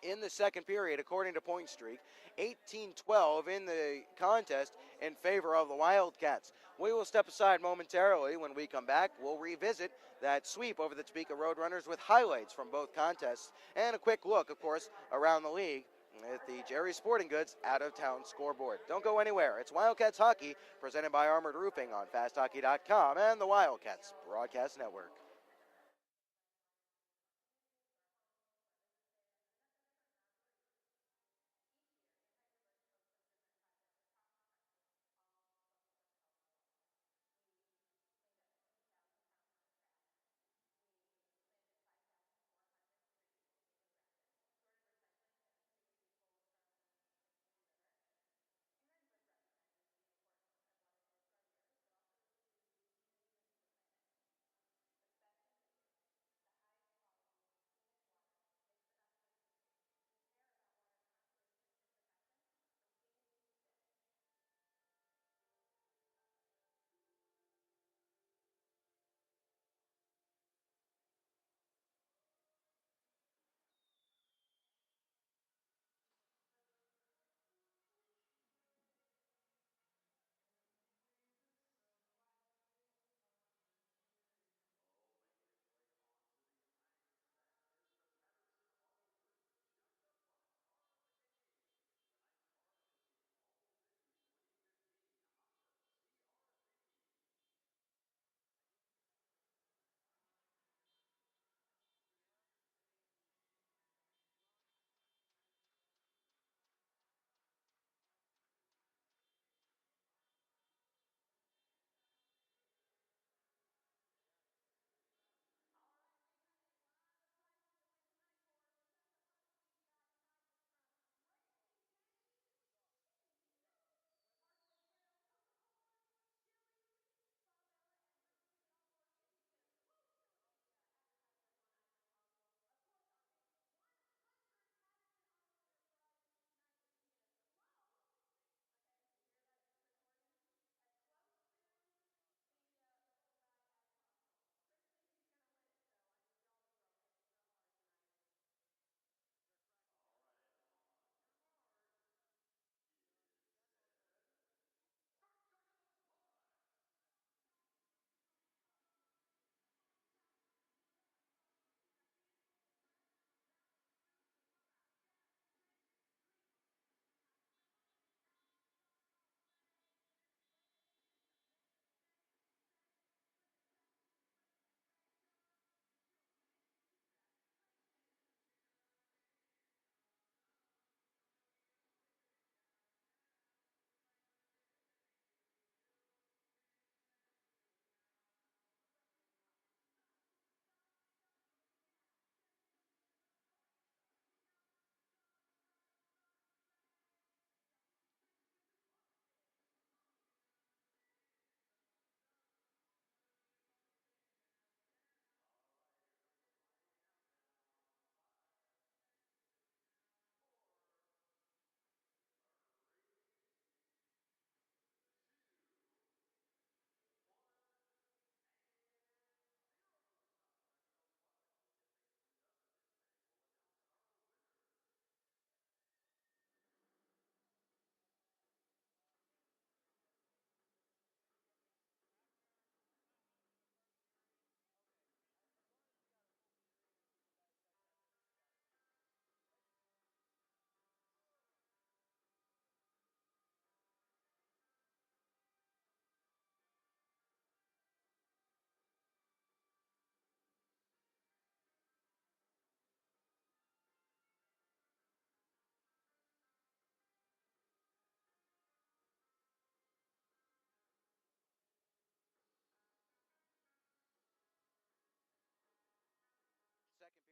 in the second period, according to Point Streak. 18-12 in the contest in favor of the Wildcats. We will step aside momentarily. When we come back, we'll revisit that sweep over the Topeka Roadrunners with highlights from both contests and a quick look, of course, around the league at the Jerry Sporting Goods out-of-town scoreboard. Don't go anywhere. It's Wildcats Hockey, presented by Armored Roofing on FastHockey.com and the Wildcats Broadcast Network.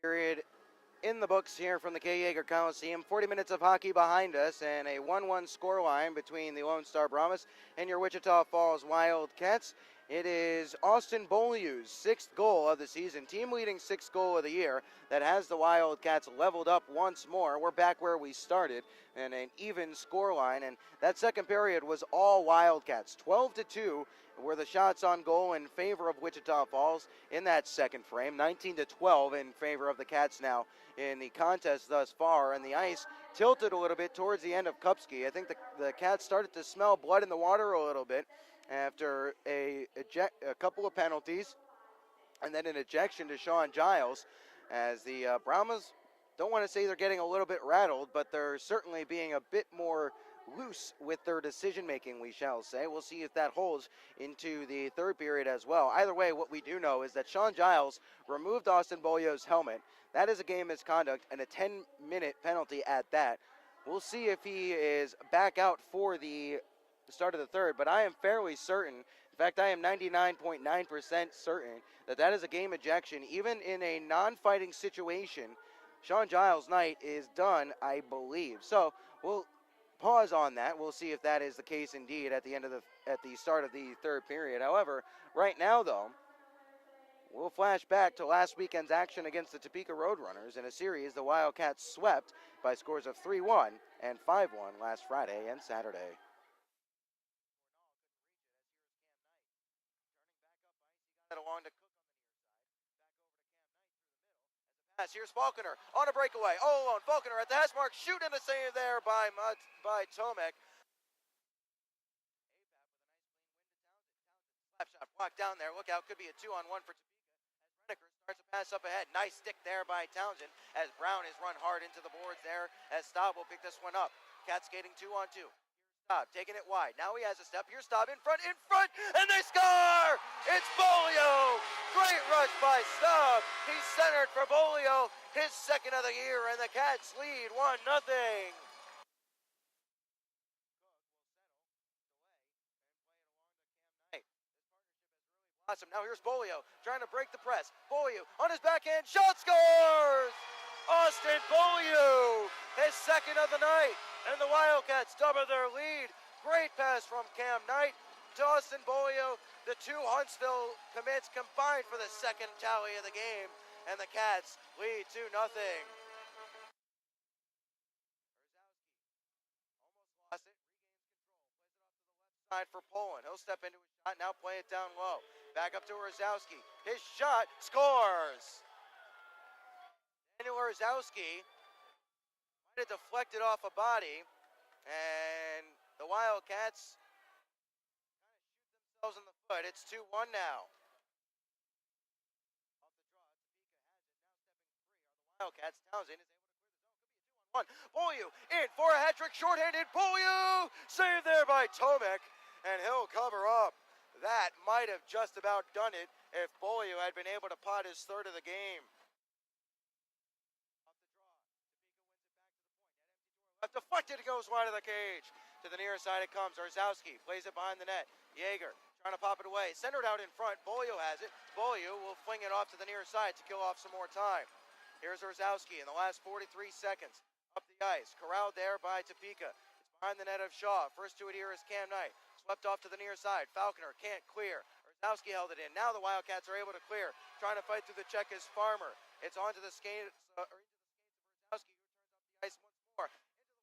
Period in the books here from the Kay Yeager Coliseum. 40 minutes of hockey behind us and a 1-1 scoreline between the Lone Star Brahmas and your Wichita Falls Wildcats. It is Austin Beaulieu's 6th goal of the season, team leading 6th goal of the year, that has the Wildcats leveled up once more. We're back where we started in an even scoreline, and that second period was all Wildcats. 12-2 were the shots on goal in favor of Wichita Falls in that second frame. 19-12 in favor of the Cats now in the contest thus far, and the ice tilted a little bit towards the end of Kupski. I think the Cats started to smell blood in the water a little bit after a couple of penalties and then an ejection to Sean Giles, as the Brahmas, don't want to say they're getting a little bit rattled, but they're certainly being a bit more loose with their decision making, we shall say. We'll see if that holds into the third period as well. Either way, what we do know is that Sean Giles removed Austin Beaulieu's helmet. That is a game misconduct and a 10-minute penalty at that. We'll see if he is back out for the start of the third, but I am fairly certain, in fact I am 99.9% certain that that is a game ejection. Even in a non-fighting situation, Sean Giles' night is done, I believe. So we'll pause on that. We'll see if that is the case indeed at the start of the third period. However, right now though, we'll flash back to last weekend's action against the Topeka Roadrunners in a series the Wildcats swept by scores of 3-1 and 5-1 last Friday and Saturday. Along to Cook on the near side. Back over to Cam Knight through the middle. As a pass, here's Falconer on a breakaway. All alone. Falconer at the hash mark. Shooting a save there by Tomek. Slap shot blocked down there. Look out. Could be a 2-on-1 for Topeka. As Renneker starts a pass up ahead. Nice stick there by Townsend. As Brown is run hard into the boards there. As Staub will pick this one up. Cats skating 2-on-2. Staub taking it wide. Now he has a step. Here's Staub in front, and they score! It's Beaulieu! Great rush by Staub. He's centered for Beaulieu, his second of the year, and the Cats lead 1-0. Awesome. Now here's Beaulieu trying to break the press. Beaulieu on his backhand shot, scores! Austin Beaulieu, his second of the night, and the Wildcats double their lead. Great pass from Cam Knight to Austin Beaulieu. The two Huntsville commits combined for the second tally of the game, and the Cats lead 2-0. Almost lost it, regains control, plays it off to the left side for Poland. He'll step into his shot, now play it down low. Back up to Rosowski. His shot scores! Daniel Rosowski might have deflected off a body, and the Wildcats kind of shoot themselves in the foot. It's 2-1 now. Off the draw, Topeka has it. Now stepping free are the Wildcats. Townsend is able to clear the zone. Could be a 2-on-1. Beaulieu in for a hat trick. Shorthanded. Beaulieu saved there by Tomek, and he'll cover up. That might have just about done it if Beaulieu had been able to pot his third of the game. Deflected, it goes wide of the cage. To the near side it comes. Rosowski plays it behind the net. Yeager trying to pop it away. Centered out in front. Beaulieu has it. Beaulieu will fling it off to the near side to kill off some more time. Here's Rosowski in the last 43 seconds. Up the ice. Corralled there by Topeka. It's behind the net of Shaw. First to it here is Cam Knight. Swept off to the near side. Falconer can't clear. Rosowski held it in. Now the Wildcats are able to clear. Trying to fight through the check is Farmer. It's onto the skate of Rosowski, who turns up the ice once more.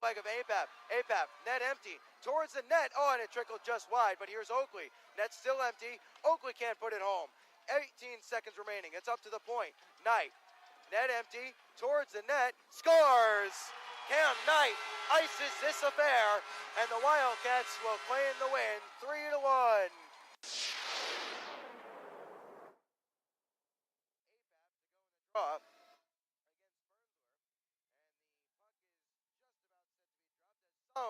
Leg of Apap. Apap, net empty. Towards the net. Oh, and it trickled just wide, but here's Oakley. Net still empty. Oakley can't put it home. 18 seconds remaining. It's up to the point. Knight. Net empty. Towards the net. Scores! Cam Knight ices this affair, and the Wildcats will claim the win 3-1. Apap to go in the draw.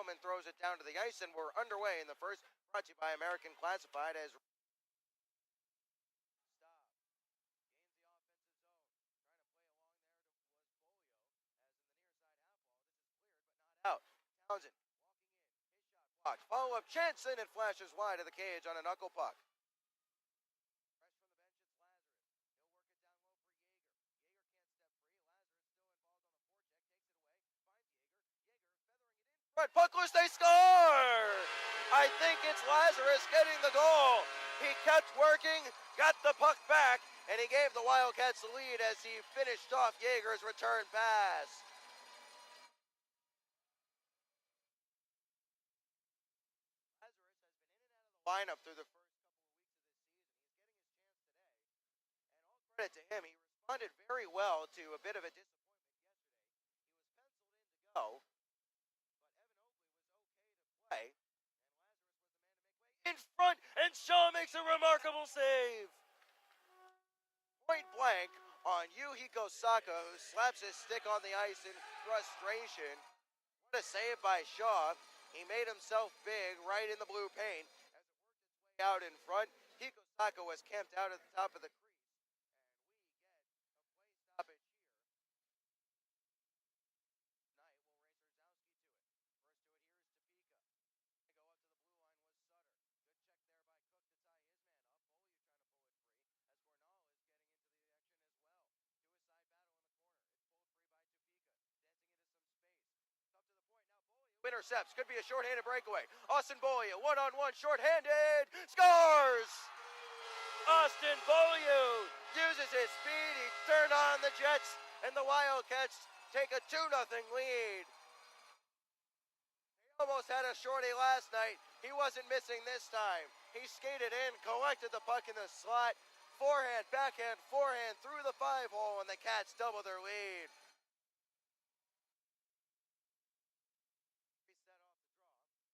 And throws it down to the ice, and we're underway in the first. Brought to you by American Classified as Stop. Gains the offensive zone. Trying to play along there was Beaulieu, as in the near side half wall. This is cleared, but not out. Townsend walking in. His shot blocked. Follow-up chance, and it flashes wide of the cage on a knuckle puck. Fresh from the bench, it's Lazarus. He'll work it down low for Yeager. Yeager can't step free. front. Puck loose, they score! I think it's Lazarus getting the goal. He kept working, got the puck back, and he gave the Wildcats the lead as he finished off Yeager's return pass. Lazarus has been in and out of the lineup through the first couple of weeks of this season. He's getting his chance today, and all credit to him. He responded very well to a bit of a disappointment yesterday. He was penciled in to go, but Evan Oakley was okay to play, and Lazarus was the man to make way in front, and Shaw makes a remarkable save. Point blank on Yuhiko Saka, who slaps his stick on the ice in frustration. What a save by Shaw. He made himself big right in the blue paint. As it worked its way out in front, Yuhiko Saka was camped out at the top of the crease. And we get a play stoppage here. Knight will race Rosowski to it. First to it here is Topeka. They go up to the blue line was Sutter. Good check there by Cook to tie his man up. Boley trying to pull it free as Gornal is getting into the action as well. Suicide battle in the corner. It's pulled free by Topeka. Dancing into some space. Up to the point. Now Boley intercepts. Could be a shorthanded breakaway. Austin Boley, one-on-one, shorthanded. Scores! Austin Boley uses his speed. He turned on the Jets, and the Wildcats take a 2-0 lead. He almost had a shorty last night. He wasn't missing this time. He skated in, collected the puck in the slot. Forehand, backhand, forehand through the 5-hole, and the Cats double their lead. Reset off the draw. Here's a slap shot. Blocked down in front.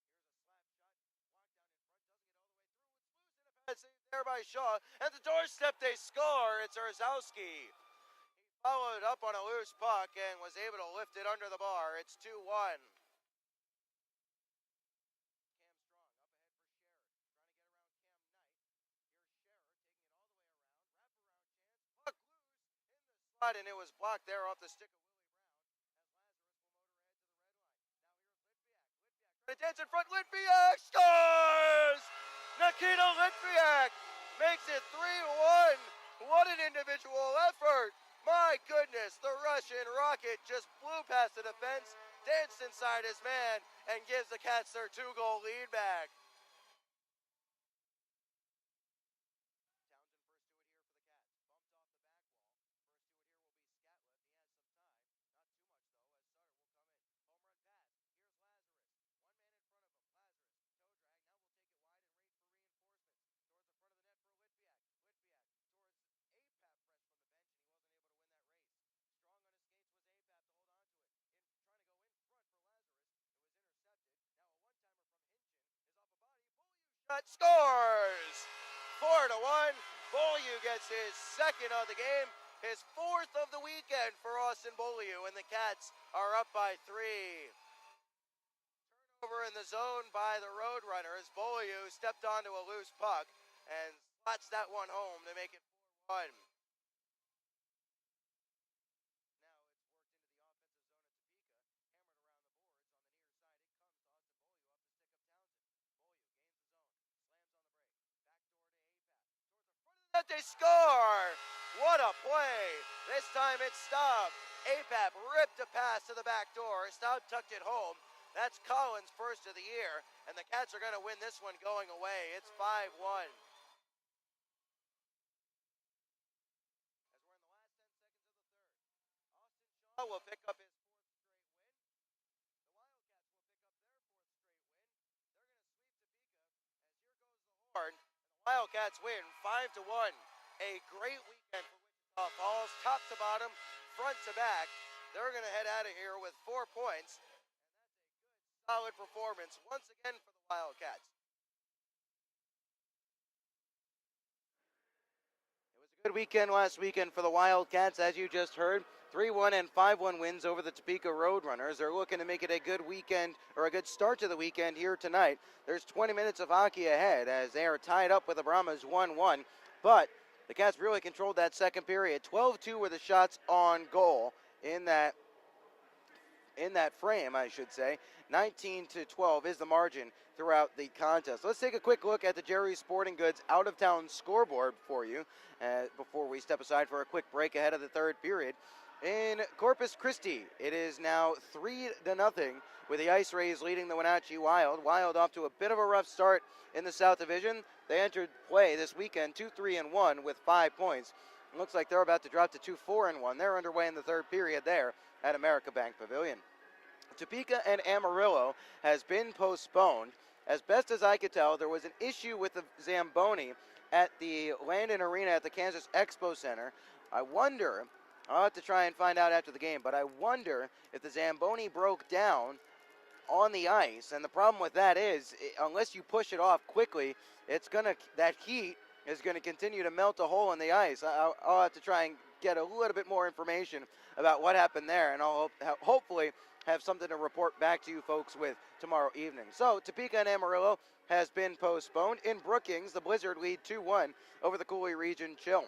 Doesn't get all the way through. It's loose and a pass saved there by Shaw. At the doorstep, they score. It's Rosowski. He followed up on a loose puck and was able to lift it under the bar. It's 2-1. And it was blocked there off the stick of Willie Brown as Lazarus will motor ahead to the red line. Now here's Litviak. Litviak trying to dance in front. Litviak scores! Nikita Litviak makes it 3-1. What an individual effort. My goodness, the Russian Rocket just blew past the defense, danced inside his man, and gives the Cats their 2-goal lead back. Scores! 4-1. Beaulieu gets his second of the game, his fourth of the weekend for Austin Beaulieu, and the Cats are up by 3. Turnover in the zone by the Roadrunners. Beaulieu stepped onto a loose puck and slots that one home to make it 4-1. They score! What a play! This time it's stopped. APAP ripped a pass to the back door. Stout tucked it home. That's Collins' first of the year, and the Cats are going to win this one going away. It's 5-1. As we're in the last 10 seconds of the third, Austin Shaw will pick up his 4th straight win. The Wildcats will pick up their 4th straight win. They're going to sweep Topeka as here goes the horn. Wildcats win 5-1. A great weekend for Wichita Falls, top to bottom, front to back. They're going to head out of here with 4 points. And that's a good, solid performance once again for the Wildcats. It was a good weekend last weekend for the Wildcats, as you just heard. 3-1 and 5-1 wins over the Topeka Roadrunners. They're looking to make it a good weekend, or a good start to the weekend here tonight. There's 20 minutes of hockey ahead as they are tied up with the Brahmas 1-1. But the Cats really controlled that second period. 12-2 were the shots on goal in that frame, I should say. 19-12 is the margin throughout the contest. Let's take a quick look at the Jerry's Sporting Goods out-of-town scoreboard for you before we step aside for a quick break ahead of the third period. In Corpus Christi, it is now 3-0 with the Ice Rays leading the Wenatchee Wild. Wild off to a bit of a rough start in the South Division. They entered play this weekend 2-3-1 with 5 points. It looks like they're about to drop to 2-4-1. They're underway in the third period there at America Bank Pavilion. Topeka and Amarillo has been postponed. As best as I could tell, there was an issue with the Zamboni at the Landon Arena at the Kansas Expo Center. I wonder, I'll have to try and find out after the game, but I wonder if the Zamboni broke down on the ice. And the problem with that is, unless you push it off quickly, that heat is going to continue to melt a hole in the ice. I'll have to try and get a little bit more information about what happened there, and I'll hopefully have something to report back to you folks with tomorrow evening. So Topeka and Amarillo has been postponed. In Brookings, the Blizzard lead 2-1 over the Cooley Region Chill.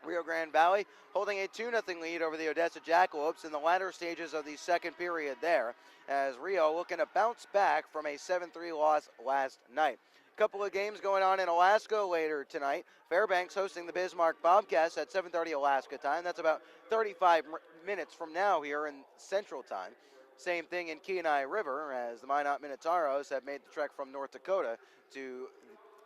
Rio Grande Valley holding a 2-0 lead over the Odessa Jackalopes in the latter stages of the second period there, as Rio looking to bounce back from a 7-3 loss last night. Couple of games going on in Alaska later tonight. Fairbanks hosting the Bismarck Bobcats at 7:30 Alaska time. That's about 35 minutes from now here in Central Time. Same thing in Kenai River, as the Minot Minotauros have made the trek from North Dakota to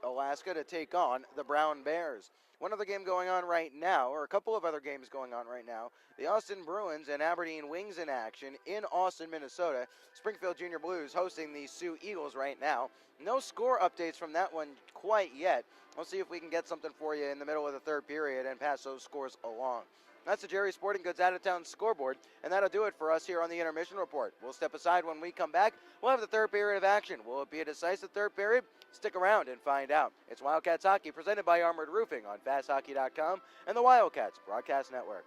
Alaska to take on the Brown Bears. One other game going on right now, or a couple of other games going on right now. The Austin Bruins and Aberdeen Wings in action in Austin, Minnesota. Springfield Junior Blues hosting the Sioux Eagles right now. No score updates from that one quite yet. We'll see if we can get something for you in the middle of the third period and pass those scores along. That's the Jerry Sporting Goods out-of-town scoreboard, and that'll do it for us here on the Intermission Report. We'll step aside when we come back. We'll have the third period of action. Will it be a decisive third period? Stick around and find out. It's Wildcats Hockey presented by Armored Roofing on FastHockey.com and the Wildcats Broadcast Network.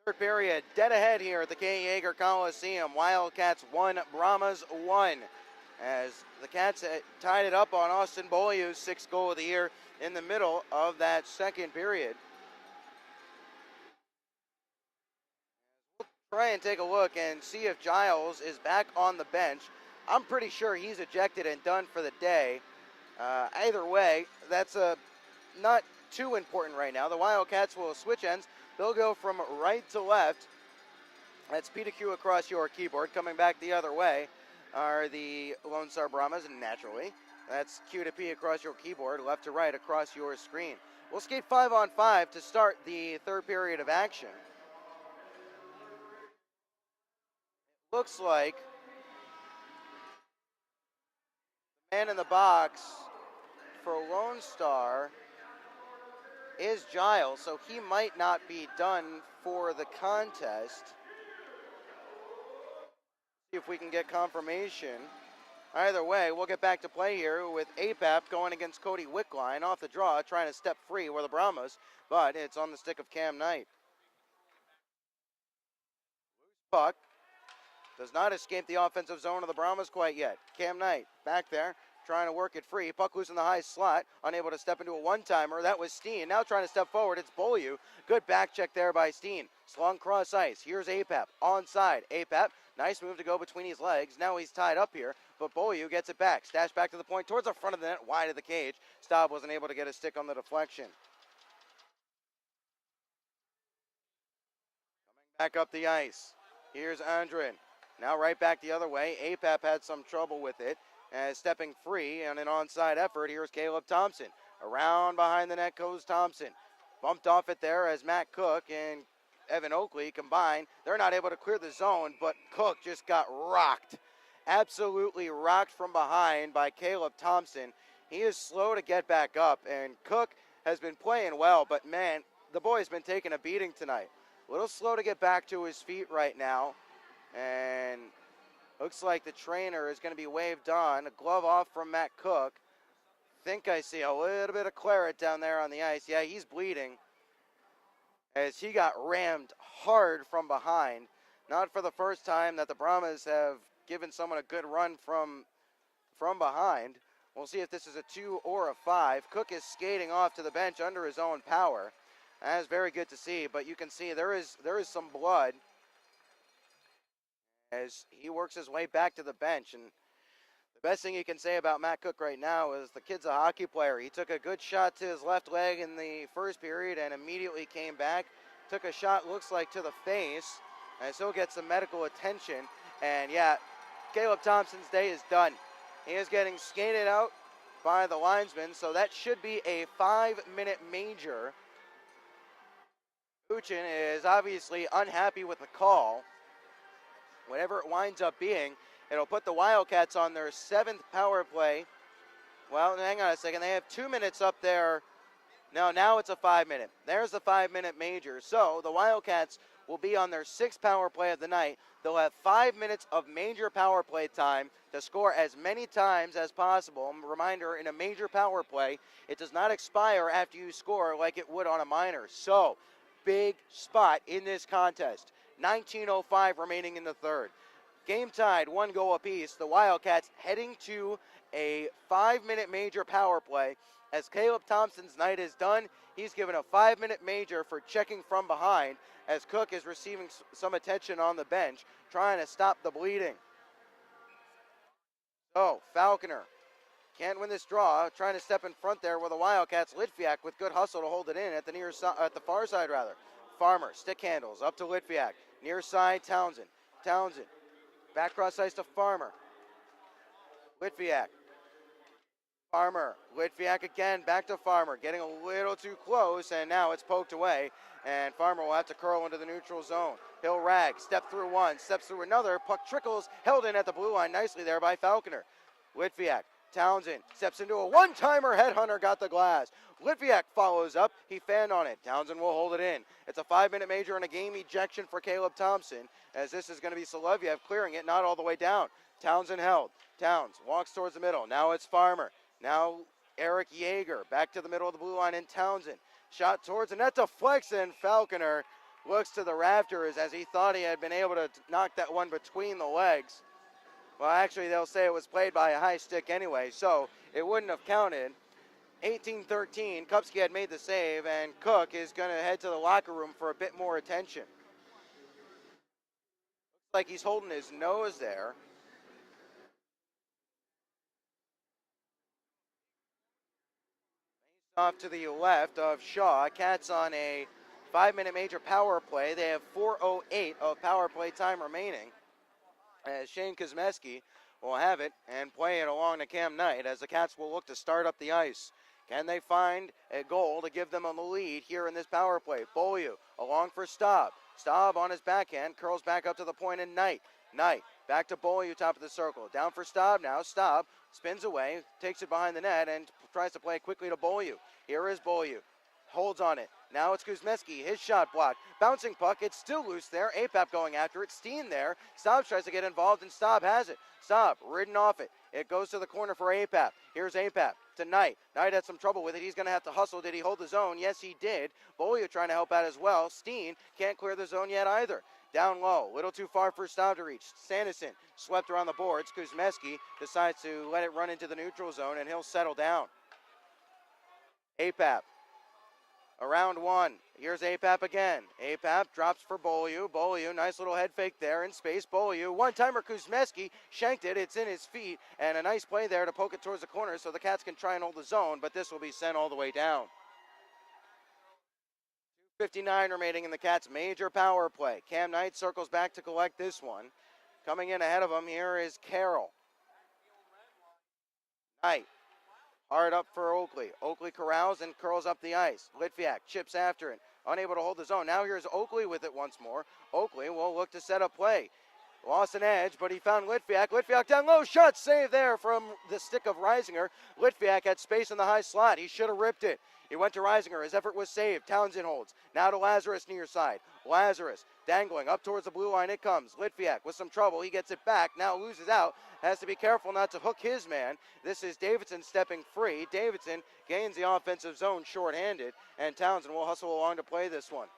Third period, dead ahead here at the Kay Yeager Coliseum. Wildcats 1, Brahmas 1. As the Cats tied it up on Austin Beaulieu's 6th goal of the year in the middle of that second period. We'll try and take a look and see if Giles is back on the bench. I'm pretty sure he's ejected and done for the day. Either way, that's not too important right now. The Wildcats will switch ends. They'll go from right to left. That's P to Q across your keyboard. Coming back the other way are the Lone Star Brahmas, naturally. That's Q to P across your keyboard, left to right across your screen. We'll skate 5-on-5 to start the third period of action. Looks like the man in the box for Lone Star is Giles, so he might not be done for the contest. See if we can get confirmation. Either way, we'll get back to play here with APAP going against Cody Wickline off the draw, trying to step free were the Brahmas, but it's on the stick of Cam Knight. Puck does not escape the offensive zone of the Brahmas quite yet. Cam Knight back there, trying to work it free. Puck loose in the high slot, unable to step into a one-timer. That was Steen. Now trying to step forward, it's Beaulieu. Good back check there by Steen. Slung cross ice. Here's APAP onside. APAP, nice move to go between his legs. Now he's tied up here, but Beaulieu gets it back. Stash back to the point, towards the front of the net, wide of the cage. Staub wasn't able to get a stick on the deflection. Coming back up the ice. Here's Andrin. Now right back the other way. APAP had some trouble with it. Stepping free on an onside effort, here's Caleb Thompson. Around behind the net goes Thompson. Bumped off it there as Matt Cook and Evan Oakley combined. They're not able to clear the zone, but Cook just got rocked. Absolutely rocked from behind by Caleb Thompson. He is slow to get back up, and Cook has been playing well, but man, the boy's been taking a beating tonight. A little slow to get back to his feet right now, and looks like the trainer is going to be waved on. A glove off from Matt Cook. Think I see a little bit of claret down there on the ice. Yeah, he's bleeding as he got rammed hard from behind. Not for the first time that the Brahmas have given someone a good run from behind. We'll see if this is a 2 or a 5. Cook is skating off to the bench under his own power. That is very good to see, but you can see there is some blood as he works his way back to the bench. And the best thing you can say about Matt Cook right now is the kid's a hockey player. He took a good shot to his left leg in the first period and immediately came back. Took a shot, looks like, to the face, and so gets some medical attention. And yeah, Caleb Thompson's day is done. He is getting skated out by the linesman, so that should be a 5-minute major. Uchin is obviously unhappy with the call. Whatever it winds up being, it'll put the Wildcats on their 7th power play. Well, hang on a second. They have 2 minutes up there. No, now it's a 5-minute. There's the 5-minute major. So the Wildcats will be on their 6th power play of the night. They'll have 5 minutes of major power play time to score as many times as possible. Reminder, in a major power play, it does not expire after you score like it would on a minor. So, big spot in this contest. 19:05 remaining in the third. Game tied, 1 goal apiece. The Wildcats heading to a 5-minute major power play. As Caleb Thompson's night is done, he's given a 5-minute major for checking from behind as Cook is receiving some attention on the bench, trying to stop the bleeding. So, Falconer can't win this draw, trying to step in front there with the Wildcats. Litviak with good hustle to hold it in at the far side rather. Farmer, stick handles, up to Litviak. Near side, Townsend. Townsend, back cross ice to Farmer. Litviak. Farmer, Litviak again, back to Farmer. Getting a little too close, and now it's poked away. And Farmer will have to curl into the neutral zone. He'll rag, step through one, steps through another. Puck trickles, held in at the blue line nicely there by Falconer. Litviak. Townsend steps into a one-timer. Headhunter got the glass. Litviak follows up. He fanned on it. Townsend will hold it in. It's a 5-minute major and a game ejection for Caleb Thompson, as this is going to be Soloviev clearing it, not all the way down. Townsend held. Towns walks towards the middle. Now it's Farmer. Now Eric Yeager back to the middle of the blue line in Townsend. Shot towards the net, deflects, and Falconer looks to the rafters as he thought he had been able to knock that one between the legs. Well, actually, they'll say it was played by a high stick anyway, so it wouldn't have counted. 18-13, Kupski had made the save, and Cook is going to head to the locker room for a bit more attention. Looks like he's holding his nose there. Off to the left of Shaw. Cats on a 5-minute major power play. They have 4:08 of power play time remaining, as Shane Kuzmeski will have it and play it along to Cam Knight as the Cats will look to start up the ice. Can they find a goal to give them a lead here in this power play? Beaulieu along for Staub. Staub on his backhand, curls back up to the point, and Knight. Knight back to Beaulieu, top of the circle. Down for Staub now. Staub spins away, takes it behind the net, and tries to play quickly to Beaulieu. Here is Beaulieu. Holds on it. Now it's Kuzmeski. His shot blocked. Bouncing puck. It's still loose there. Apap going after it. Steen there. Staub tries to get involved, and Staub has it. Staub ridden off it. It goes to the corner for Apap. Here's Apap to Knight. Knight had some trouble with it. He's going to have to hustle. Did he hold the zone? Yes, he did. Beaulieu trying to help out as well. Steen can't clear the zone yet either. Down low. Little too far for Staub to reach. Sanderson swept around the boards. Kuzmeski decides to let it run into the neutral zone, and he'll settle down. Apap. Around one. Here's Apap again. Apap drops for Beaulieu. Beaulieu, nice little head fake there in space. Beaulieu, one-timer Kuzmeski, shanked it. It's in his feet, and a nice play there to poke it towards the corner so the Cats can try and hold the zone, but this will be sent all the way down. 2:59 remaining in the Cats' major power play. Cam Knight circles back to collect this one. Coming in ahead of him here is Carroll. Knight. Hard up for Oakley. Oakley corrals and curls up the ice. Litviak chips after it. Unable to hold the zone. Now here's Oakley with it once more. Oakley will look to set up play. Lost an edge, but he found Litviak. Litviak down low. Shot save there from the stick of Reisinger. Litviak had space in the high slot. He should have ripped it. He went to Reisinger. His effort was saved. Townsend holds. Now to Lazarus near side. Lazarus dangling up towards the blue line. It comes. Litviak with some trouble. He gets it back. Now loses out. Has to be careful not to hook his man. This is Davidson stepping free. Davidson gains the offensive zone shorthanded, and Townsend will hustle along to play this one.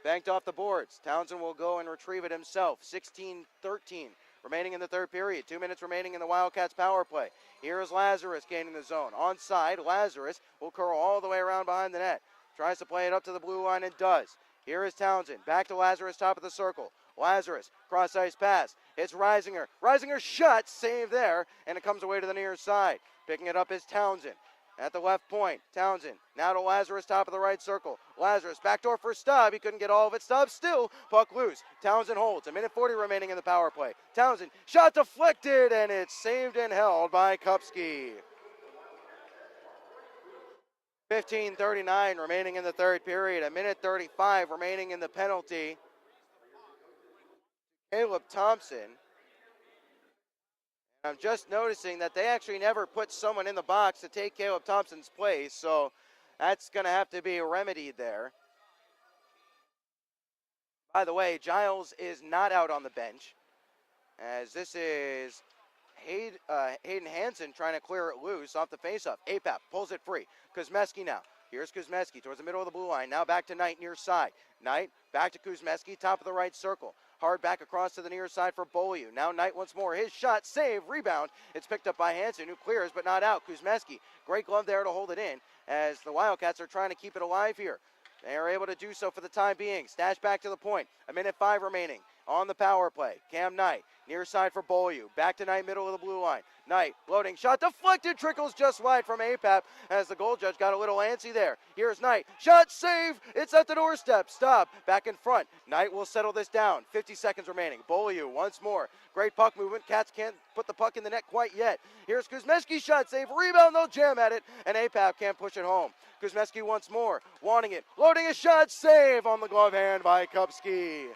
Banked off the boards. Townsend will go and retrieve it himself. 16-13 remaining in the third period. 2 minutes remaining in the Wildcats power play. Here is Lazarus gaining the zone. Onside, Lazarus will curl all the way around behind the net. Tries to play it up to the blue line and does. Here is Townsend. Back to Lazarus, top of the circle. Lazarus, cross-ice pass. It's Reisinger. Reisinger shot, save there, and it comes away to the near side. Picking it up is Townsend. At the left point, Townsend. Now to Lazarus, top of the right circle. Lazarus, backdoor for Staub. He couldn't get all of it. Staub still, puck loose. Townsend holds. 1:40 remaining in the power play. Townsend, shot deflected, and it's saved and held by Kupski. 15:39 remaining in the third period. 1:35 remaining in the penalty. Caleb Thompson. I'm just noticing that they actually never put someone in the box to take Caleb Thompson's place, so that's going to have to be remedied there. By the way, Giles is not out on the bench, as this is Hayden Hansen trying to clear it loose off the faceoff. Apap pulls it free. Kuzmeski now. Here's Kuzmeski towards the middle of the blue line. Now back to Knight near side. Knight back to Kuzmeski, top of the right circle. Hard back across to the near side for Beaulieu. Now Knight once more. His shot, save, rebound. It's picked up by Hansen, who clears but not out. Kuzmeski, great glove there to hold it in as the Wildcats are trying to keep it alive here. They are able to do so for the time being. Stash back to the point. 1:05 remaining on the power play. Cam Knight, near side for Beaulieu. Back to Knight, middle of the blue line. Knight, loading shot, deflected, trickles just wide from Apap as the goal judge got a little antsy there. Here's Knight, shot, save, it's at the doorstep. Stop, back in front. Knight will settle this down. 50 seconds remaining. Beaulieu once more. Great puck movement. Cats can't put the puck in the net quite yet. Here's Kuzmeski, shot, save, rebound, they'll jam at it, and Apap can't push it home. Kuzmeski once more, wanting it, loading a shot, save on the glove hand by Kupski.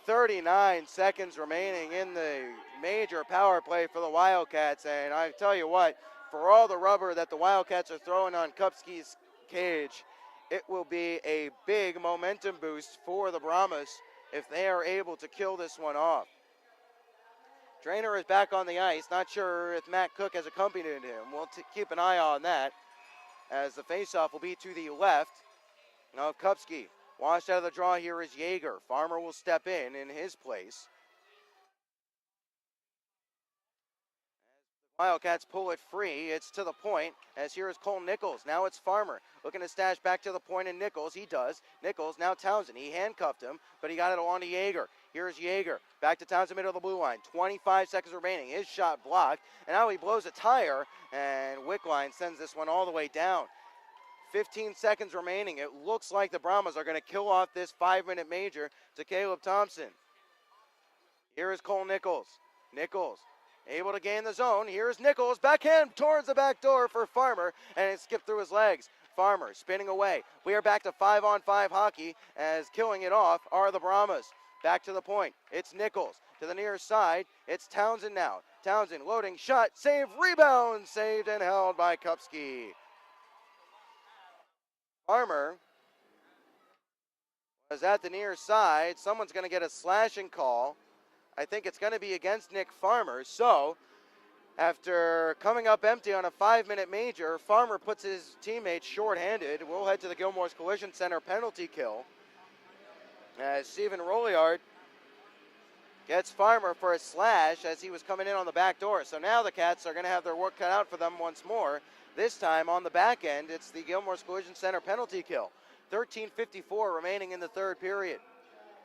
39 seconds remaining in the major power play for the Wildcats, and I tell you what, for all the rubber that the Wildcats are throwing on Kupski's cage, it will be a big momentum boost for the Brahmas if they are able to kill this one off. Trainer is back on the ice. Not sure if Matt Cook has accompanied him. We'll keep an eye on that as the faceoff will be to the left. Now Kupski Washed out of the draw here is Yeager. Farmer will step in his place. Wildcats pull it free. It's to the point, as here is Cole Nichols. Now it's Farmer looking to stash back to the point, and Nichols, he does. Nichols, now Townsend. He handcuffed him, but he got it along to Yeager. Here's Yeager. Back to Townsend, middle of the blue line. 25 seconds remaining. His shot blocked, and now he blows a tire, and Wickline sends this one all the way down. 15 seconds remaining. It looks like the Brahmas are going to kill off this 5-minute major to Caleb Thompson. Here is Cole Nichols. Nichols able to gain the zone. Here's Nichols, backhand towards the back door for Farmer, and it skipped through his legs. Farmer spinning away. We are back to 5-on-5 hockey, as killing it off are the Brahmas. Back to the point. It's Nichols. To the near side, it's Townsend now. Townsend loading, shot, save, rebound, saved and held by Kupski. Farmer was at the near side. Someone's going to get a slashing call. I think it's going to be against Nick Farmer. So, after coming up empty on a 5-minute major, Farmer puts his teammates shorthanded. We'll head to the Gilmore's Collision Center penalty kill, as Steven Rolliard gets Farmer for a slash as he was coming in on the back door. So now the Cats are going to have their work cut out for them once more. This time on the back end, it's the Gilmore's Collision Center penalty kill. 13:54 remaining in the third period.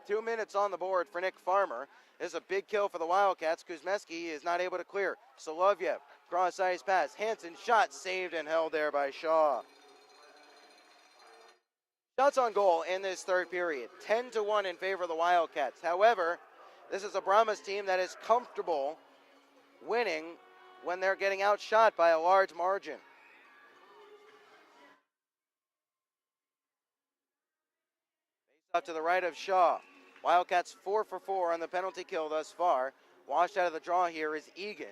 2 minutes on the board for Nick Farmer. This is a big kill for the Wildcats. Kuzmeski is not able to clear. Solovyev, cross-ice pass. Hansen, shot saved and held there by Shaw. Shots on goal in this third period. 10-1 in favor of the Wildcats. However, this is a Brahmas team that is comfortable winning when they're getting outshot by a large margin. Face up to the right of Shaw. Wildcats 4 for 4 on the penalty kill thus far. Washed out of the draw here is Egan.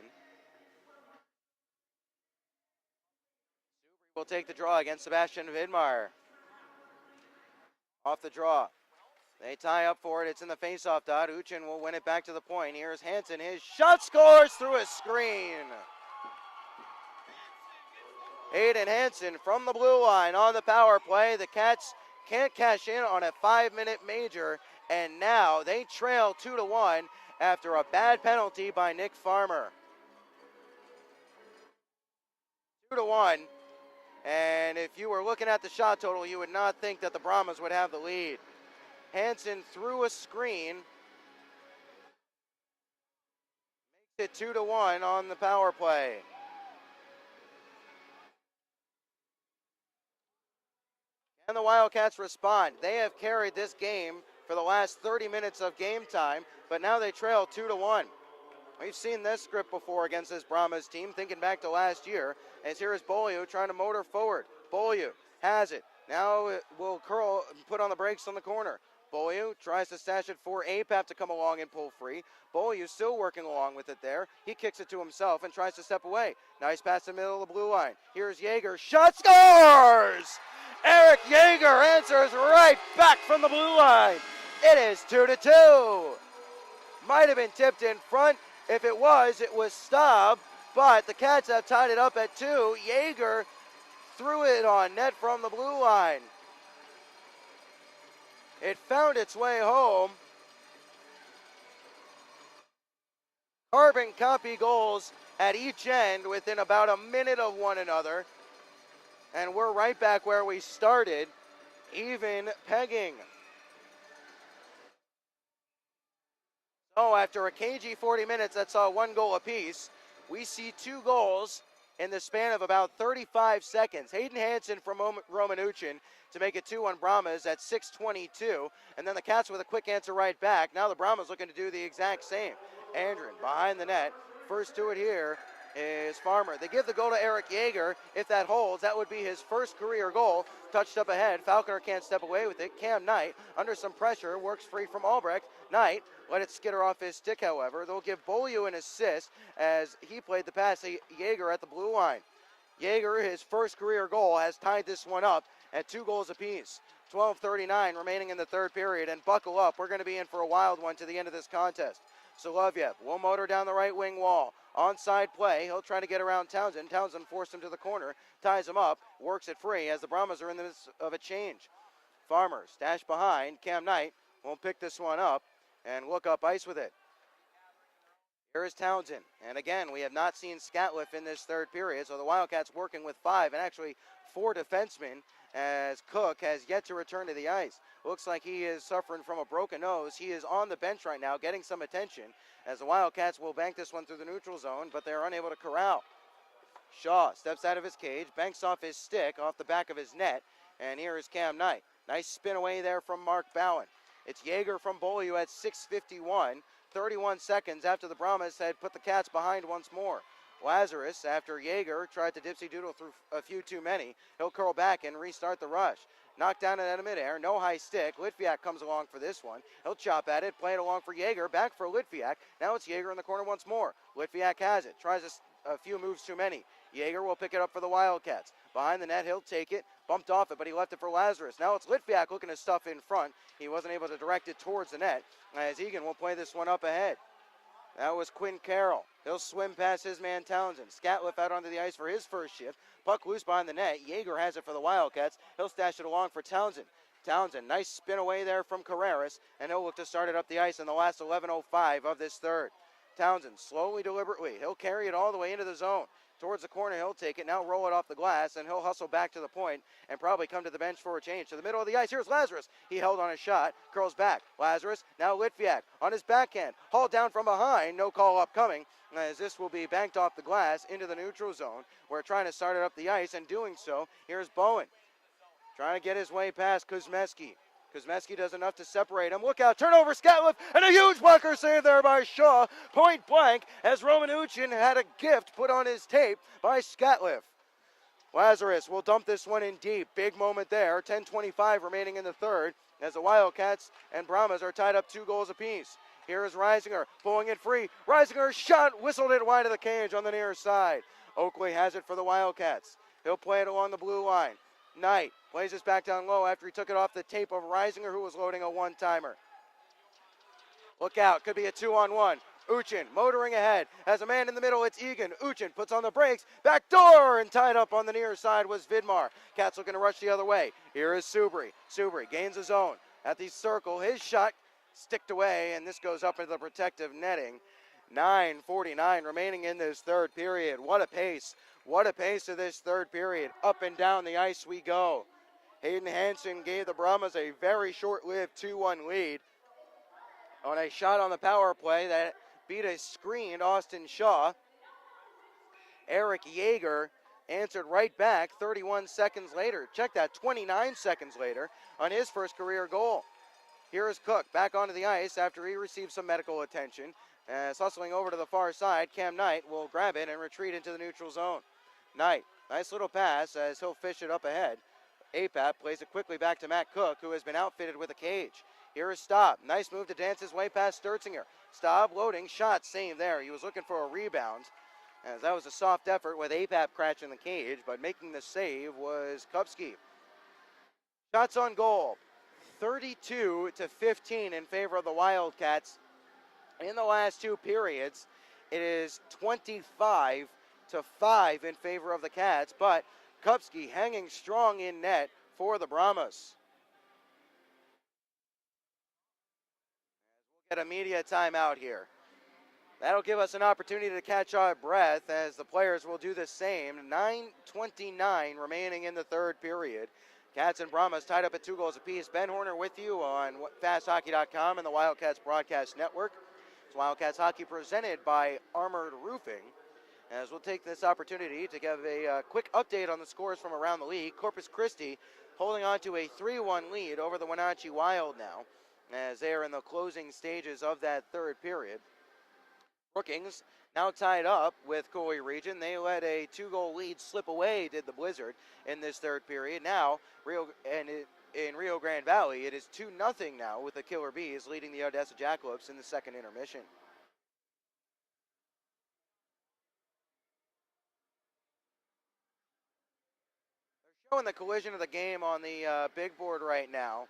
Subri will take the draw against Sebastian Vidmar. Off the draw. They tie up for it. It's in the face-off dot. Uchin will win it back to the point. Here's Hansen. His shot scores through a screen. Aiden Hansen from the blue line on the power play. The Cats can't cash in on a 5-minute major, and now they trail 2-1 after a bad penalty by Nick Farmer. 2-1, and if you were looking at the shot total, you would not think that the Brahmas would have the lead. Hansen threw a screen, makes it 2-1 on the power play. And the Wildcats respond. They have carried this game for the last 30 minutes of game time, but now they trail 2-1. We've seen this script before against this Brahmas team, thinking back to last year, as here is Beaulieu trying to motor forward. Beaulieu has it. Now it will curl, put on the brakes on the corner. Beaulieu tries to stash it for APAP to come along and pull free. Beaulieu still working along with it there. He kicks it to himself and tries to step away. Nice pass in the middle of the blue line. Here's Yeager. Shot, scores! Eric Yeager answers right back from the blue line. It is 2-2. Might have been tipped in front. If it was Staub, but the Cats have tied it up at 2. Yeager threw it on net from the blue line. It found its way home. Carbon copy goals at each end within about a minute of one another. And we're right back where we started, even pegging. So after a cagey 40 minutes that saw 1 goal apiece, we see 2 goals in the span of about 35 seconds. Hayden Hansen from Roman Uchin to make it 2-1 Brahmas at 6:22. And then the Cats with a quick answer right back. Now the Brahmas looking to do the exact same. Andren behind the net. First to it here is Farmer. They give the goal to Eric Yeager. If that holds, that would be his first career goal. Touched up ahead. Falconer can't step away with it. Cam Knight, under some pressure, works free from Albrecht. Knight let it skitter off his stick, however. They'll give Beaulieu an assist as he played the pass to Yeager at the blue line. Yeager, his first career goal, has tied this one up at 2 goals apiece. 12:39 remaining in the third period, and buckle up. We're going to be in for a wild one to the end of this contest. Solovyev will motor down the right wing wall. Onside play. He'll try to get around Townsend. Townsend forced him to the corner, ties him up, works it free as the Brahmas are in the midst of a change. Farmer stashed behind. Cam Knight won't pick this one up and look up ice with it. Here is Townsend. And again, we have not seen Scatliff in this third period, so the Wildcats working with 5 and actually 4 defensemen, as Cook has yet to return to the ice. Looks like he is suffering from a broken nose. He is on the bench right now getting some attention, as the Wildcats will bank this one through the neutral zone, but they're unable to corral. Shaw steps out of his cage, banks off his stick off the back of his net, and here is Cam Knight. Nice spin away there from Mark Bowen. It's Yeager from Beaulieu at 6:51, 31 seconds after the Brahmas had put the Cats behind once more. Lazarus, after Yeager tried to dipsy-doodle through a few too many, he'll curl back and restart the rush. Knocked down out of midair, no high stick. Litviak comes along for this one. He'll chop at it, play it along for Yeager, back for Litviak. Now it's Yeager in the corner once more. Litviak has it, tries a few moves too many. Yeager will pick it up for the Wildcats. Behind the net, he'll take it, bumped off it, but he left it for Lazarus. Now it's Litviak looking to stuff in front. He wasn't able to direct it towards the net, as Egan will play this one up ahead. That was Quinn Carroll. He'll swim past his man Townsend. Scatliff out onto the ice for his first shift. Puck loose behind the net. Yeager has it for the Wildcats. He'll stash it along for Townsend. Townsend, nice spin away there from Carreras, and he'll look to start it up the ice in the last 11:05 of this third. Townsend, slowly, deliberately, he'll carry it all the way into the zone. Towards the corner, he'll take it, now roll it off the glass, and he'll hustle back to the point and probably come to the bench for a change. To the middle of the ice, here's Lazarus. He held on a shot, curls back. Lazarus, now Litviak on his backhand. Hauled down from behind, no call upcoming, as this will be banked off the glass into the neutral zone. We're trying to start it up the ice, and doing so, here's Bowen. Trying to get his way past Kuzmeski. Kuzmeski does enough to separate him. Look out, turnover, Scatliff, and a huge blocker save there by Shaw. Point blank, as Roman Uchin had a gift put on his tape by Scatliff. Lazarus will dump this one in deep. Big moment there. 10:25 remaining in the third, as the Wildcats and Brahmas are tied up 2 goals apiece. Here is Reisinger pulling it free. Reisinger's shot whistled it wide of the cage on the near side. Oakley has it for the Wildcats. He'll play it along the blue line. Knight plays this back down low after he took it off the tape of Reisinger, who was loading a one-timer. Look out, could be a 2-on-1. Uchin motoring ahead. Has a man in the middle, it's Egan. Uchin puts on the brakes. Back door, and tied up on the near side was Vidmar. Cats looking to rush the other way. Here is Subri. Subri gains his own. At the circle, his shot sticked away, and this goes up into the protective netting. 9:49 remaining in this third period. What a pace. What a pace of this third period. Up and down the ice we go. Hayden Hansen gave the Brahmas a very short-lived 2-1 lead on a shot on the power play that beat a screened Austin Shaw. Eric Yeager answered right back 31 seconds later. Check that, 29 seconds later on his first career goal. Here is Cook back onto the ice after he received some medical attention. As hustling over to the far side, Cam Knight will grab it and retreat into the neutral zone. Knight, nice little pass as he'll fish it up ahead. Apap plays it quickly back to Matt Cook, who has been outfitted with a cage. Here is Staub. Nice move to dance his way past Sturzinger. Staub loading, shot saved there. He was looking for a rebound, as that was a soft effort with Apap crashing the cage, but making the save was Kupski. Shots on goal, 32-15 in favor of the Wildcats. In the last 2 periods, it is 25-5 in favor of the Cats, but Kupski hanging strong in net for the Brahmas. We'll get a media timeout here. That'll give us an opportunity to catch our breath, as the players will do the same. 9:29 remaining in the third period. Cats and Brahmas tied up at 2 goals apiece. Ben Horner with you on FastHockey.com and the Wildcats Broadcast Network. It's Wildcats Hockey presented by Armored Roofing. As we'll take this opportunity to give a quick update on the scores from around the league. Corpus Christi holding on to a 3-1 lead over the Wenatchee Wild now, as they are in the closing stages of that third period. Brookings now tied up with Cooley Region. They let a 2-goal lead slip away, did the Blizzard, in this third period. Now, in Rio Grande Valley, it is 2-0 now, with the Killer Bees leading the Odessa Jackalopes in the second intermission. They're showing the collision of the game on the big board right now.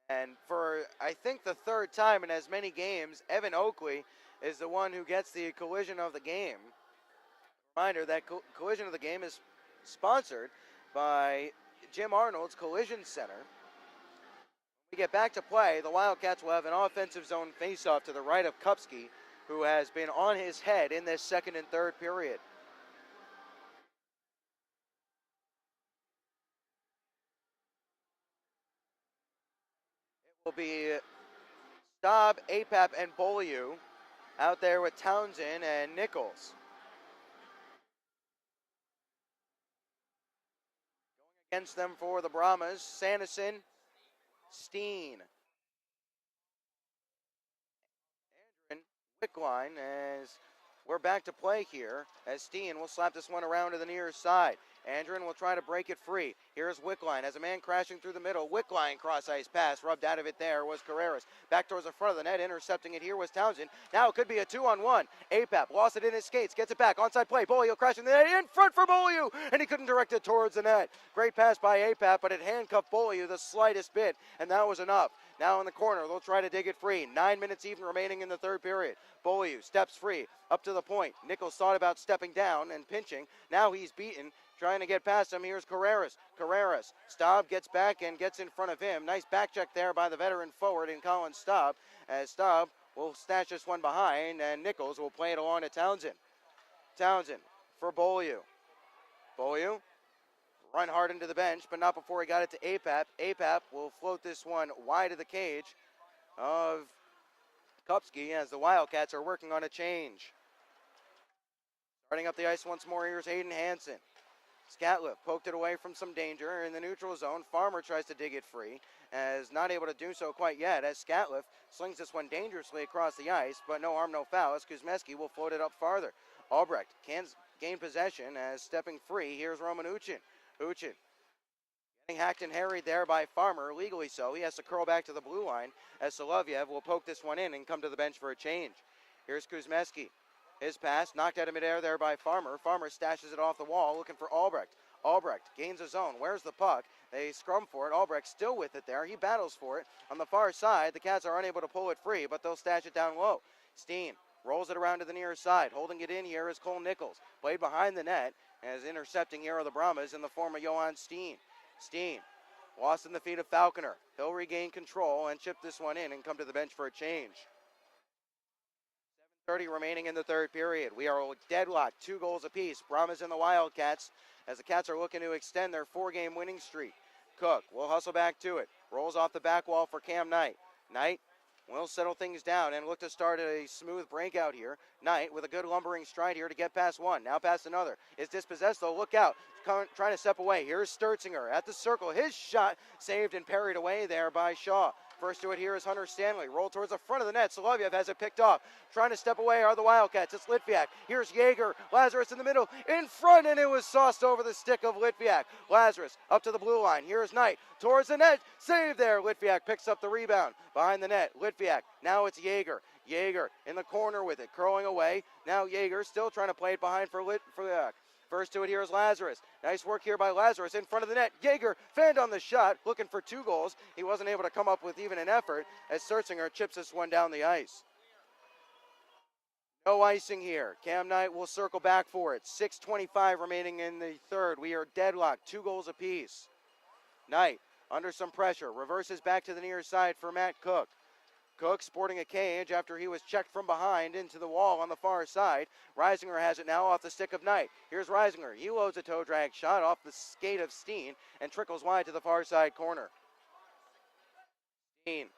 And for, I think, the third time in as many games, Evan Oakley is the one who gets the collision of the game. Reminder that collision of the game is sponsored by Jim Arnold's Collision Center. When we get back to play, the Wildcats will have an offensive zone faceoff to the right of Kupski, who has been on his head in this second and third period. It will be Staub, Apap, and Beaulieu out there with Townsend and Nichols. Going against them for the Brahmas, Sanderson, Steen, Andren, Wickline, as we're back to play here, as Steen will slap this one around to the near side. Andren will try to break it free. Here's Wickline as a man crashing through the middle. Wickline cross-ice pass, rubbed out of it there was Carreras. Back towards the front of the net, intercepting it here was Townsend. Now it could be a 2-on-1. Apap lost it in his skates, gets it back, onside play. Beaulieu crashing the net, in front for Beaulieu, and he couldn't direct it towards the net. Great pass by Apap, but it handcuffed Beaulieu the slightest bit, and that was enough. Now in the corner, they'll try to dig it free. 9 minutes even remaining in the third period. Beaulieu steps free, up to the point. Nichols thought about stepping down and pinching. Now he's beaten, trying to get past him. Here's Carreras. Carreras. Staub gets back and gets in front of him. Nice back check there by the veteran forward in Colin Staub, as Staub will stash this one behind, and Nichols will play it along to Townsend. Townsend for Beaulieu. Beaulieu run hard into the bench, but not before he got it to Apap. Apap will float this one wide of the cage of Kupski as the Wildcats are working on a change. Starting up the ice once more, here's Hayden Hansen. Scatliff poked it away from some danger in the neutral zone. Farmer tries to dig it free, as not able to do so quite yet, as Scatliff slings this one dangerously across the ice, but no harm, no foul, as Kuzmeski will float it up farther. Albrecht can gain possession as stepping free. Here's Roman Uchin. Uchin getting hacked and harried there by Farmer, legally so. He has to curl back to the blue line as Solovyev will poke this one in and come to the bench for a change. Here's Kuzmeski. His pass knocked out of midair there by Farmer. Farmer stashes it off the wall looking for Albrecht. Albrecht gains a zone. Where's the puck? They scrum for it. Albrecht still with it there. He battles for it. On the far side, the Cats are unable to pull it free, but they'll stash it down low. Steen rolls it around to the near side. Holding it in here is Cole Nichols. Played behind the net as intercepting here are the Brahmas in the form of Johan Steen. Steen lost in the feet of Falconer. He'll regain control and chip this one in and come to the bench for a change. 7:30 remaining in the third period. We are deadlocked, 2 goals apiece. Brahmas and the Wildcats as the Cats are looking to extend their 4-game winning streak. Cook will hustle back to it. Rolls off the back wall for Cam Knight. Knight will settle things down and look to start a smooth breakout here. Knight with a good lumbering stride here to get past one. Now past another. Is dispossessed though. Look out. Trying to step away. Here's Sturzinger at the circle. His shot saved and parried away there by Shaw. First to it here is Hunter Stanley. Roll towards the front of the net. Solovyev has it picked off. Trying to step away are the Wildcats. It's Litviak. Here's Yeager. Lazarus in the middle. In front, and it was sauced over the stick of Litviak. Lazarus up to the blue line. Here's Knight. Towards the net. Save there. Litviak picks up the rebound. Behind the net. Litviak. Now it's Yeager. Yeager in the corner with it. Curling away. Now Yeager still trying to play it behind for Litviak. First to it here is Lazarus. Nice work here by Lazarus in front of the net. Yeager fanned on the shot, looking for 2 goals. He wasn't able to come up with even an effort as Sturzinger chips this one down the ice. No icing here. Cam Knight will circle back for it. 6:25 remaining in the third. We are deadlocked, 2 goals apiece. Knight under some pressure. Reverses back to the near side for Matt Cook. Cook sporting a cage after he was checked from behind into the wall on the far side. Reisinger has it now off the stick of Knight. Here's Reisinger. He loads a toe drag shot off the skate of Steen and trickles wide to the far side corner. Steen,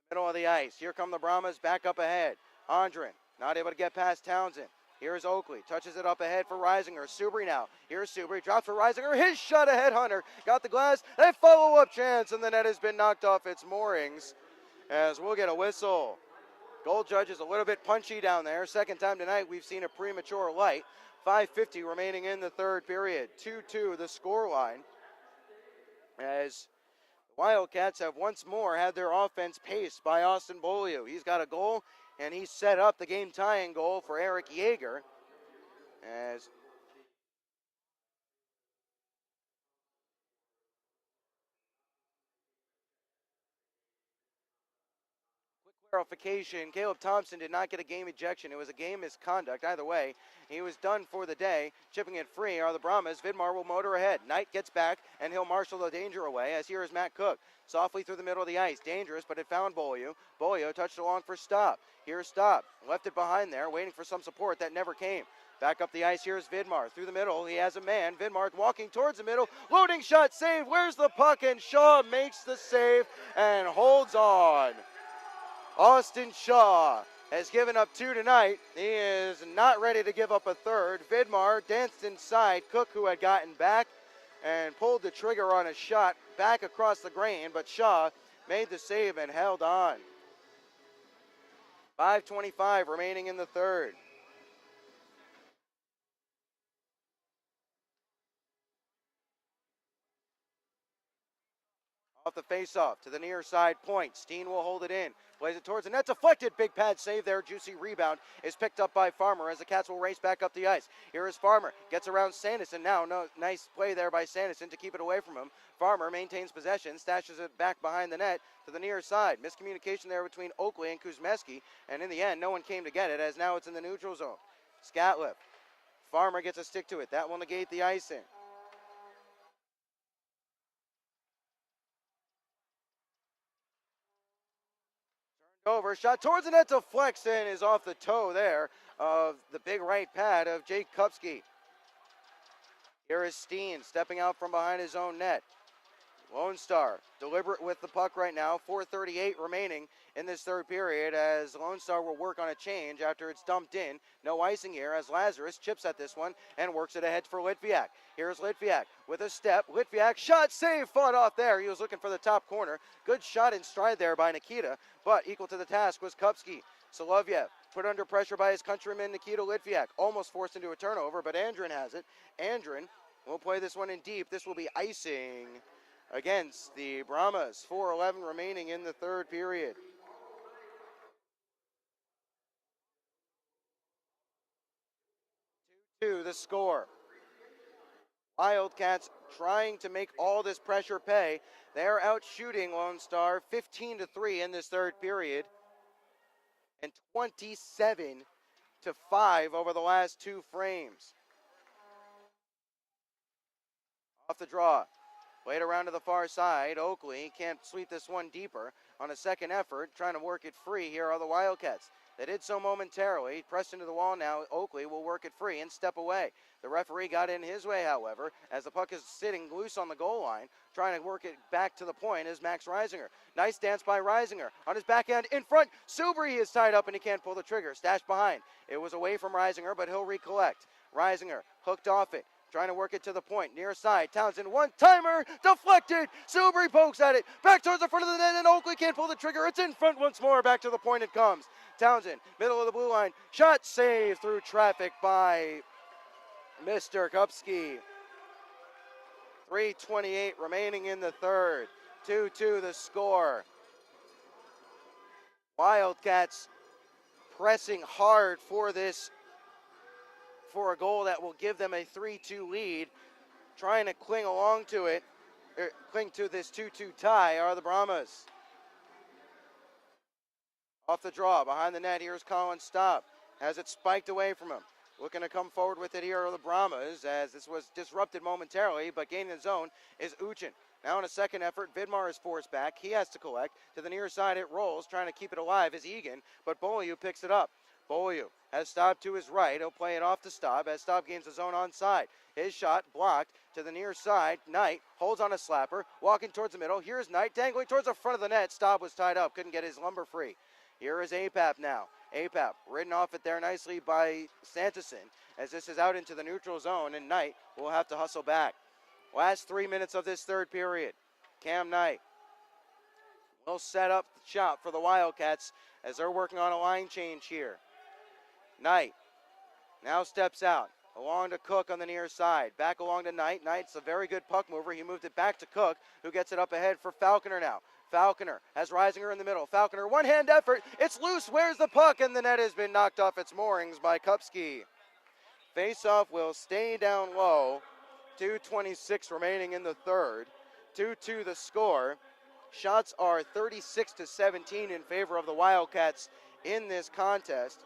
middle of the ice. Here come the Brahmas back up ahead. Andren not able to get past Townsend. Here's Oakley. Touches it up ahead for Reisinger. Subri now. Here's Subri. Drops for Reisinger. His shot ahead. Hunter got the glass. A follow-up chance, and the net has been knocked off its moorings. As we'll get a whistle. Goal judge is a little bit punchy down there. Second time tonight we've seen a premature light. 5:50 remaining in the third period. 2-2 the score line. As the Wildcats have once more had their offense paced by Austin Beaulieu. He's got a goal, and he's set up the game-tying goal for Eric Yeager. As clarification, Caleb Thompson did not get a game ejection. It was a game misconduct. Either way, he was done for the day. Chipping it free are the Brahmas. Vidmar will motor ahead. Knight gets back, and he'll marshal the danger away, as here is Matt Cook. Softly through the middle of the ice. Dangerous, but it found Beaulieu. Beaulieu touched along for Stop. Here's Stop. Left it behind there, waiting for some support that never came. Back up the ice, here's Vidmar. Through the middle, he has a man. Vidmar walking towards the middle. Loading shot, save. Where's the puck? And Shaw makes the save and holds on. Austin Shaw has given up 2 tonight. He is not ready to give up a third. Vidmar danced inside Cook, who had gotten back, and pulled the trigger on a shot back across the grain, but Shaw made the save and held on. 5:25 remaining in the third. Off the faceoff to the near side point. Steen will hold it in. Plays it towards the net. Deflected. Big pad save there. Juicy rebound is picked up by Farmer as the Cats will race back up the ice. Here is Farmer. Gets around Sanderson now. Nice play there by Sanderson to keep it away from him. Farmer maintains possession. Stashes it back behind the net to the near side. Miscommunication there between Oakley and Kuzmeski. And in the end, no one came to get it as now it's in the neutral zone. Scatliff. Farmer gets a stick to it. That will negate the icing. Over, shot towards the net, deflects and is off the toe there of the big right pad of Jake Kupski. Here is Steen stepping out from behind his own net. Lone Star deliberate with the puck right now. 4:38 remaining in this third period as Lone Star will work on a change after it's dumped in. No icing here as Lazarus chips at this one and works it ahead for Litviak. Here's Litviak with a step. Litviak shot, save, fought off there. He was looking for the top corner. Good shot in stride there by Nikita, but equal to the task was Kupski. Solovyev put under pressure by his countryman Nikita Litviak. Almost forced into a turnover, but Andrin has it. Andrin will play this one in deep. This will be icing against the Brahmas. 4:11 remaining in the third period. To the score. Wildcats trying to make all this pressure pay. They're out shooting Lone Star 15-3 in this third period and 27-5 over the last 2 frames. Off the draw. Played around to the far side. Oakley can't sweep this one deeper on a second effort. Trying to work it free here are the Wildcats. They did so momentarily. Pressed into the wall now. Oakley will work it free and step away. The referee got in his way, however, as the puck is sitting loose on the goal line. Trying to work it back to the point is Max Reisinger. Nice dance by Reisinger. On his backhand in front. Subri is tied up and he can't pull the trigger. Stashed behind. It was away from Reisinger, but he'll recollect. Reisinger hooked off it. Trying to work it to the point, near side. Townsend, one-timer, deflected. Subri pokes at it. Back towards the front of the net, and Oakley can't pull the trigger. It's in front once more. Back to the point it comes. Townsend, middle of the blue line. Shot saved through traffic by Mr. Kupski. 3:28 remaining in the third. 2-2 the score. Wildcats pressing hard for a goal that will give them a 3-2 lead. Trying to cling along to it, cling to this 2-2 tie are the Brahmas. Off the draw, behind the net, here's Colin Stop. Has it spiked away from him. Looking to come forward with it here are the Brahmas, as this was disrupted momentarily, but gaining the zone is Uchin. Now in a second effort, Vidmar is forced back. He has to collect. To the near side it rolls, trying to keep it alive is Egan, but Beaulieu picks it up. Beaulieu has Staub to his right. He'll play it off to Staub as Staub gains the zone onside. His shot blocked to the near side. Knight holds on a slapper, walking towards the middle. Here's Knight dangling towards the front of the net. Staub was tied up, couldn't get his lumber free. Here is Apap now. Apap ridden off it there nicely by Sanderson as this is out into the neutral zone, and Knight will have to hustle back. Last 3 minutes of this third period. Cam Knight will set up the shot for the Wildcats as they're working on a line change here. Knight now steps out along to Cook on the near side. Back along to Knight. Knight's a very good puck mover. He moved it back to Cook, who gets it up ahead for Falconer now. Falconer has Reisinger in the middle. Falconer, one-hand effort. It's loose. Where's the puck? And the net has been knocked off its moorings by Kupski. Face-off will stay down low. 2:26 remaining in the third. 2-2 the score. Shots are 36-17 in favor of the Wildcats in this contest.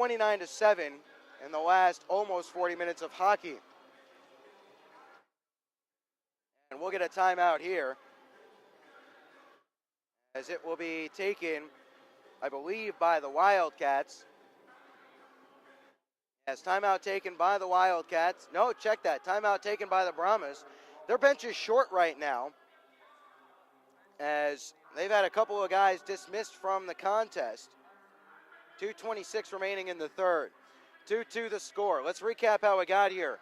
29-7 in the last almost 40 minutes of hockey. And we'll get a timeout here, as it will be taken, I believe, by the Wildcats. Yes, timeout taken by the Wildcats. No, check that. Timeout taken by the Brahmas. Their bench is short right now, as they've had a couple of guys dismissed from the contest. 2:26 remaining in the third. 2-2 the score. Let's recap how we got here.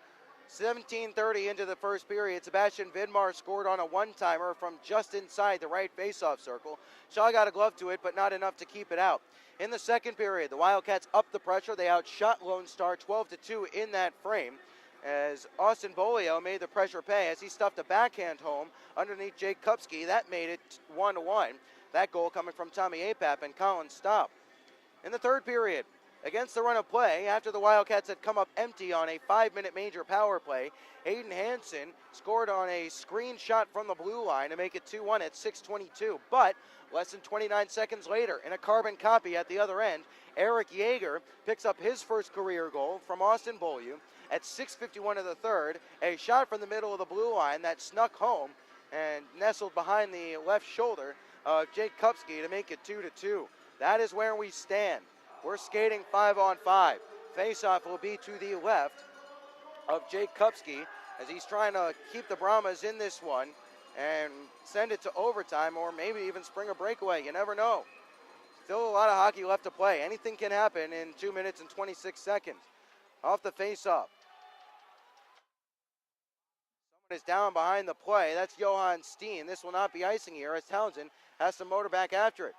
17:30 into the first period, Sebastian Vidmar scored on a one-timer from just inside the right faceoff circle. Shaw got a glove to it, but not enough to keep it out. In the second period, the Wildcats upped the pressure. They outshot Lone Star 12-2 in that frame, as Austin Bolio made the pressure pay as he stuffed a backhand home underneath Jake Kupski. That made it 1-1. That goal coming from Tommy Apap and Colin Stopp. In the third period, against the run of play, after the Wildcats had come up empty on a 5-minute major power play, Hayden Hansen scored on a screen shot from the blue line to make it 2-1 at 6:22. But less than 29 seconds later, in a carbon copy at the other end, Eric Yeager picks up his first career goal from Austin Beaulieu at 6:51 of the third. A shot from the middle of the blue line that snuck home and nestled behind the left shoulder of Jake Kupski to make it 2-2. That is where we stand. We're skating 5-on-5. Faceoff will be to the left of Jake Kupski as he's trying to keep the Brahmas in this one and send it to overtime, or maybe even spring a breakaway. You never know. Still a lot of hockey left to play. Anything can happen in 2 minutes and 26 seconds. Off the faceoff. Someone is down behind the play. That's Johan Steen. This will not be icing here, as Townsend has to motor back after it.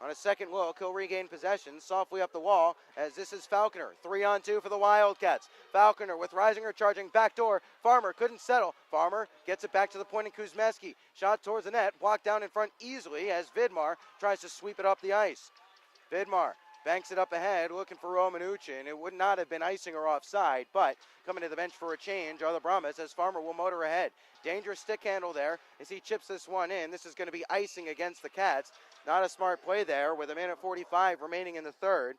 On a second look, he'll regain possession softly up the wall, as this is Falconer. 3-on-2 for the Wildcats. Falconer with Reisinger charging backdoor. Farmer couldn't settle. Farmer gets it back to the point in Kuzmeski. Shot towards the net, blocked down in front easily as Vidmar tries to sweep it up the ice. Vidmar banks it up ahead, looking for Roman Uchin. It would not have been icing or offside, but coming to the bench for a change are the Brahmas, as Farmer will motor ahead. Dangerous stick handle there as he chips this one in. This is going to be icing against the Cats. Not a smart play there with 1:45 remaining in the third.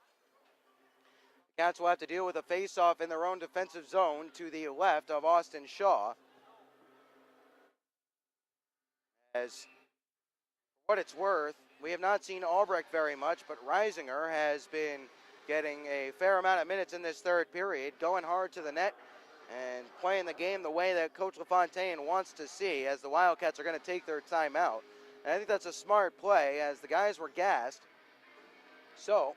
The Cats will have to deal with a face-off in their own defensive zone to the left of Austin Shaw. As for what it's worth, we have not seen Albrecht very much, but Reisinger has been getting a fair amount of minutes in this third period, going hard to the net and playing the game the way that Coach LaFontaine wants to see, as the Wildcats are going to take their timeout. And I think that's a smart play, as the guys were gassed. So,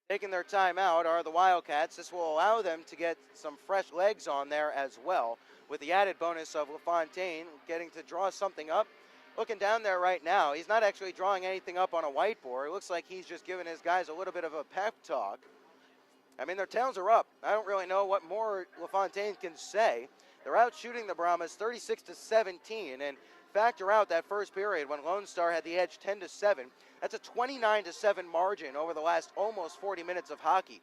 taking their timeout are the Wildcats. This will allow them to get some fresh legs on there as well, with the added bonus of LaFontaine getting to draw something up. Looking down there right now, he's not actually drawing anything up on a whiteboard. It looks like he's just giving his guys a little bit of a pep talk. I mean, their towns are up. I don't really know what more LaFontaine can say. They're out shooting the Brahmas 36-17, and factor out that first period when Lone Star had the edge 10-7. That's a 29-7 margin over the last almost 40 minutes of hockey.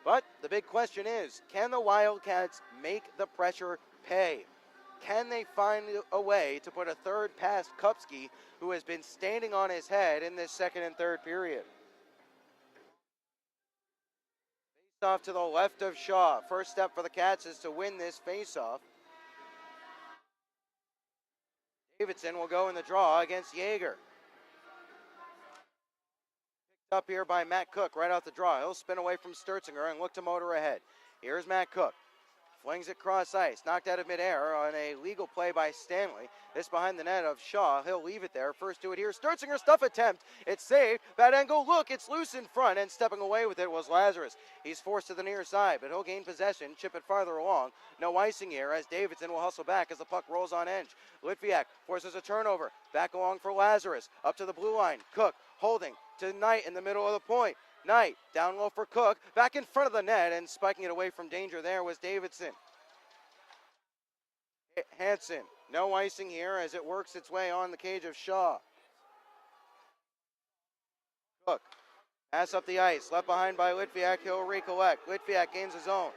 But the big question is, can the Wildcats make the pressure pay? Can they find a way to put a third past Kupski, who has been standing on his head in this second and third period? Face-off to the left of Shaw. First step for the Cats is to win this face-off. Davidson will go in the draw against Yeager. Picked up here by Matt Cook right off the draw. He'll spin away from Sturzinger and look to motor ahead. Here's Matt Cook. Flings it cross ice, knocked out of midair on a legal play by Stanley. This behind the net of Shaw. He'll leave it there. First to it here. Sturzinger stuff attempt. It's saved. Bad angle. Look, it's loose in front, and stepping away with it was Lazarus. He's forced to the near side, but he'll gain possession, chip it farther along. No icing here as Davidson will hustle back as the puck rolls on edge. Litviak forces a turnover. Back along for Lazarus. Up to the blue line. Cook holding to Knight in the middle of the point. Knight down low for Cook. Back in front of the net, and spiking it away from danger there was Davidson. Hansen, no icing here as it works its way on the cage of Shaw. Cook, pass up the ice, left behind by Litviak, he'll recollect. Litviak gains his own.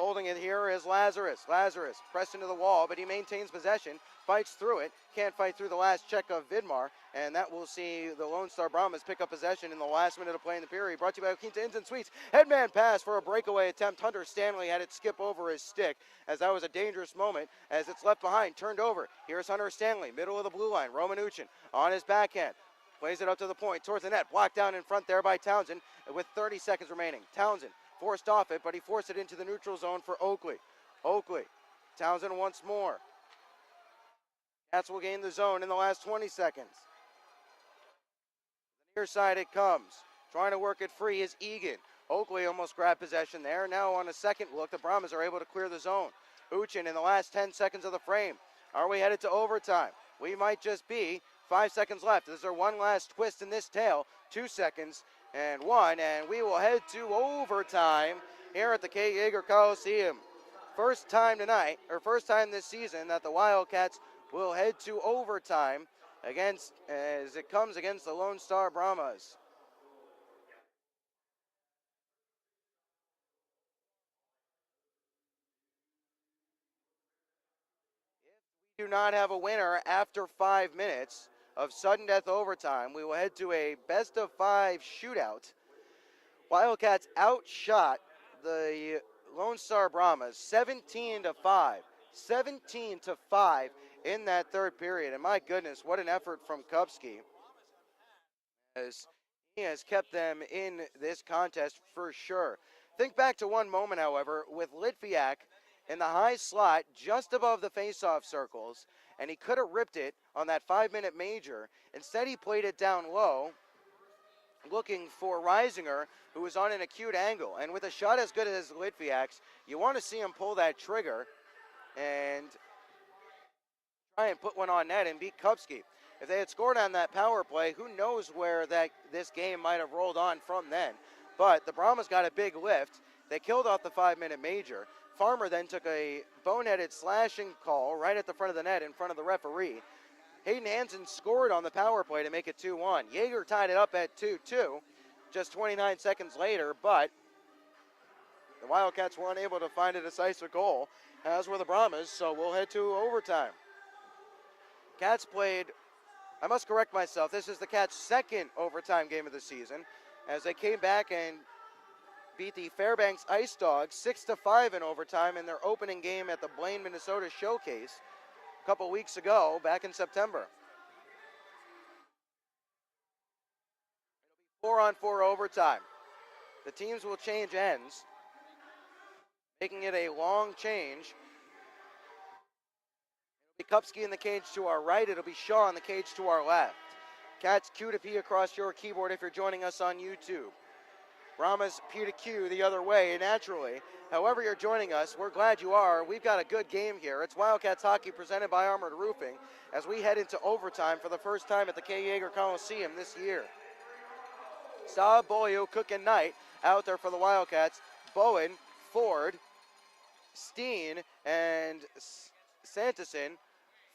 Holding it here is Lazarus. Lazarus pressed into the wall, but he maintains possession, fights through it, can't fight through the last check of Vidmar, and that will see the Lone Star Brahmas pick up possession in the last minute of play in the period. Brought to you by Quinta Inns and Suites. Headman pass for a breakaway attempt. Hunter Stanley had it skip over his stick, as that was a dangerous moment as it's left behind, turned over. Here's Hunter Stanley, middle of the blue line. Roman Uchin on his backhand. Plays it up to the point, towards the net. Blocked down in front there by Townsend with 30 seconds remaining. Townsend forced off it, but he forced it into the neutral zone for Oakley. Oakley, Townsend once more. Cats will gain the zone in the last 20 seconds. The near side it comes. Trying to work it free is Egan. Oakley almost grabbed possession there. Now on a second look, the Brahmas are able to clear the zone. Uchin in the last 10 seconds of the frame. Are we headed to overtime? We might just be. 5 seconds left. Is there one last twist in this tale? 2 seconds and 1, and we will head to overtime here at the Kay Yeager Coliseum. First time tonight, or first time this season, that the Wildcats will head to overtime as it comes against the Lone Star Brahmas. If we do not have a winner after 5 minutes of sudden death overtime, we will head to a best of 5 shootout. Wildcats outshot the Lone Star Brahmas 17-5. 17-5 in that third period. And my goodness, what an effort from Kupski, as he has kept them in this contest for sure. Think back to one moment, however, with Litviak in the high slot just above the face-off circles, and he could have ripped it on that 5-minute major. Instead, he played it down low, looking for Reisinger, who was on an acute angle. And with a shot as good as Litviak's, you want to see him pull that trigger and try and put one on net and beat Kupski. If they had scored on that power play, who knows where this game might have rolled on from then. But the Brahmas got a big lift. They killed off the 5-minute major. Farmer then took a boneheaded slashing call right at the front of the net in front of the referee. Hayden Hansen scored on the power play to make it 2-1. Yeager tied it up at 2-2 just 29 seconds later, but the Wildcats were unable to find a decisive goal, as were the Brahmas, so we'll head to overtime. Cats played, I must correct myself, this is the Cats' second overtime game of the season, as they came back and beat the Fairbanks Ice Dogs 6-5 in overtime in their opening game at the Blaine, Minnesota Showcase a couple weeks ago, back in September. It'll be 4-on-4 overtime. The teams will change ends, making it a long change. It'll be Kupski in the cage to our right. It'll be Shaw in the cage to our left. Cats Q to P across your keyboard if you're joining us on YouTube. Brahmas P to Q the other way, naturally. However you're joining us, we're glad you are. We've got a good game here. It's Wildcats hockey presented by Armored Roofing as we head into overtime for the first time at the Kay Yeager Coliseum this year. Saab, Bolio, Cook, and Knight out there for the Wildcats. Bowen, Ford, Steen, and Sanderson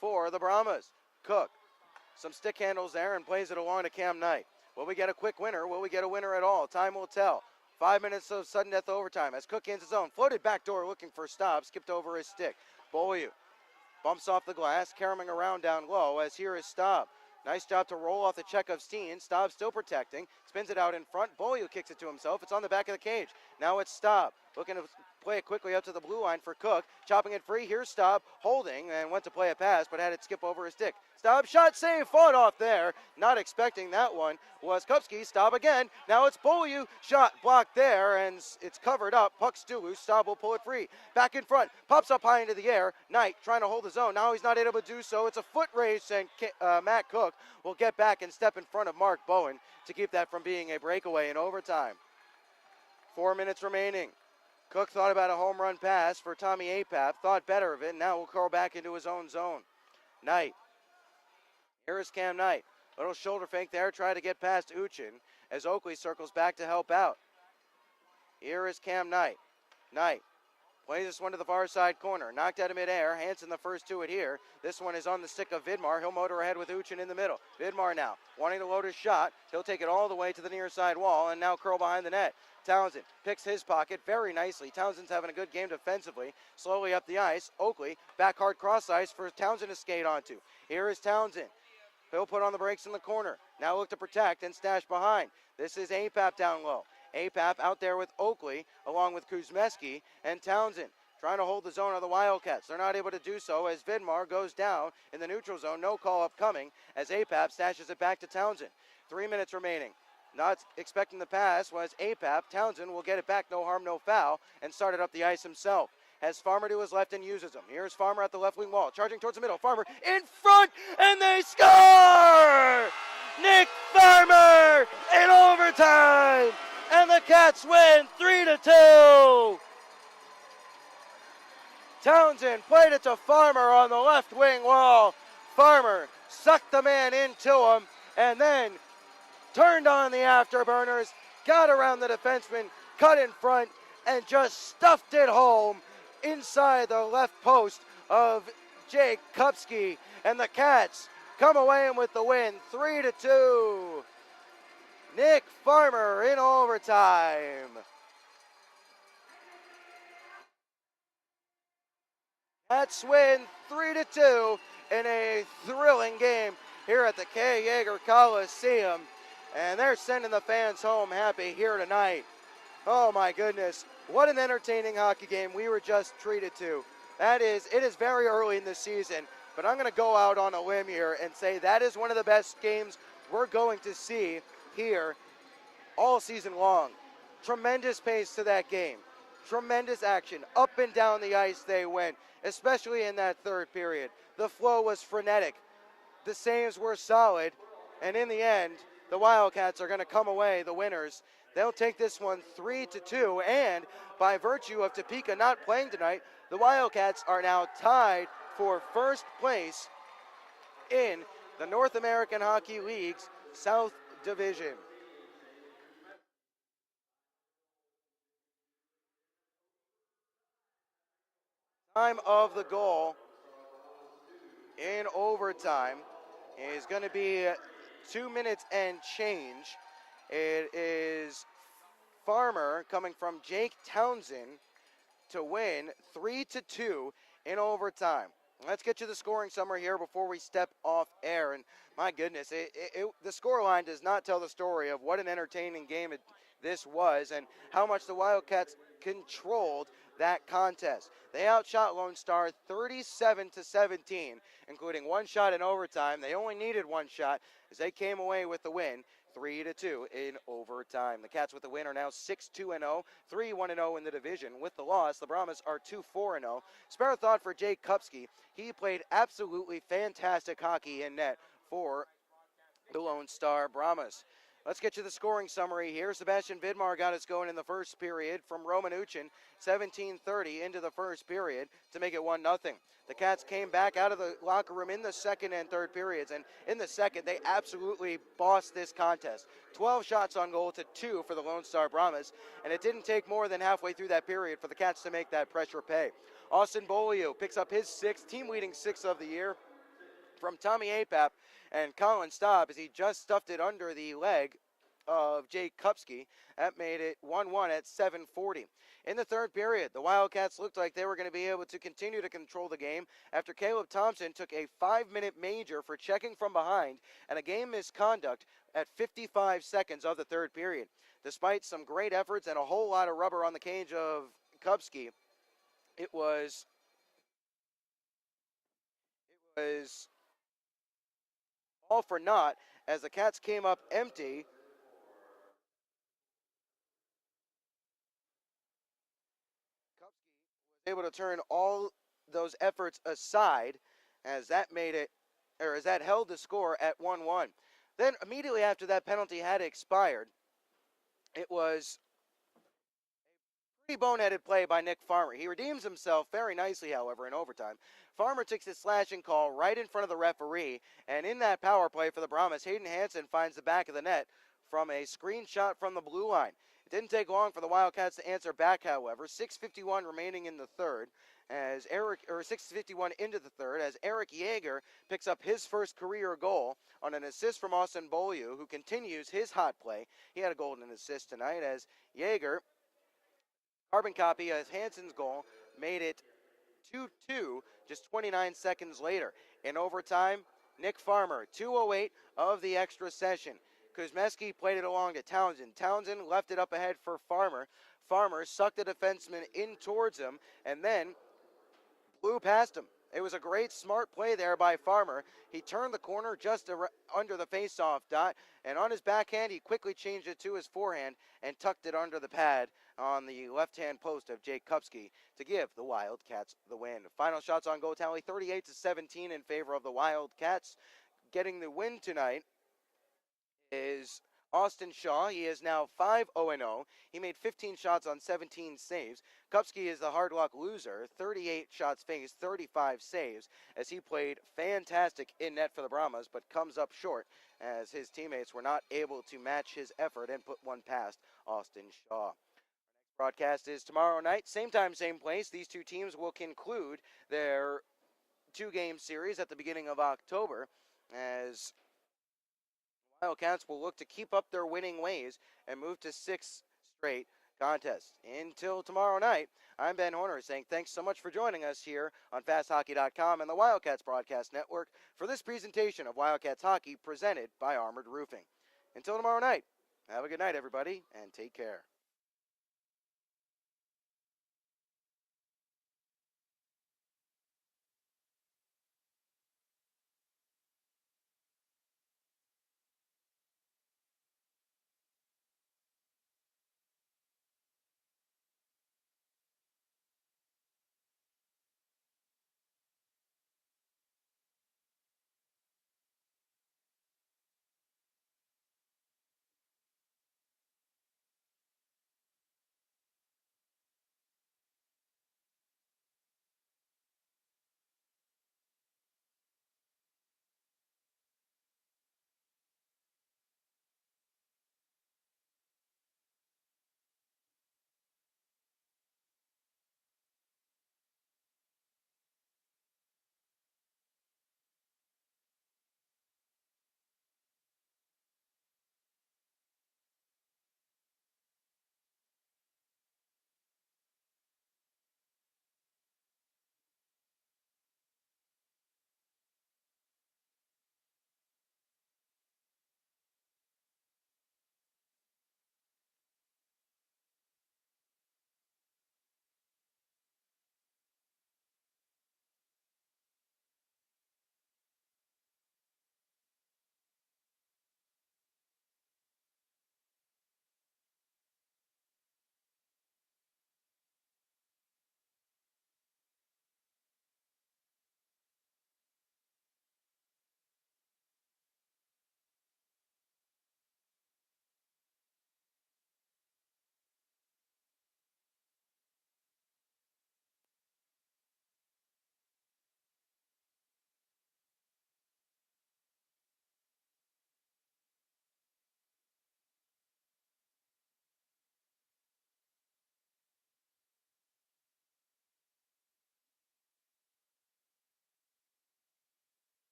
for the Brahmas. Cook, some stick handles there and plays it along to Cam Knight. Will we get a quick winner? Will we get a winner at all? Time will tell. 5 minutes of sudden death overtime as Cook ends his own. Floated back door looking for stop. Skipped over his stick. Beaulieu bumps off the glass, caroming around down low as here is Staub. Nice job to roll off the check of Steen. Staub still protecting. Spins it out in front. Beaulieu kicks it to himself. It's on the back of the cage. Now it's Staub. Looking to play it quickly up to the blue line for Cook. Chopping it free. Here's Staub holding and went to play a pass, but had it skip over his stick. Staub shot save. Fought off there. Not expecting that one was Kupski. Staub again. Now it's Beaulieu. Shot blocked there and it's covered up. Puck still loose. Staub will pull it free. Back in front. Pops up high into the air. Knight trying to hold his own. Now he's not able to do so. It's a foot race and Matt Cook will get back and step in front of Mark Bowen to keep that from being a breakaway in overtime. 4 minutes remaining. Cook thought about a home run pass for Tommy Apap, thought better of it, now will curl back into his own zone. Knight. Here is Cam Knight. Little shoulder fake there, try to get past Uchin as Oakley circles back to help out. Here is Cam Knight. Knight Plays this one to the far side corner. Knocked out of midair. Hansen the first to it here. This one is on the stick of Vidmar. He'll motor ahead with Uchin in the middle. Vidmar now wanting to load his shot. He'll take it all the way to the near side wall and now curl behind the net. Townsend picks his pocket very nicely. Townsend's having a good game defensively. Slowly up the ice. Oakley back hard cross ice for Townsend to skate onto. Here is Townsend. He'll put on the brakes in the corner. Now look to protect and stash behind. This is Apap down low. Apap out there with Oakley along with Kuzmeski and Townsend trying to hold the zone of the Wildcats. They're not able to do so as Vidmar goes down in the neutral zone. No call upcoming as Apap stashes it back to Townsend. 3 minutes remaining. Not expecting the pass was Apap. Townsend will get it back, no harm, no foul, and started up the ice himself. Has Farmer to his left and uses him. Here's Farmer at the left wing wall, charging towards the middle. Farmer in front, and they score! Nick Farmer in overtime, and the Cats win 3-2. Townsend played it to Farmer on the left wing wall. Farmer sucked the man into him, and then turned on the afterburners, got around the defenseman, cut in front, and just stuffed it home inside the left post of Jake Kupski. And the Cats come away with the win, 3-2. Nick Farmer in overtime. Cats win 3-2 in a thrilling game here at the Kay Yeager Coliseum. And they're sending the fans home happy here tonight. Oh my goodness, what an entertaining hockey game we were just treated to. It is very early in the season, but I'm going to go out on a limb here and say that is one of the best games we're going to see here all season long. Tremendous pace to that game. Tremendous action. Up and down the ice they went, especially in that third period. The flow was frenetic. The saves were solid, and in the end, the Wildcats are going to come away the winners. They'll take this one 3-2, and by virtue of Topeka not playing tonight, the Wildcats are now tied for first place in the North American Hockey League's South Division. Time of the goal in overtime is going to be 2 minutes and change. It is Farmer coming from Jake Townsend to win 3-2 in overtime. Let's get you the scoring summary here before we step off air. And my goodness, the scoreline does not tell the story of what an entertaining game this was and how much the Wildcats controlled that contest. They outshot Lone Star 37-17, including one shot in overtime. They only needed one shot as they came away with the win, 3-2 in overtime. The Cats with the win are now 6-2-0, 3-1-0 in the division. With the loss, the Brahmas are 2-4-0. Spare thought for Jake Kupski. He played absolutely fantastic hockey in net for the Lone Star Brahmas. Let's get you the scoring summary here. Sebastian Vidmar got us going in the first period from Roman Uchin, 17:30 into the first period to make it 1-0. The Cats came back out of the locker room in the second and third periods, and in the second, they absolutely bossed this contest. 12 shots on goal to 2 for the Lone Star Brahmas, and it didn't take more than halfway through that period for the Cats to make that pressure pay. Austin Bolio picks up his sixth, team-leading sixth of the year from Tommy Apap and Colin Staub as he just stuffed it under the leg of Jake Kupski. That made it 1-1 at 7:40. In the third period, the Wildcats looked like they were going to be able to continue to control the game after Caleb Thompson took a 5-minute major for checking from behind and a game misconduct at 55 seconds of the third period. Despite some great efforts and a whole lot of rubber on the cage of Kupski, it was all for naught as the Cats came up empty. Kupski was able to turn all those efforts aside as that held the score at 1-1. Then immediately after that penalty had expired, it was a pretty boneheaded play by Nick Farmer. He redeems himself very nicely, however, in overtime. Farmer takes his slashing call right in front of the referee, and in that power play for the Brahmas, Hayden Hansen finds the back of the net from a screen shot from the blue line. It Didn't take long for the Wildcats to answer back, however. 6:51 remaining in the third, 6:51 into the third, as Eric Yeager picks up his first career goal on an assist from Austin Beaulieu, who continues his hot play. He had a golden assist tonight, as Yeager, carbon copy of Hansen's goal, made it 2-2 just 29 seconds later. In overtime, Nick Farmer, 2:08 of the extra session. Kuzmeski played it along to Townsend. Townsend left it up ahead for Farmer. Farmer sucked the defenseman in towards him and then blew past him. It was a great, smart play there by Farmer. He turned the corner just under the faceoff dot, and on his backhand, he quickly changed it to his forehand and tucked it under the pad on the left-hand post of Jake Kupski to give the Wildcats the win. Final shots on goal tally, 38-17 in favor of the Wildcats. Getting the win tonight is Austin Shaw. He is now 5-0-0. He made 15 shots on 17 saves. Kupski is the hard luck loser, 38 shots faced, 35 saves, as he played fantastic in net for the Brahmas, but comes up short as his teammates were not able to match his effort and put one past Austin Shaw. Our next broadcast is tomorrow night, same time, same place. These two teams will conclude their two-game series at the beginning of October, as Wildcats will look to keep up their winning ways and move to 6 straight contests. Until tomorrow night, I'm Ben Horner saying thanks so much for joining us here on FastHockey.com and the Wildcats Broadcast Network for this presentation of Wildcats Hockey presented by Armored Roofing. Until tomorrow night, have a good night, everybody, and take care.